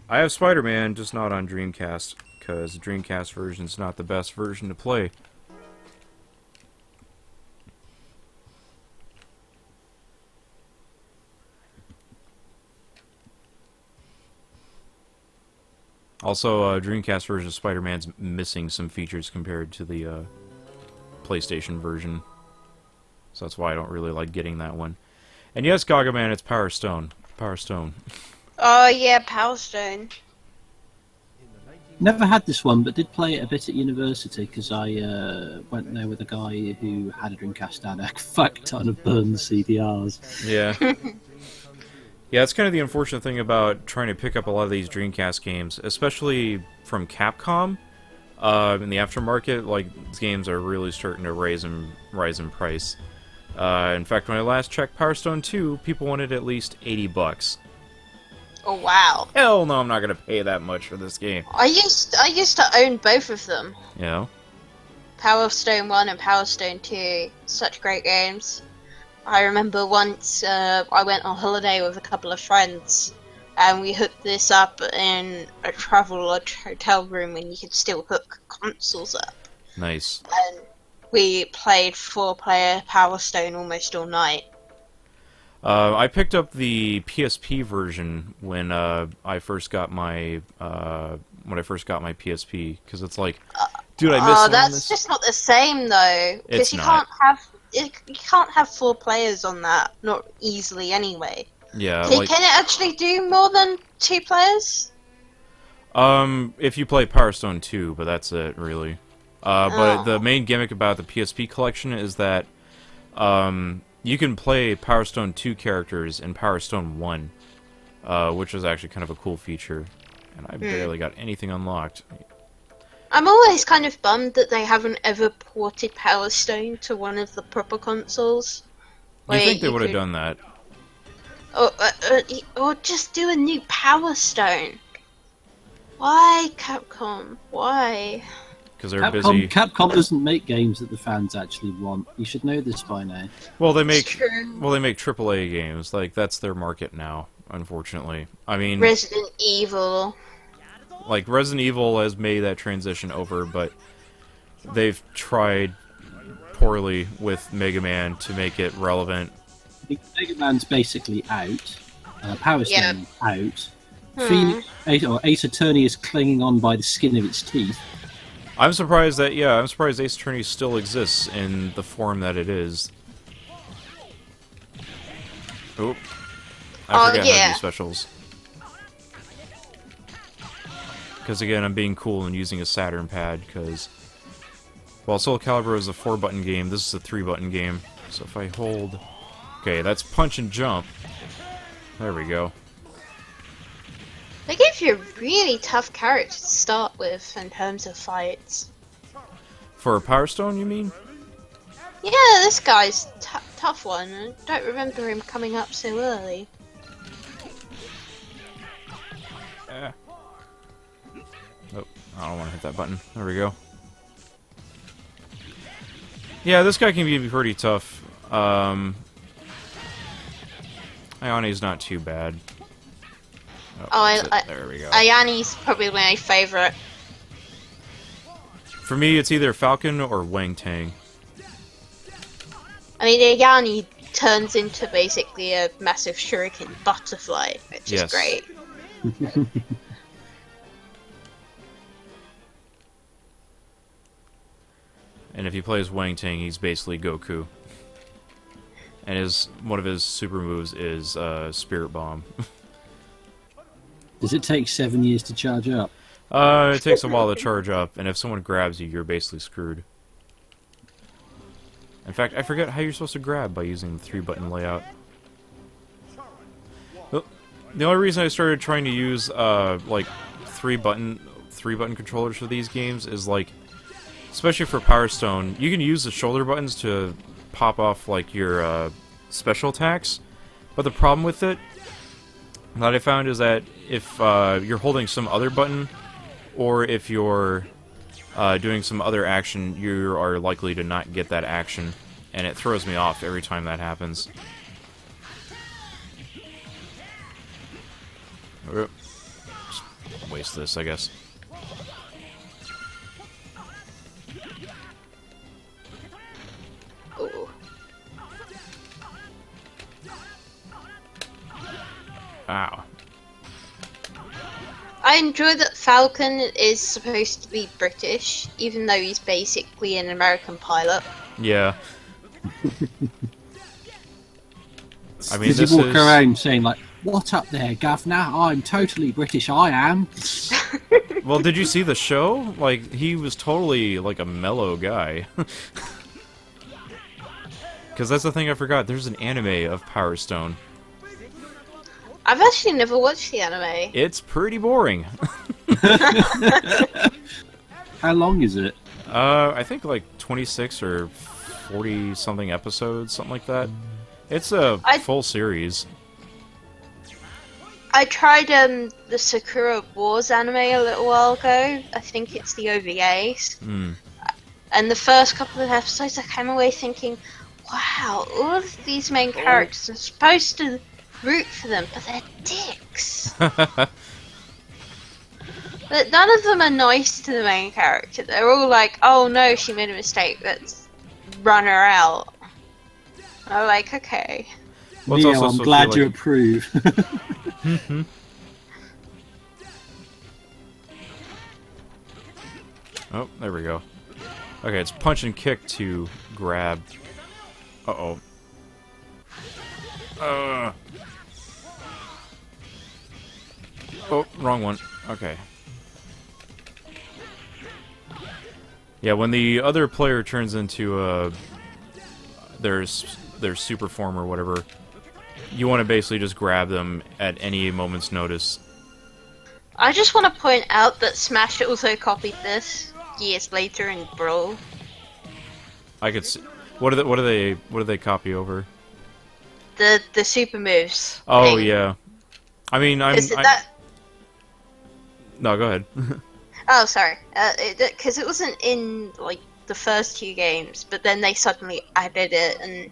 I have Spider-Man, just not on Dreamcast, because the Dreamcast version's not the best version to play. Also, Dreamcast version of Spider-Man's missing some features compared to the PlayStation version. So that's why I don't really like getting that one. And yes, Gaga Man, it's Power Stone. Power Stone. Oh yeah, Power Stone. Never had this one, but did play it a bit at university because I went there with a guy who had a Dreamcast and a fuck ton of burned CDRs. Yeah. Yeah, it's kind of the unfortunate thing about trying to pick up a lot of these Dreamcast games, especially from Capcom. In the aftermarket, like, these games are really starting to rise in price. In fact, when I last checked Power Stone 2, people wanted at least $80. Oh wow. Hell no, I'm not gonna pay that much for this game. I used to own both of them. Yeah. Power Stone 1 and Power Stone 2. Such great games. I remember once I went on holiday with a couple of friends and we hooked this up in a travel lodge hotel room and you could still hook consoles up. Nice. And we played 4-player Power Stone almost all night. I picked up the PSP version when I first got my PSP because it's like, dude, I missed. Oh, that's just not the same though, because you can't have 4 players on that, not easily anyway. Yeah. Can it actually do more than 2 players? If you play Power Stone 2, but that's it really. But the main gimmick about the PSP collection is that you can play Power Stone 2 characters in Power Stone 1, which is actually kind of a cool feature. And I barely got anything unlocked. I'm always kind of bummed that they haven't ever ported Power Stone to one of the proper consoles. You think they would have done that? Or just do a new Power Stone. Why, Capcom? Why? Because they're busy. Capcom doesn't make games that the fans actually want. You should know this by now. Well, they make AAA games. Like, that's their market now, unfortunately. I mean, Resident Evil. Like, Resident Evil has made that transition over, but they've tried poorly with Mega Man to make it relevant. Mega Man's basically out. Power Stone out. Ace Attorney is clinging on by the skin of its teeth. I'm surprised Ace Attorney still exists in the form that it is. Oh, I forgot how to do specials. Because again, I'm being cool and using a Saturn pad, because while SoulCalibur is a 4-button game, this is a 3-button game. So if I hold... Okay, that's punch and jump. There we go. They gave you a really tough character to start with in terms of fights. For a Power Stone, you mean? Yeah, this guy's tough one. I don't remember him coming up so early. Oh, I don't want to hit that button. There we go. Yeah, this guy can be pretty tough. Ione's not too bad. There we go. Ayane's probably my favourite. For me, it's either Falcon or Wang Tang. I mean, Ayane turns into basically a massive shuriken butterfly, which is great. And if he plays Wang Tang, he's basically Goku. And one of his super moves is Spirit Bomb. Does it take 7 years to charge up? It takes a while to charge up, and if someone grabs you, you're basically screwed. In fact, I forget how you're supposed to grab by using the 3-button layout. Well, the only reason I started trying to use like 3-button controllers for these games is like, especially for Power Stone, you can use the shoulder buttons to pop off like your special attacks, but the problem with it that I found is that if you're holding some other button, or if you're doing some other action, you are likely to not get that action, and it throws me off every time that happens. Just waste this, I guess. Ooh. Ow. I enjoy that Falcon is supposed to be British, even though he's basically an American pilot. Yeah. I mean, Does this he walk is... around saying like, "What up there, governor? I'm totally British, I am." Well, did you see the show? Like, he was totally, like, a mellow guy. Because that's the thing I forgot. There's an anime of Power Stone. I've actually never watched the anime. It's pretty boring. How long is it? I think like 26 or 40-something episodes, something like that. It's a full series. I tried the Sakura Wars anime a little while ago. I think it's the OVAs. And the first couple of episodes, I came away thinking, wow, all of these main characters are supposed to root for them, but they're dicks. But none of them are nice to the main character. They're all like, oh no, she made a mistake, let's run her out. I'm like, okay. Well, it's Neo, also I'm supposed to glad be you like- approve. Oh, there we go. Okay, it's punch and kick to grab. Uh-oh. Oh, wrong one. Okay. Yeah, when the other player turns into their super form or whatever, you want to basically just grab them at any moment's notice. I just want to point out that Smash also copied this years later in Brawl. I could see. What do they copy over? The super moves. Oh thing. yeah. I mean, No, go ahead. Oh, sorry. Because it wasn't in like the first two games, but then they suddenly added it, and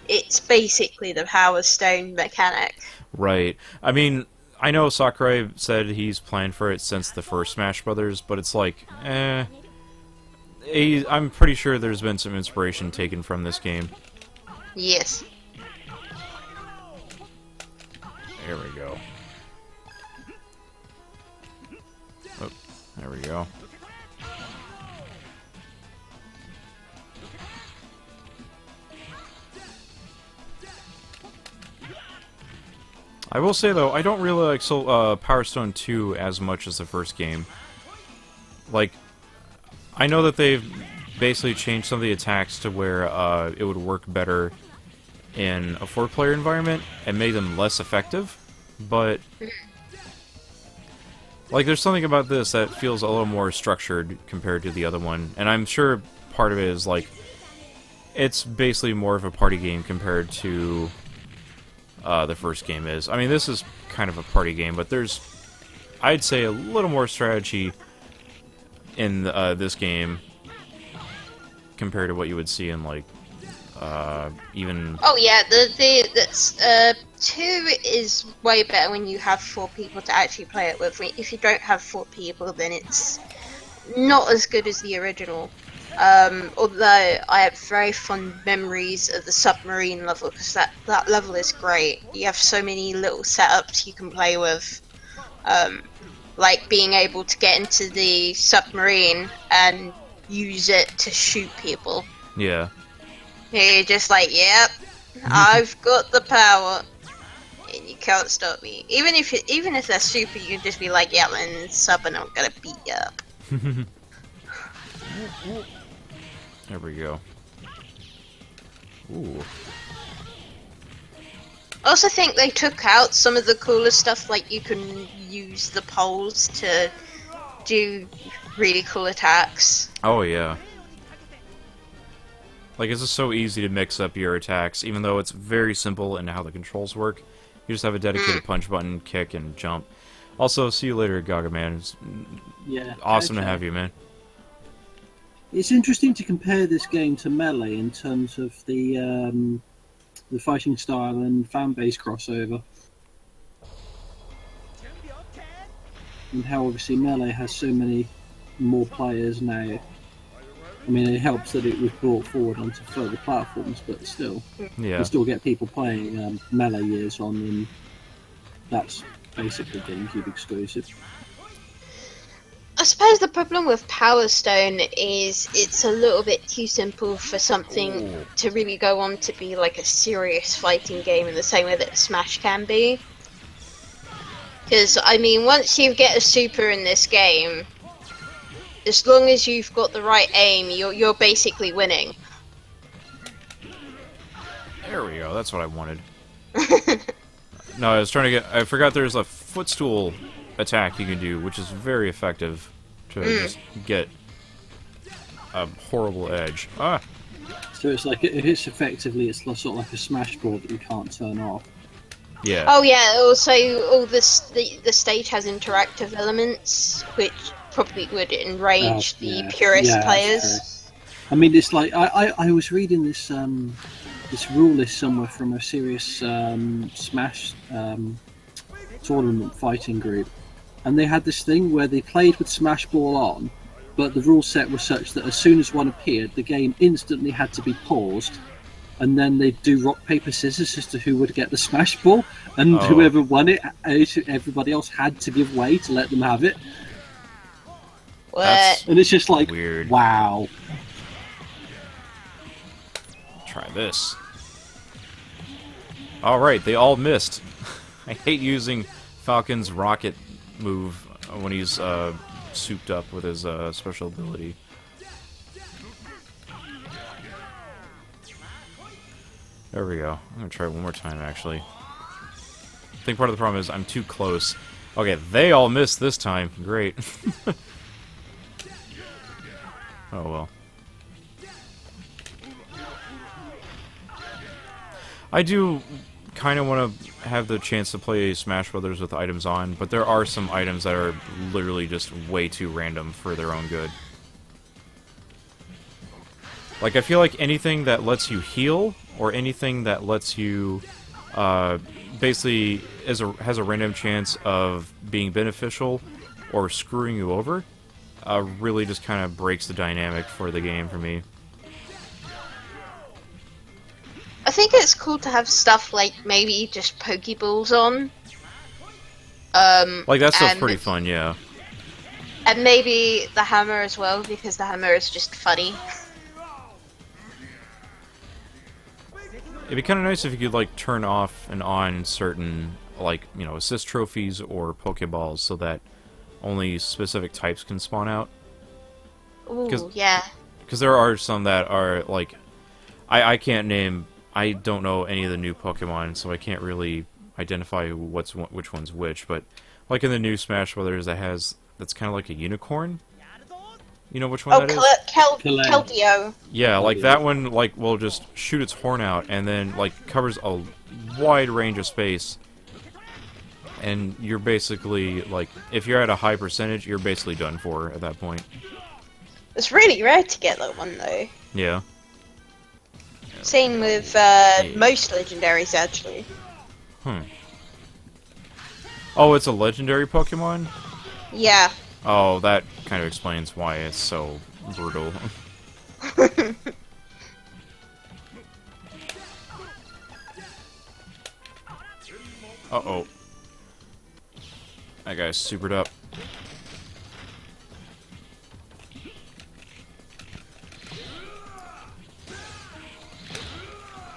it's basically the Power Stone mechanic. Right. I mean, I know Sakurai said he's planned for it since the first Smash Brothers, but it's like, I'm pretty sure there's been some inspiration taken from this game. Yes. There we go. Oh, there we go. I will say though, I don't really like Power Stone 2 as much as the first game. Like, I know that they've basically changed some of the attacks to where it would work better in a 4-player environment and made them less effective, but like there's something about this that feels a little more structured compared to the other one, and I'm sure part of it is like it's basically more of a party game compared to the first game is. I mean, this is kind of a party game, but there's, I'd say, a little more strategy in this game compared to what you would see in like even. Oh yeah, the 2 is way better when you have 4 people to actually play it with. If you don't have 4 people, then it's not as good as the original. Although I have very fond memories of the submarine level, because that level is great. You have so many little setups you can play with, like being able to get into the submarine and use it to shoot people. Yeah. You're just like, yep, I've got the power, and you can't stop me. Even if they're super, you can just be like, yeah, man, sub, and I'm gonna beat you up. There we go. Ooh. I also think they took out some of the cooler stuff, like you can use the poles to do really cool attacks. Oh yeah. Like, it's just so easy to mix up your attacks, even though it's very simple in how the controls work. You just have a dedicated punch button, kick, and jump. Also, see you later, Gaga Man. It's awesome to have you, man. It's interesting to compare this game to Melee in terms of the fighting style and fan base crossover, and how obviously Melee has so many more players now. I mean, it helps that it was brought forward onto further platforms, but still, you still get people playing Melee years on, and that's basically GameCube exclusive. I suppose the problem with Power Stone is it's a little bit too simple for something to really go on to be like a serious fighting game in the same way that Smash can be. Because, I mean, once you get a super in this game, as long as you've got the right aim, you're basically winning. There we go, that's what I wanted. No, I was trying to get... I forgot there's a footstool attack you can do, which is very effective to just get a horrible edge. Ah! So it's like, it's effectively, it's sort of like a smash board that you can't turn off. Yeah. Oh yeah, also all the stage has interactive elements, which probably would enrage the purist players. I mean, it's like, I was reading this this rule list somewhere from a serious Smash tournament fighting group, and they had this thing where they played with Smash Ball on, but the rule set was such that as soon as one appeared, the game instantly had to be paused, and then they'd do rock, paper, scissors as to who would get the Smash Ball, and whoever won it, everybody else had to give way to let them have it. What? And it's just like, weird. Wow. Try this. Alright, they all missed. I hate using Falcon's rocket move when he's souped up with his special ability. There we go. I'm gonna try one more time, actually. I think part of the problem is I'm too close. Okay, they all missed this time. Great. Oh well. I do kind of want to have the chance to play Smash Brothers with items on, but there are some items that are literally just way too random for their own good. Like, I feel like anything that lets you heal, or anything that lets you, basically has a random chance of being beneficial or screwing you over, really just kind of breaks the dynamic for the game for me. I think it's cool to have stuff like maybe just Pokeballs on. Like, that stuff's pretty fun, yeah. And maybe the hammer as well, because the hammer is just funny. It'd be kind of nice if you could, like, turn off and on certain, like, you know, assist trophies or Pokeballs so that only specific types can spawn out. Ooh, yeah. Because there are some that are, like... I can't name... I don't know any of the new Pokemon, so I can't really identify which one's which, but... Like in the new Smash Brothers that's kind of like a unicorn? You know which one that is? Keldeo. Yeah, like that one, like, will just shoot its horn out and then, like, covers a wide range of space. And you're basically, like, if you're at a high percentage, you're basically done for at that point. It's really rare to get that one, though. Yeah. Same with most legendaries, actually. Oh, it's a legendary Pokemon? Yeah. Oh, that kind of explains why it's so brutal. Uh-oh. That guy's supered up.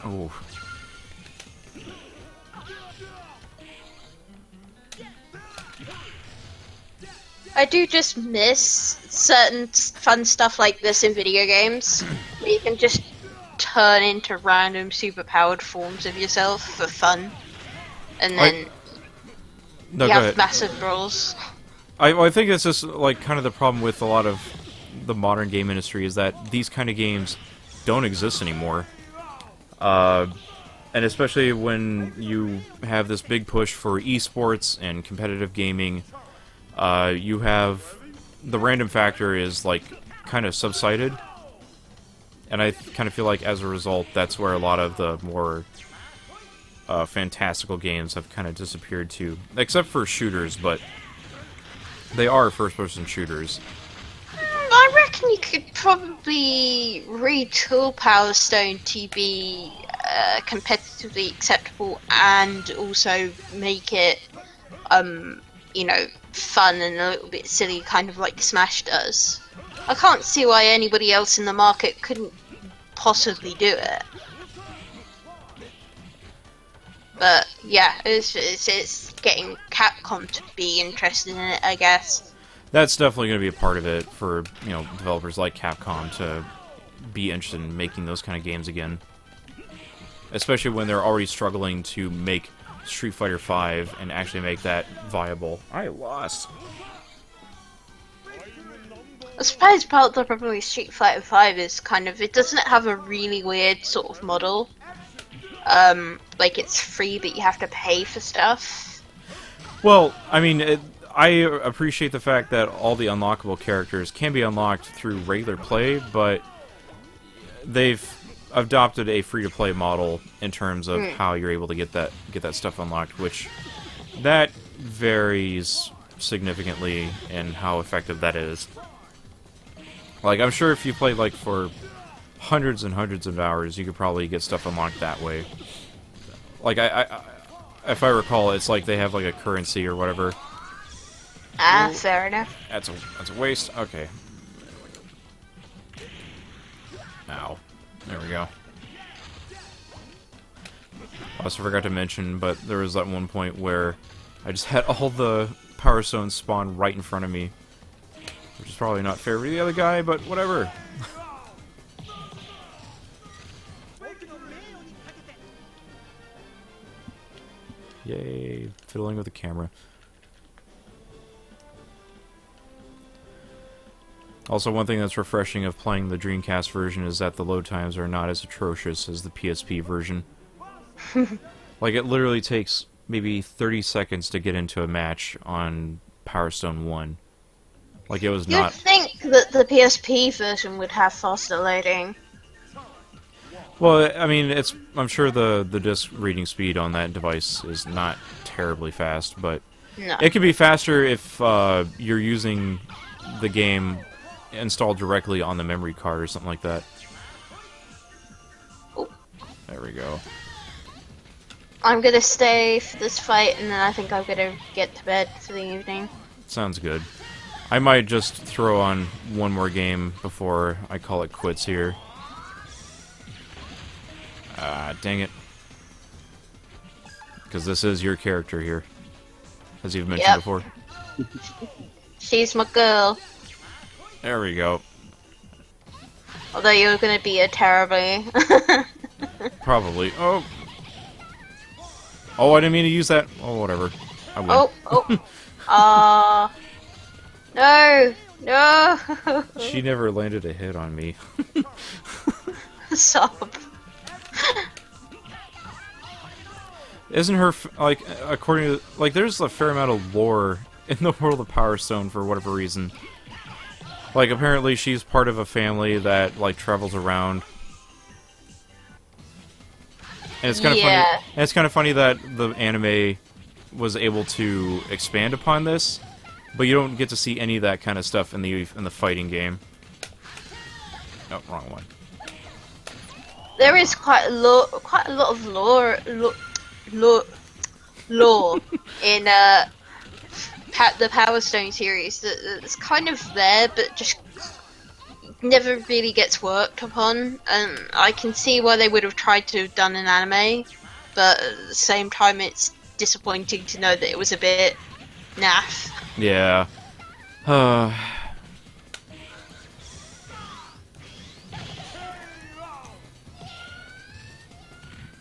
Oh. I do just miss certain fun stuff like this in video games, where you can just turn into random superpowered forms of yourself for fun, and then you have massive brawls. I think it's just, like, kind of the problem with a lot of the modern game industry is that these kind of games don't exist anymore. And especially when you have this big push for esports and competitive gaming, you have the random factor is, like, kind of subsided, and I kind of feel like as a result that's where a lot of the more fantastical games have kind of disappeared too, except for shooters, but they are first-person shooters. I reckon you could probably retool Power Stone to be competitively acceptable and also make it you know, fun and a little bit silly, kind of like Smash does. I can't see why anybody else in the market couldn't possibly do it. But yeah, it's getting Capcom to be interested in it, I guess. That's definitely going to be a part of it for, you know, developers like Capcom to be interested in making those kind of games again. Especially when they're already struggling to make Street Fighter V and actually make that viable. I lost. I suppose part of the problem with Street Fighter V is kind of, it doesn't have a really weird sort of model. Like it's free, but you have to pay for stuff. Well, I mean, I appreciate the fact that all the unlockable characters can be unlocked through regular play, but they've adopted a free-to-play model in terms of how you're able to get that stuff unlocked, which that varies significantly in how effective that is. Like, I'm sure if you played like for hundreds and hundreds of hours, you could probably get stuff unlocked that way. Like, if I recall, it's like they have like a currency or whatever. Ah, fair enough. That's a waste. Okay. Ow. There we go. I also forgot to mention, but there was that one point where I just had all the Power Stones spawn right in front of me. Which is probably not fair to the other guy, but whatever. Yay, fiddling with the camera. Also, one thing that's refreshing of playing the Dreamcast version is that the load times are not as atrocious as the PSP version. Like, it literally takes maybe 30 seconds to get into a match on Power Stone 1. Like, it was not... You'd think that the PSP version would have faster loading. Well, I mean, I'm sure the disc reading speed on that device is not terribly fast, but No. it can be faster if you're using the game installed directly on the memory card or something like that. Oh. There we go. I'm gonna stay for this fight, and then I think I'm gonna get to bed for the evening. Sounds good. I might just throw on one more game before I call it quits here. Ah, dang it. Because this is your character here, as you've mentioned before. She's my girl. There we go. Although you're gonna beat her terribly. Probably. Oh. Oh, I didn't mean to use that. Oh, whatever. I win. Oh. No. No. She never landed a hit on me. Stop. Isn't her, like, according to, like, there's a fair amount of lore in the world of Power Stone for whatever reason. Like, apparently she's part of a family that, like, travels around. And it's kind of funny. And it's kind of funny that the anime was able to expand upon this, but you don't get to see any of that kind of stuff in the fighting game. Oh, wrong one. There is quite a lot of lore in the Power Stone series that's kind of there, but just never really gets worked upon. And I can see why they would have tried to have done an anime, but at the same time, it's disappointing to know that it was a bit naff. Yeah.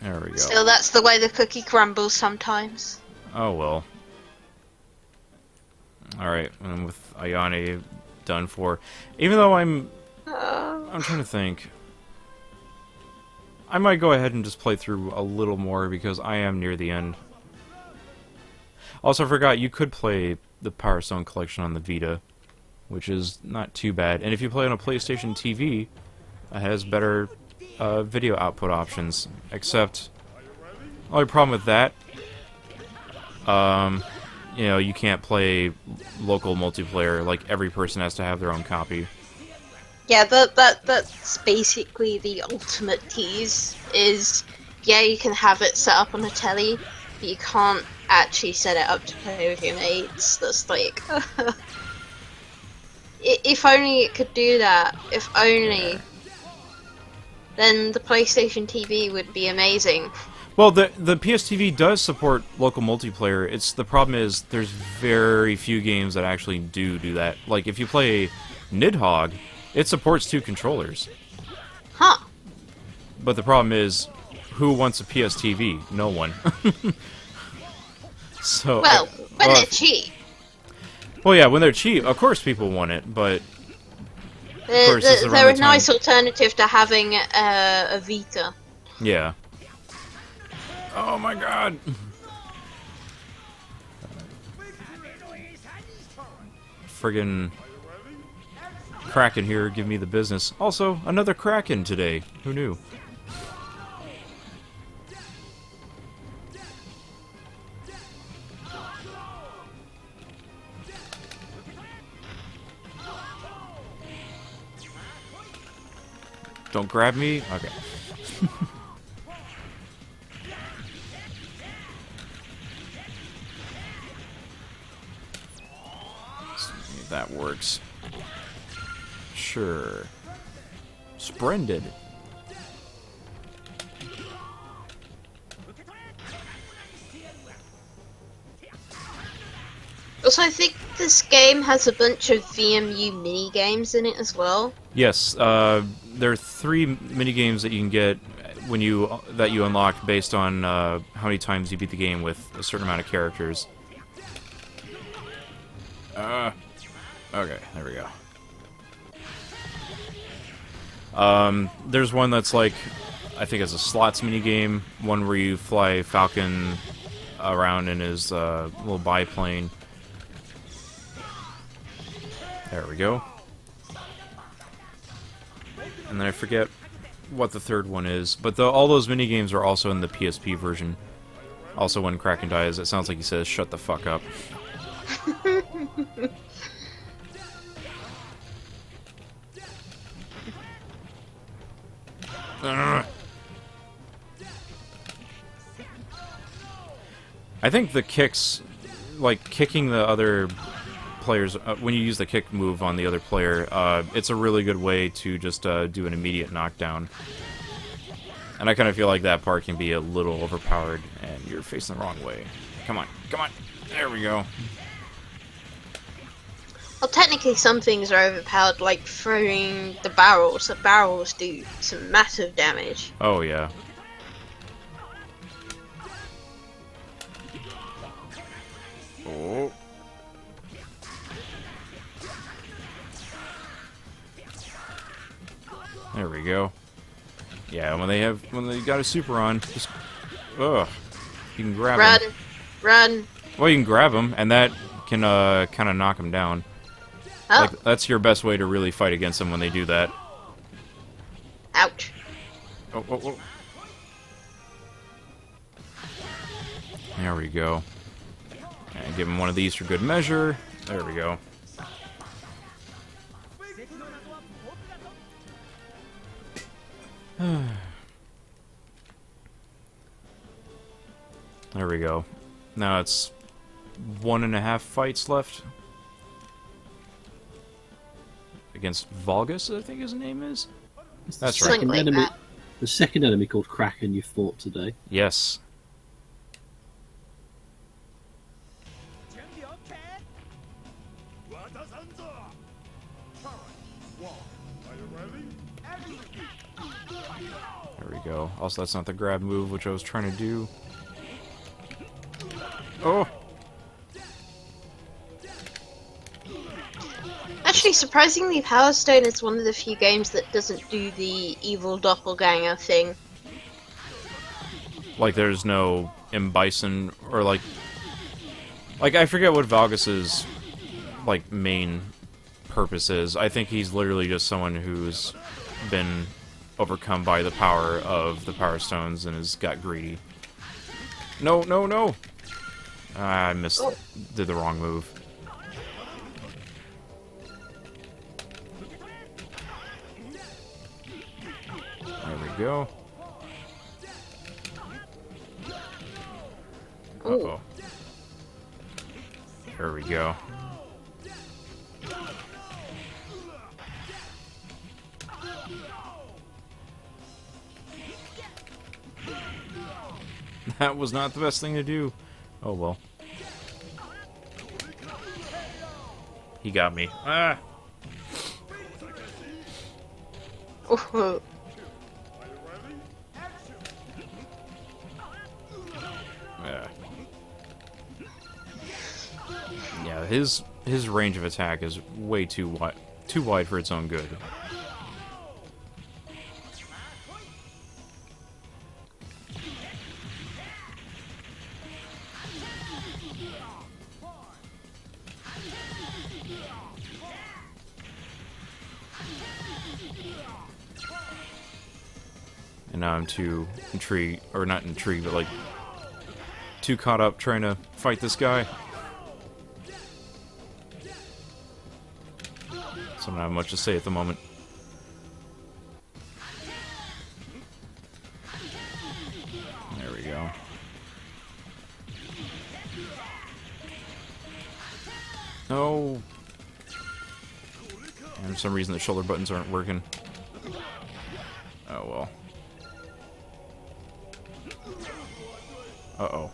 There we go. Still, that's the way the cookie crumbles sometimes. Oh well. Alright, and with Ayane done for. Even though I'm trying to think. I might go ahead and just play through a little more because I am near the end. Also, I forgot you could play the Power Stone collection on the Vita, which is not too bad. And if you play on a PlayStation TV, it has better video output options. Except, the only problem with that, you know, you can't play local multiplayer. Like, every person has to have their own copy. Yeah, that's basically the ultimate tease. Is, yeah, you can have it set up on a telly, but you can't actually set it up to play with your mates. That's like... if only it could do that. If only. Then the PlayStation TV would be amazing. Well, the PS TV does support local multiplayer. The problem is there's very few games that actually do that. Like if you play Nidhogg, it supports 2 controllers. Huh. But the problem is, who wants a PS TV? No one. So. Well, when they're cheap. Well, yeah, when they're cheap, of course people want it, but They're a nice alternative to having a Vita. Yeah. Oh my god! Friggin' Kraken here, give me the business. Also, another Kraken today. Who knew? Don't grab me? Okay. See if that works. Sure. Splendid. Also, I think this game has a bunch of VMU mini games in it as well. Yes, there are 3 minigames that you can get when you unlock based on how many times you beat the game with a certain amount of characters. Okay, there we go. There's one that's like, I think it's a slots minigame, one where you fly Falcon around in his little biplane. There we go. And then I forget what the third one is, but all those minigames are also in the PSP version. Also, when Kraken dies, it sounds like he says, "Shut the fuck up." I think the kicks, like kicking the other players, when you use the kick move on the other player, it's a really good way to just do an immediate knockdown. And I kind of feel like that part can be a little overpowered, and you're facing the wrong way. Come on, come on. There we go. Well, technically some things are overpowered, like throwing the barrels. The barrels do some massive damage. Oh, yeah. Oh. There we go. Yeah, when they got a super on, just you can grab them. Run. Well, you can grab them, and that can kind of knock them down. Oh. Like, that's your best way to really fight against them when they do that. Ouch. Oh. There we go. And give him one of these for good measure. There we go. There we go. Now it's 1.5 fights left. Against Volgus, I think his name is. That's right. The second enemy called Kraken you fought today. Yes. There we go. Also, that's not the grab move, which I was trying to do. Oh! Actually, surprisingly, Power Stone is one of the few games that doesn't do the evil doppelganger thing. Like, there's no M. Bison, or like I forget what Valgus's, like, main purpose is. I think he's literally just someone who's been overcome by the power of the Power Stones and has got greedy. No, no, no! I did the wrong move. There we go. Uh-oh. There we go. That was not the best thing to do. Oh well. He got me. Ah! Oh. Yeah, his range of attack is way too wide for its own good. And now I'm too intrigued, or not intrigued, but like too caught up trying to fight this guy. So I don't have much to say at the moment. There we go. No. And for some reason the shoulder buttons aren't working. Oh well. Uh-oh.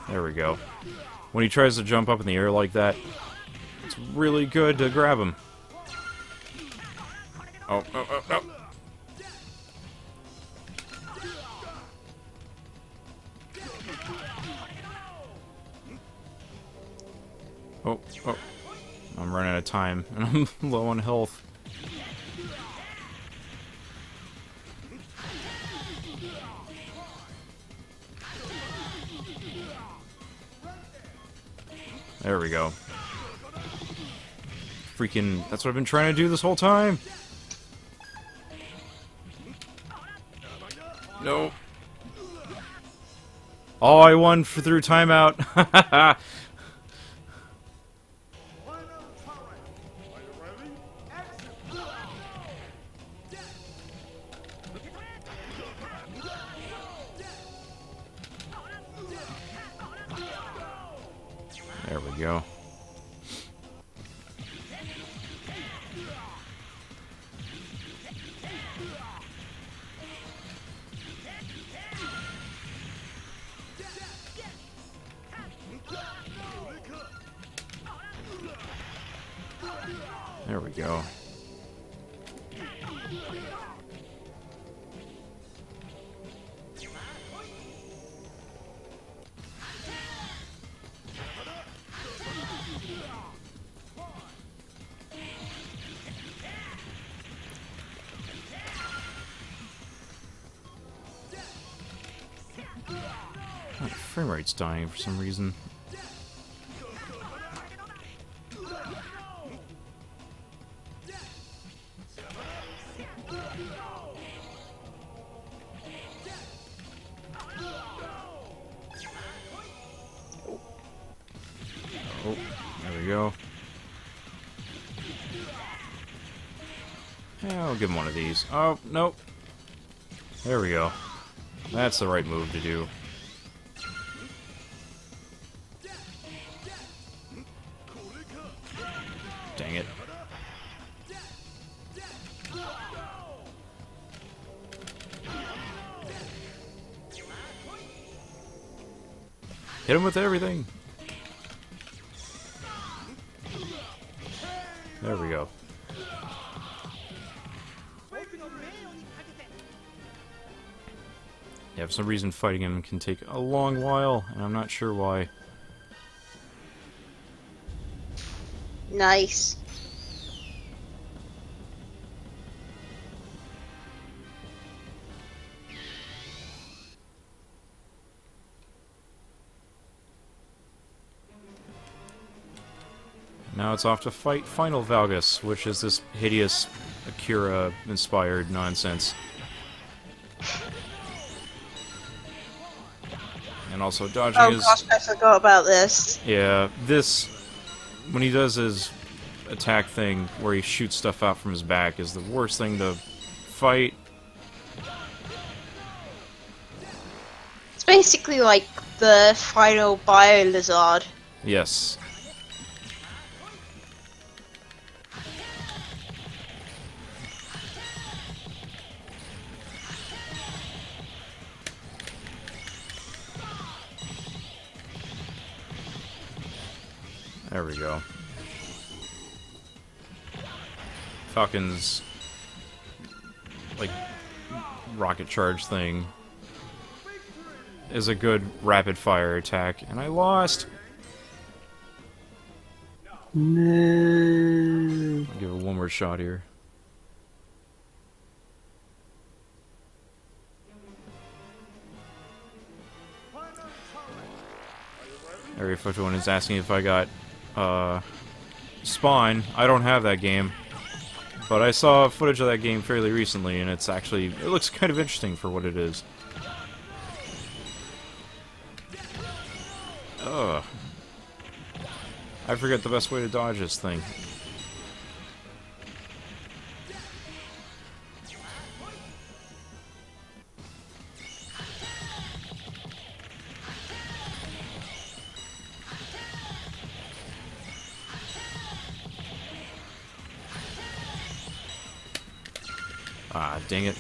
There we go. When he tries to jump up in the air like that, it's really good to grab him. Oh, oh, oh, oh. Oh, oh. I'm running out of time, and I'm low on health. There we go. Freaking, that's what I've been trying to do this whole time! No. Oh, I won through timeout! There we go. There we go. My frame rate's dying for some reason. Oh, there we go. Yeah, I'll give him one of these. Oh, nope. There we go. That's the right move to do. Dang it. Hit him with everything. There we go. Yeah, for some reason fighting him can take a long while, and I'm not sure why. Nice. Now it's off to fight Final Valgus, which is this hideous Akira-inspired nonsense. And also dodging Oh his... gosh, I forgot about this. Yeah, this... When he does his attack thing, where he shoots stuff out from his back, is the worst thing to fight. basically like the final Bio Lizard. Yes. There we go. Falcon's like rocket charge thing is a good rapid fire attack, and I lost. No. I'll give it one more shot here. Area 51 is asking if I got Spawn. I don't have that game, but I saw footage of that game fairly recently, and it looks kind of interesting for what it is. Ugh. I forget the best way to dodge this thing. Ah, dang it.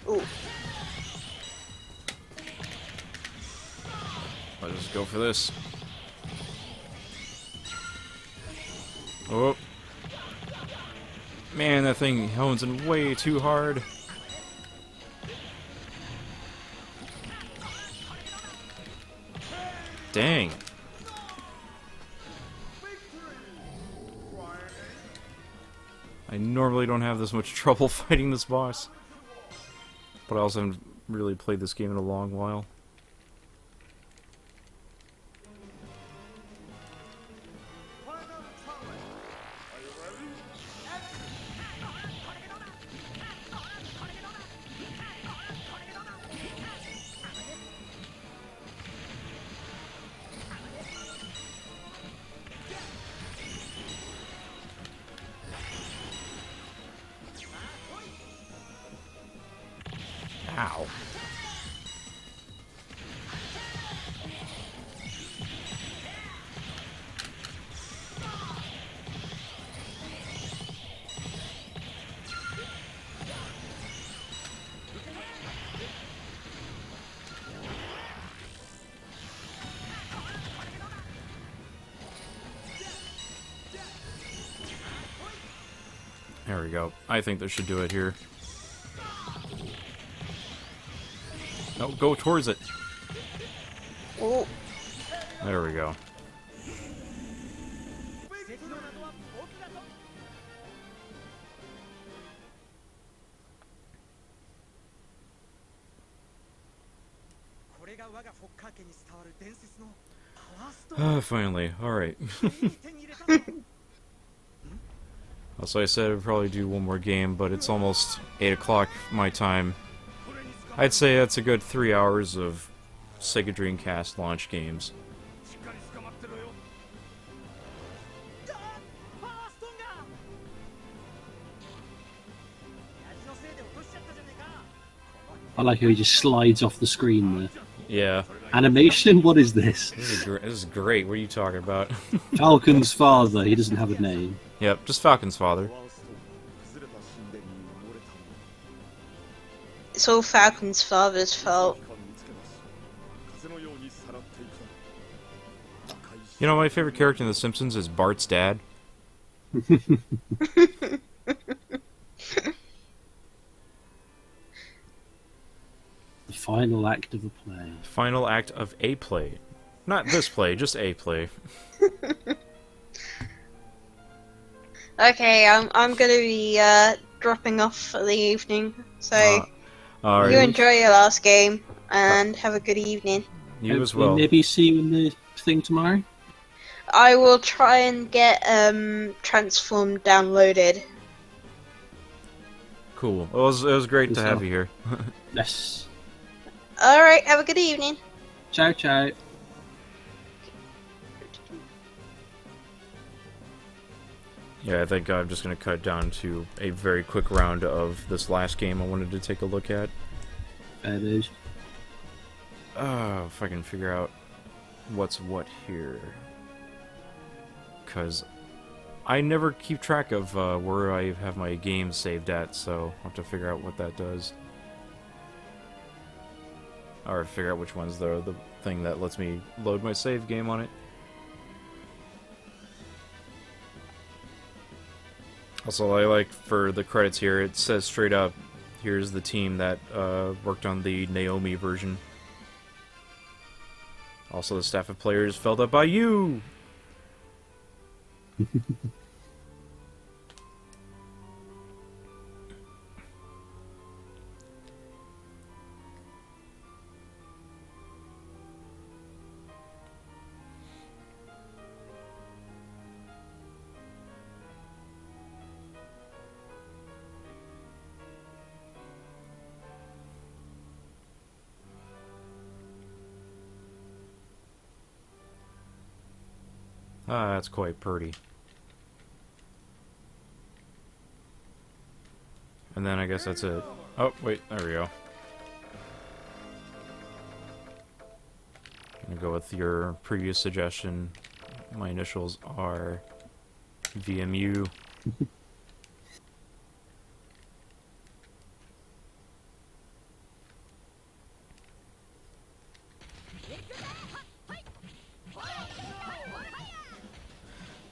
Ooh. Let's just go for this. Oh. Man, that thing hones in way too hard. Dang. I normally don't have this much trouble fighting this boss. But I also haven't really played this game in a long while. Ow. There we go. I think this should do it here. No, go towards it. Ooh. There we go. Finally. Alright. So I said I'd probably do one more game, but it's almost 8 o'clock my time. I'd say that's a good 3 hours of SEGA Dreamcast launch games. I like how he just slides off the screen there. Yeah. Animation? What is this? This is great. What are you talking about? Falcon's father. He doesn't have a name. Yep, just Falcon's father. It's all Falcon's father's fault. You know, my favorite character in The Simpsons is Bart's dad. The final act of a play. Final act of a play. Not this play, just a play. Okay, I'm gonna be dropping off for the evening, so Alright. you enjoy your last game and have a good evening. You as well. Maybe see you in the thing tomorrow? I will try and get Transform downloaded. Cool. It was great Good to have stuff. you here. Yes. Alright, have a good evening. Ciao, ciao. Yeah, I think I'm just going to cut it down to a very quick round of this last game I wanted to take a look at. Fair dues. If I can figure out what's what here. Because I never keep track of where I have my games saved at, so I'll have to figure out what that does. Or figure out which one's the thing that lets me load my save game on it. Also, I like for the credits here, it says straight up, here's the team that worked on the Naomi version. Also, the staff of players filled up by you! Ah, that's quite pretty. And then I guess that's it. Oh, wait, there we go. I'm gonna go with your previous suggestion. My initials are VMU.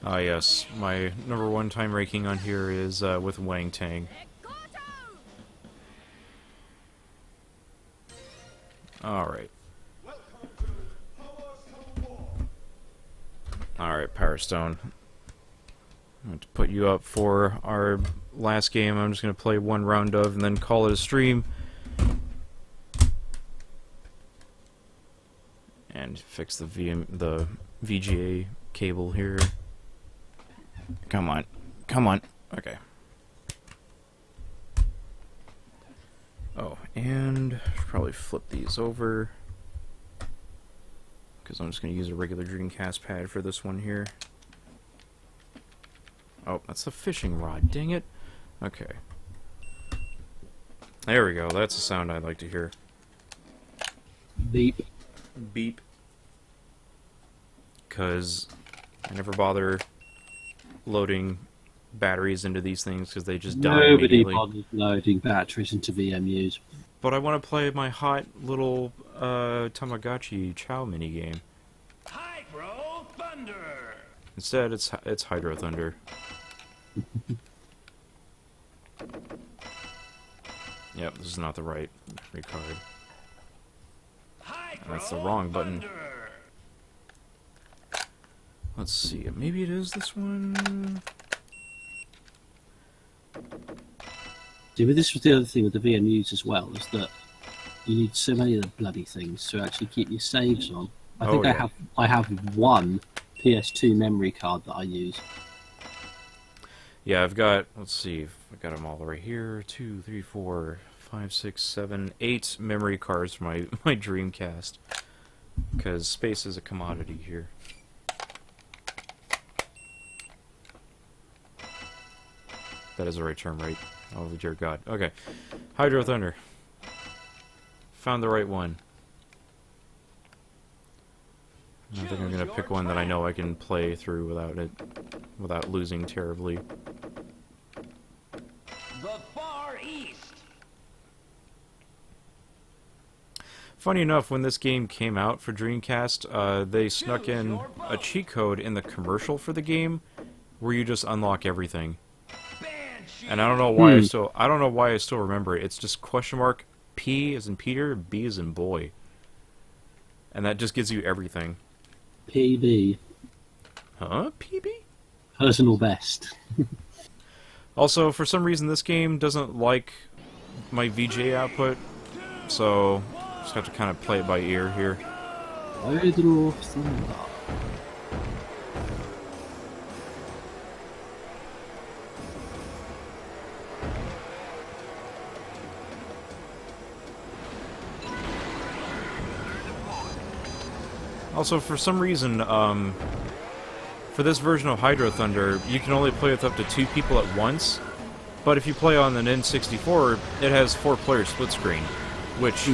Ah yes, my #1 time ranking on here is with Wang Tang. Alright. Alright, Power Stone. I'm going to put you up for our last game. I'm just going to play one round of and then call it a stream. And fix the VGA cable here. Come on. Come on. Okay. Oh, and probably flip these over. Because I'm just going to use a regular Dreamcast pad for this one here. Oh, that's the fishing rod. Dang it. Okay. There we go. That's the sound I'd like to hear. Beep. Beep. Because I never bother loading batteries into these things because they just die Nobody immediately. bothers loading batteries into VMUs. But I want to play my hot little Tamagotchi Chow minigame. Hydro Thunder! Instead, it's Hydro Thunder. Yep, this is not the right card. That's the wrong button. Let's see, maybe it is this one? See, but this was the other thing with the VMUs as well, is that you need so many of the bloody things to actually keep your saves on. I think I have one PS2 memory card that I use. Yeah, I've got, let's see, I've got them all right here. 2, 3, 4, 5, 6, 7, 8 memory cards for my Dreamcast. Because space is a commodity here. That is the right term, right? Oh, dear God. Okay. Hydro Thunder. Found the right one. I think I'm going to pick one that I know I can play through without losing terribly. The Far East! Funny enough, when this game came out for Dreamcast, they snuck in a cheat code in the commercial for the game where you just unlock everything. And I don't know why I don't know why I still remember it. It's just !, P as in Peter, B as in boy. And that just gives you everything. PB. Huh? PB? Personal best. Also, for some reason, this game doesn't like my VGA output, so just have to kind of play it by ear here. Hydro Thunder. Also, for some reason, for for this version of Hydro Thunder, you can only play with up to 2 people at once. But if you play on the N64, it has 4-player split screen, which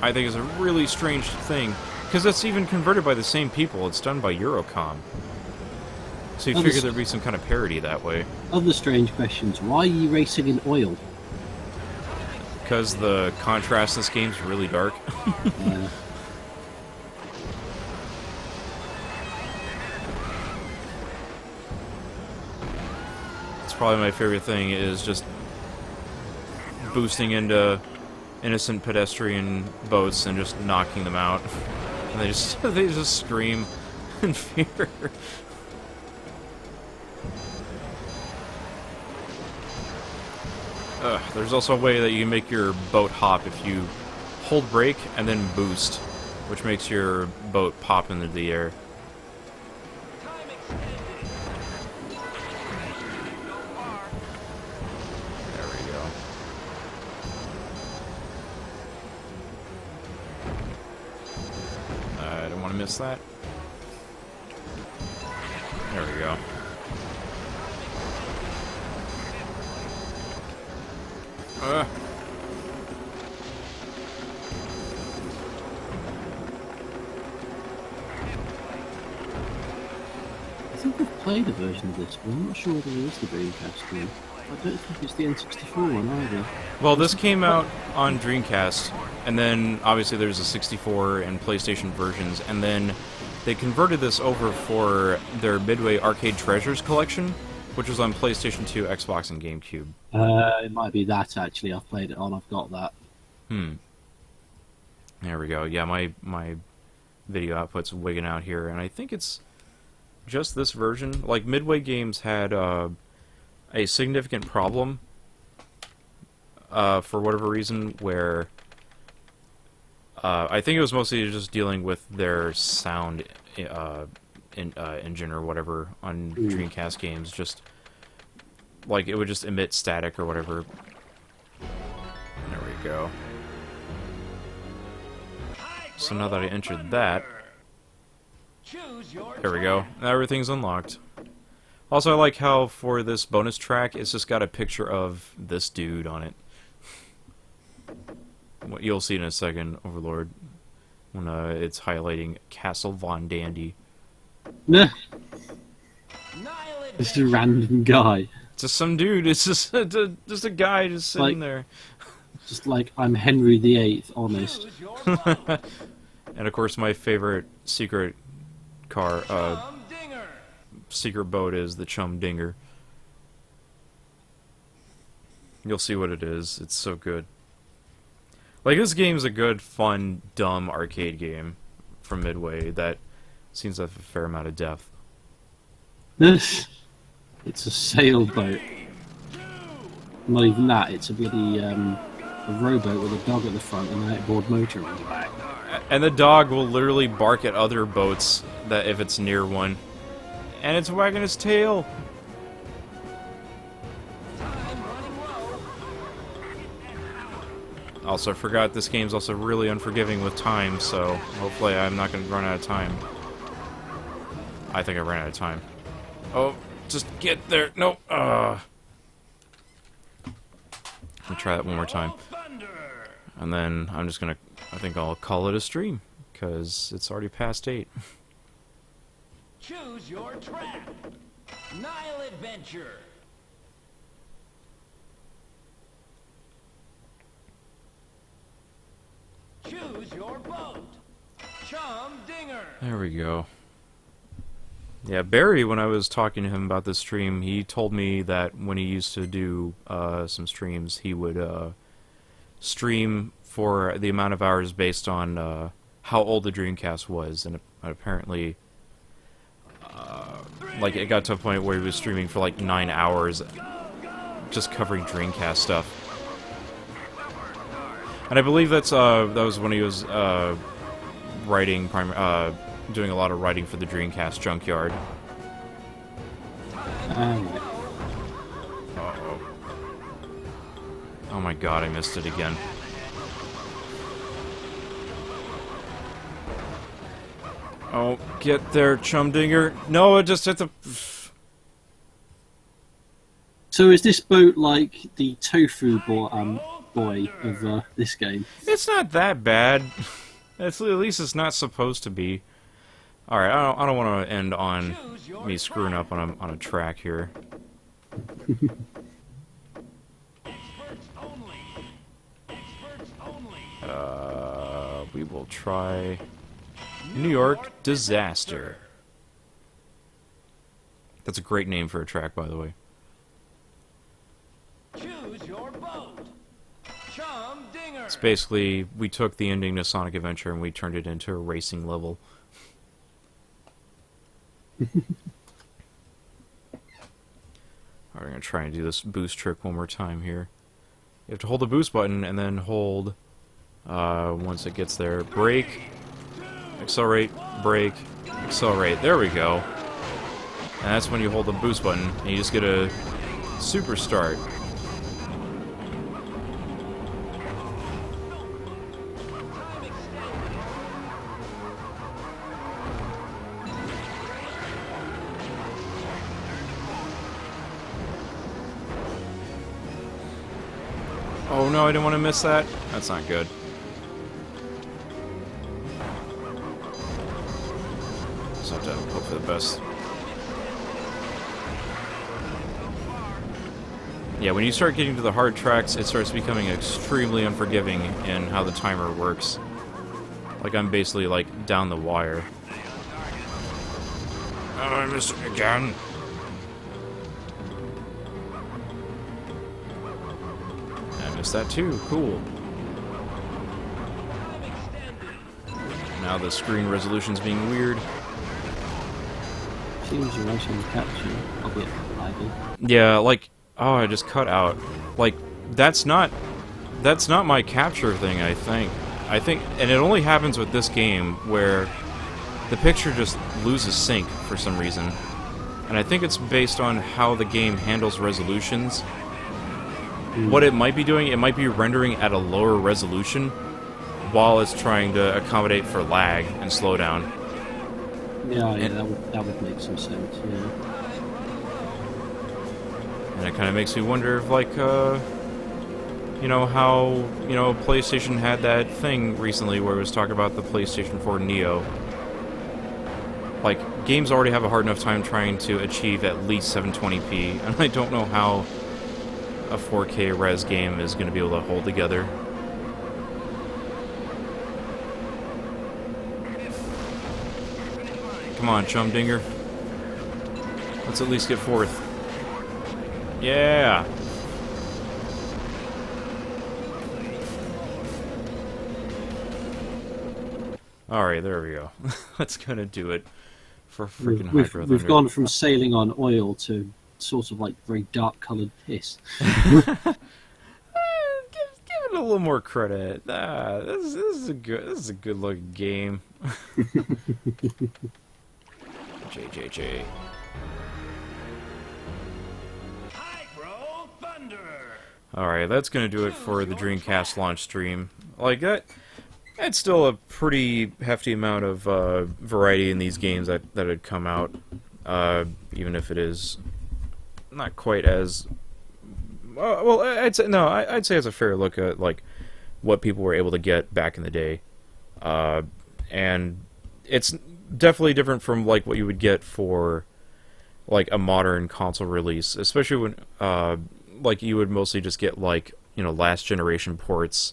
I think is a really strange thing, because it's even converted by the same people. It's done by Eurocom. So you figure there'd be some kind of parody that way. Other strange questions. Why are you racing in oil? Because the contrast in this game's really dark. Yeah. Probably my favorite thing is just boosting into innocent pedestrian boats and just knocking them out. And they just scream in fear. There's also a way that you can make your boat hop if you hold brake and then boost, which makes your boat pop into the air. Miss that. There we go. I think I've played a version of this, but I'm not sure whether it is the Dreamcast one. I don't think it's the N64 one either. Well, this came out on Dreamcast, and then obviously there's a 64 and PlayStation versions, and then they converted this over for their Midway Arcade Treasures collection, which was on PlayStation 2, Xbox, and GameCube. It might be that, actually. I've played it on, I've got that. There we go. Yeah, my video output's wigging out here, and I think it's just this version. Like, Midway Games had a significant problem for whatever reason, where I think it was mostly just dealing with their sound engine or whatever on Dreamcast games. Just like it would just emit static or whatever. There we go. So now that I entered that, there we go. Now everything's unlocked. Also, I like how for this bonus track, it's just got a picture of this dude on it. What you'll see in a second, Overlord, when it's highlighting Castle Von Dandy. Nah. Just a random guy. Just some dude. It's just a guy just sitting there. Just like, I'm Henry VIII, honest. And of course, my favorite secret car, secret boat is the Chum Dinger. You'll see what it is. It's so good. Like, this game's a good, fun, dumb arcade game from Midway that seems to have a fair amount of depth. It's a sailboat. Not even that, it's a bloody a rowboat with a dog at the front and an outboard motor on the back. And the dog will literally bark at other boats that if it's near one. And it's wagging its tail. Also, I forgot this game's also really unforgiving with time, so hopefully I'm not going to run out of time. I think I ran out of time. Oh, just get there. Nope. Let me try that one more time. And then I'm just going to, I think I'll call it a stream, because it's already past 8. Choose your track. Nile Adventure. Choose your boat. Chum Dinger. There we go. Yeah, Barry, when I was talking to him about this stream, he told me that when he used to do some streams, he would stream for the amount of hours based on how old the Dreamcast was, and apparently, like, it got to a point where he was streaming for like 9 hours, just covering Dreamcast stuff. And I believe that was when he was writing, doing a lot of writing for the Dreamcast Junkyard. Uh-oh. Oh my god, I missed it again. Oh, get there, Chumdinger. No, it just hit the... So is this boat like the tofu boy of this game? It's not that bad. At least it's not supposed to be. Alright, I don't want to end on me screwing up on a track here. We will try New York Disaster. That's a great name for a track, by the way. Choose your boat. Chumdinger. It's basically, we took the ending to Sonic Adventure and we turned it into a racing level. Alright, we're going to try and do this boost trick one more time here. You have to hold the boost button and then hold, once it gets there, brake, accelerate, brake, accelerate. There we go. And that's when you hold the boost button and you just get a super start. Oh no, I didn't want to miss that. That's not good. Just have to hope for the best. Yeah, when you start getting to the hard tracks, it starts becoming extremely unforgiving in how the timer works. Like, I'm basically, like, down the wire. Oh, I missed it again. That too, cool. Now the screen resolution's being weird. Seems you're right on the capture, albeit lively. Yeah, like, oh, I just cut out. Like, that's not my capture thing, I think, and it only happens with this game where the picture just loses sync for some reason. And I think it's based on how the game handles resolutions. What it might be doing, it might be rendering at a lower resolution while it's trying to accommodate for lag and slowdown. Yeah, that would make some sense, yeah. And it kind of makes me wonder if, like, you know, how, you know, PlayStation had that thing recently where it was talking about the PlayStation 4 Neo. Like, games already have a hard enough time trying to achieve at least 720p, and I don't know how a 4K res game is going to be able to hold together. Come on, Chumdinger. Let's at least get fourth. Yeah! Alright, there we go. That's gonna do it for freaking Hyper Thunder. We've gone from sailing on oil to sort of like very dark coloured piss. Give it a little more credit. This is a good looking game. JJJ. Alright, that's gonna do it for the Dreamcast launch stream. Like, that's still a pretty hefty amount of variety in these games that had come out, even if it is not quite as well. I'd say it's a fair look at like what people were able to get back in the day, and it's definitely different from like what you would get for like a modern console release, especially when like you would mostly just get like, you know, last generation ports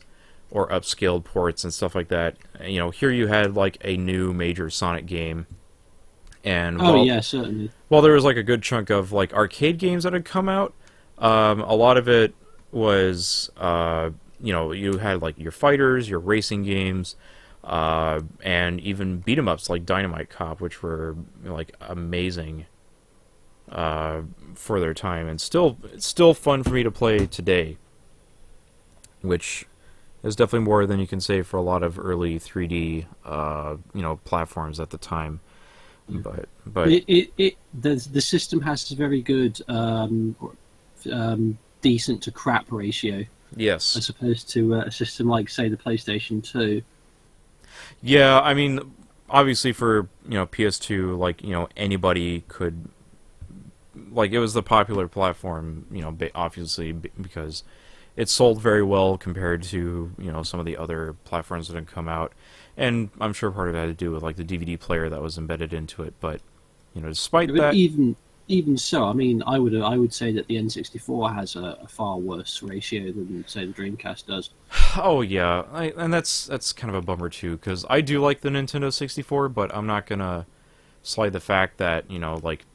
or upscaled ports and stuff like that. You know, here you had like a new major Sonic game. And yeah, certainly. Well, there was like a good chunk of like arcade games that had come out. A lot of it was, you know, you had like your fighters, your racing games, and even beat 'em ups like Dynamite Cop, which were, you know, like amazing for their time, and it's still fun for me to play today. Which is definitely more than you can say for a lot of early 3D, you know, platforms at the time. But the system has a very good decent to crap ratio. Yes. As opposed to a system like, say, the PlayStation 2. Yeah, I mean, obviously for PS2, like anybody could, like it was the popular platform, obviously because it sold very well compared to some of the other platforms that had come out, and I'm sure part of it had to do with like the DVD player that was embedded into it. But despite that, even so, I mean, I would say that the N64 has a far worse ratio than say the Dreamcast does. Oh yeah, and that's kind of a bummer too, because I do like the Nintendo 64, but I'm not gonna slide the fact that like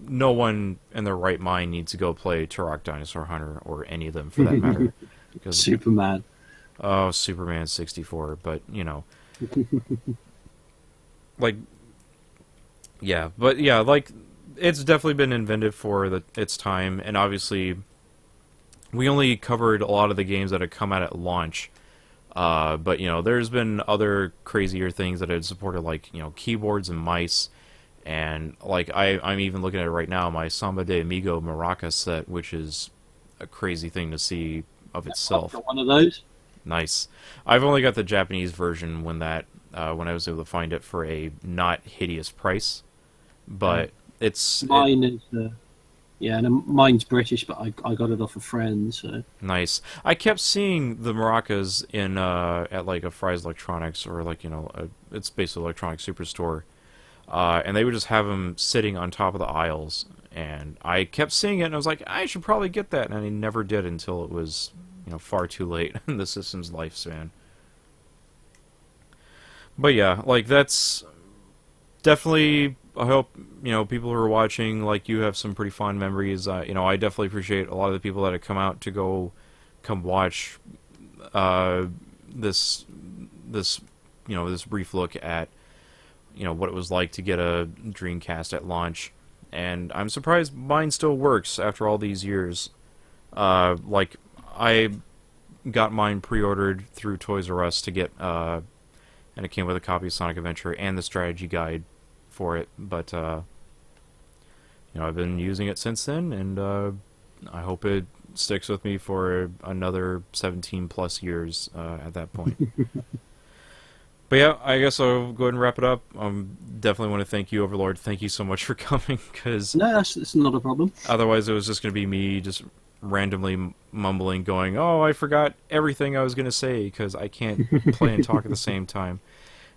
no one in their right mind needs to go play Turok Dinosaur Hunter or any of them for that matter. Superman. Oh, Superman 64, but like like it's definitely been invented for its time, and obviously we only covered a lot of the games that had come out at launch. But there's been other crazier things that had supported, like keyboards and mice, and like I'm even looking at it right now, my Samba de Amigo Maraca set, which is a crazy thing to see of itself. I've got one of those. Nice. I've only got the Japanese version when I was able to find it for a not hideous price, but mine is. Yeah, and mine's British, but I got it off a friend. So nice. I kept seeing the maracas in at like a Fry's Electronics, or like it's basically Electronic Superstore, and they would just have them sitting on top of the aisles, and I kept seeing it, and I was like, I should probably get that, and I never did until it was far too late in the system's lifespan. But yeah, like that's definitely. I hope people who are watching, like, you have some pretty fond memories. I definitely appreciate a lot of the people that have come out to come watch this brief look at what it was like to get a Dreamcast at launch, and I'm surprised mine still works after all these years. Like I got mine pre-ordered through Toys R Us to get, and it came with a copy of Sonic Adventure and the strategy guide for it, but I've been using it since then, and I hope it sticks with me for another 17 plus years at that point. But yeah, I guess I'll go ahead and wrap it up. Definitely want to thank you, Overlord. Thank you so much for coming, because no, it's not a problem. Otherwise, it was just going to be me just randomly mumbling, going, "Oh, I forgot everything I was going to say," because I can't play and talk at the same time.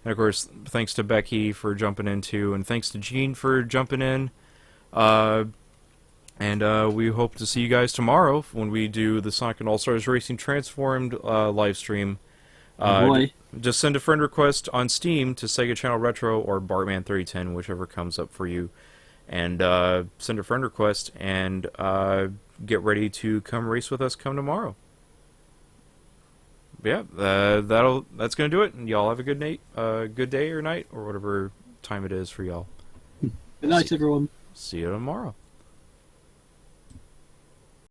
And of course, thanks to Becky for jumping in too, and thanks to Gene for jumping in. And we hope to see you guys tomorrow when we do the Sonic and All-Stars Racing Transformed live stream. Just send a friend request on Steam to SEGA Channel Retro or Bartman3010, whichever comes up for you. And send a friend request, and get ready to come race with us come tomorrow. Yeah, that's gonna do it. And y'all have a good night, good day or night, or whatever time it is for y'all. Good night, everyone. See you tomorrow.